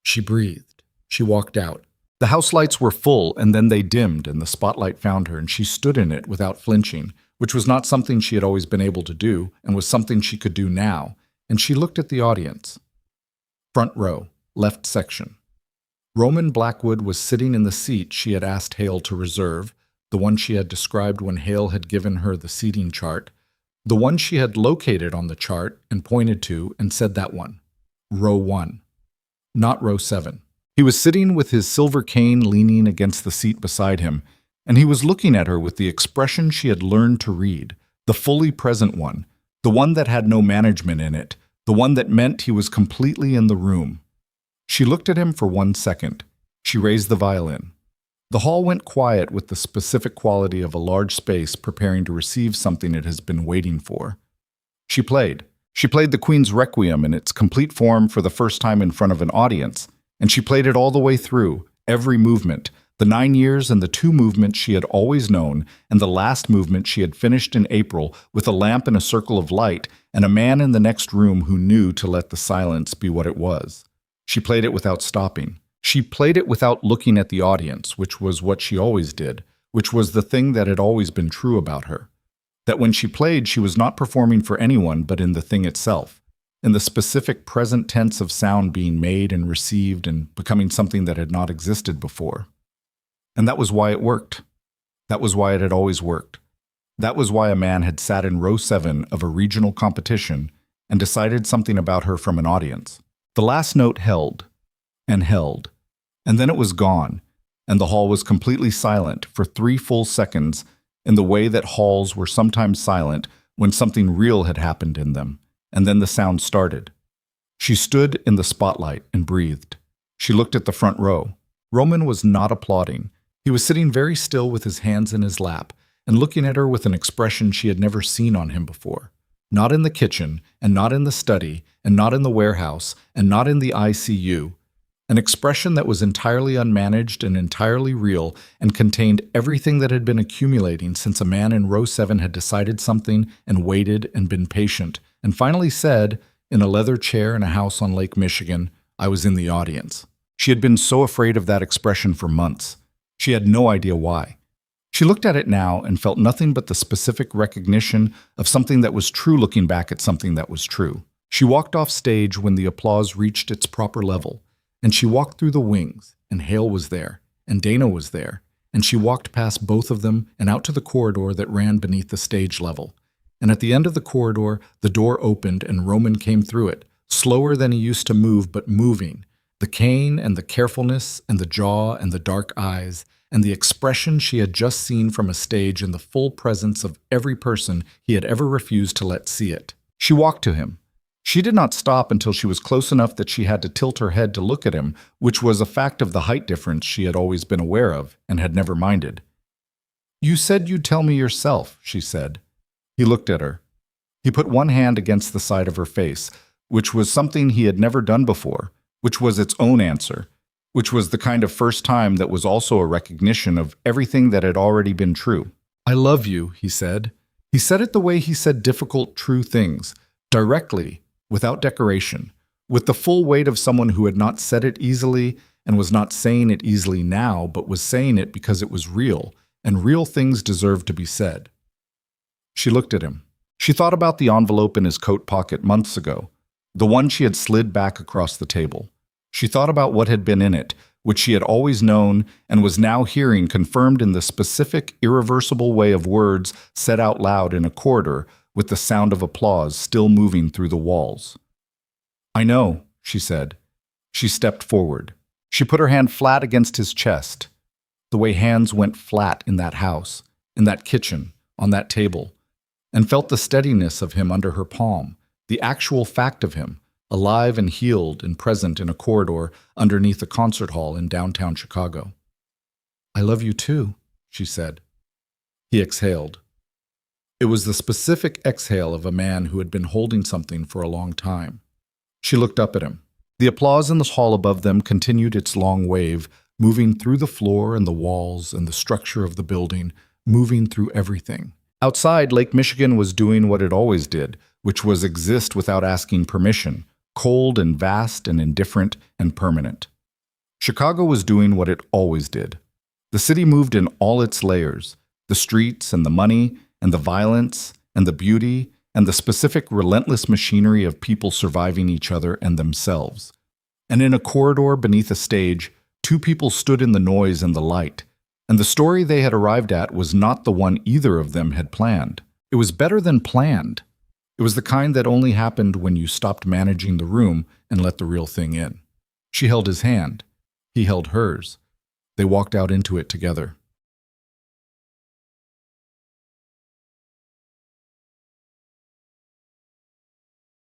She breathed. She walked out. The house lights were full, and then they dimmed, and the spotlight found her, and she stood in it without flinching, which was not something she had always been able to do, and was something she could do now, and she looked at the audience. Front row, left section. Roman Blackwood was sitting in the seat she had asked Hale to reserve, the one she had described when Hale had given her the seating chart, the one she had located on the chart and pointed to and said that one. Row 1. Not row 7. He was sitting with his silver cane leaning against the seat beside him, and he was looking at her with the expression she had learned to read, the fully present one, the one that had no management in it, the one that meant he was completely in the room. She looked at him for 1 second. She raised the violin. The hall went quiet with the specific quality of a large space preparing to receive something it has been waiting for. She played. She played the Queen's Requiem in its complete form for the first time in front of an audience, and she played it all the way through, every movement, the 9 years and the 2 movements she had always known, and the last movement she had finished in April with a lamp in a circle of light and a man in the next room who knew to let the silence be what it was. She played it without stopping. She played it without looking at the audience, which was what she always did, which was the thing that had always been true about her. That when she played, she was not performing for anyone but in the thing itself, in the specific present tense of sound being made and received and becoming something that had not existed before. And that was why it worked. That was why it had always worked. That was why a man had sat in row 7 of a regional competition and decided something about her from an audience. The last note held, and then it was gone, and the hall was completely silent for 3 full seconds in the way that halls were sometimes silent when something real had happened in them, and then the sound started. She stood in the spotlight and breathed. She looked at the front row. Roman was not applauding. He was sitting very still with his hands in his lap and looking at her with an expression she had never seen on him before. Not in the kitchen, and not in the study, and not in the warehouse, and not in the ICU. An expression that was entirely unmanaged and entirely real and contained everything that had been accumulating since a man in row 7 had decided something and waited and been patient, and finally said, in a leather chair in a house on Lake Michigan, "I was in the audience." She had been so afraid of that expression for months. She had no idea why. She looked at it now and felt nothing but the specific recognition of something that was true looking back at something that was true. She walked off stage when the applause reached its proper level, and she walked through the wings, and Hale was there, and Dana was there, and she walked past both of them and out to the corridor that ran beneath the stage level. And at the end of the corridor, the door opened and Roman came through it, slower than he used to move but moving, the cane and the carefulness and the jaw and the dark eyes, and the expression she had just seen from a stage in the full presence of every person he had ever refused to let see it. She walked to him. She did not stop until she was close enough that she had to tilt her head to look at him, which was a fact of the height difference she had always been aware of and had never minded. "You said you'd tell me yourself," she said. He looked at her. He put one hand against the side of her face, which was something he had never done before, which was its own answer, which was the kind of first time that was also a recognition of everything that had already been true. "I love you," he said. He said it the way he said difficult, true things, directly, without decoration, with the full weight of someone who had not said it easily and was not saying it easily now, but was saying it because it was real, and real things deserved to be said. She looked at him. She thought about the envelope in his coat pocket months ago, the one she had slid back across the table. She thought about what had been in it, which she had always known and was now hearing confirmed in the specific, irreversible way of words said out loud in a corridor with the sound of applause still moving through the walls. "I know," she said. She stepped forward. She put her hand flat against his chest, the way hands went flat in that house, in that kitchen, on that table, and felt the steadiness of him under her palm, the actual fact of him, alive and healed and present in a corridor underneath a concert hall in downtown Chicago. "I love you too," she said. He exhaled. It was the specific exhale of a man who had been holding something for a long time. She looked up at him. The applause in the hall above them continued its long wave, moving through the floor and the walls and the structure of the building, moving through everything. Outside, Lake Michigan was doing what it always did, which was exist without asking permission, cold and vast and indifferent and permanent. Chicago was doing what it always did. The city moved in all its layers, the streets and the money and the violence and the beauty and the specific relentless machinery of people surviving each other and themselves. And in a corridor beneath a stage, two people stood in the noise and the light, and the story they had arrived at was not the one either of them had planned. It was better than planned. It was the kind that only happened when you stopped managing the room and let the real thing in. She held his hand. He held hers. They walked out into it together.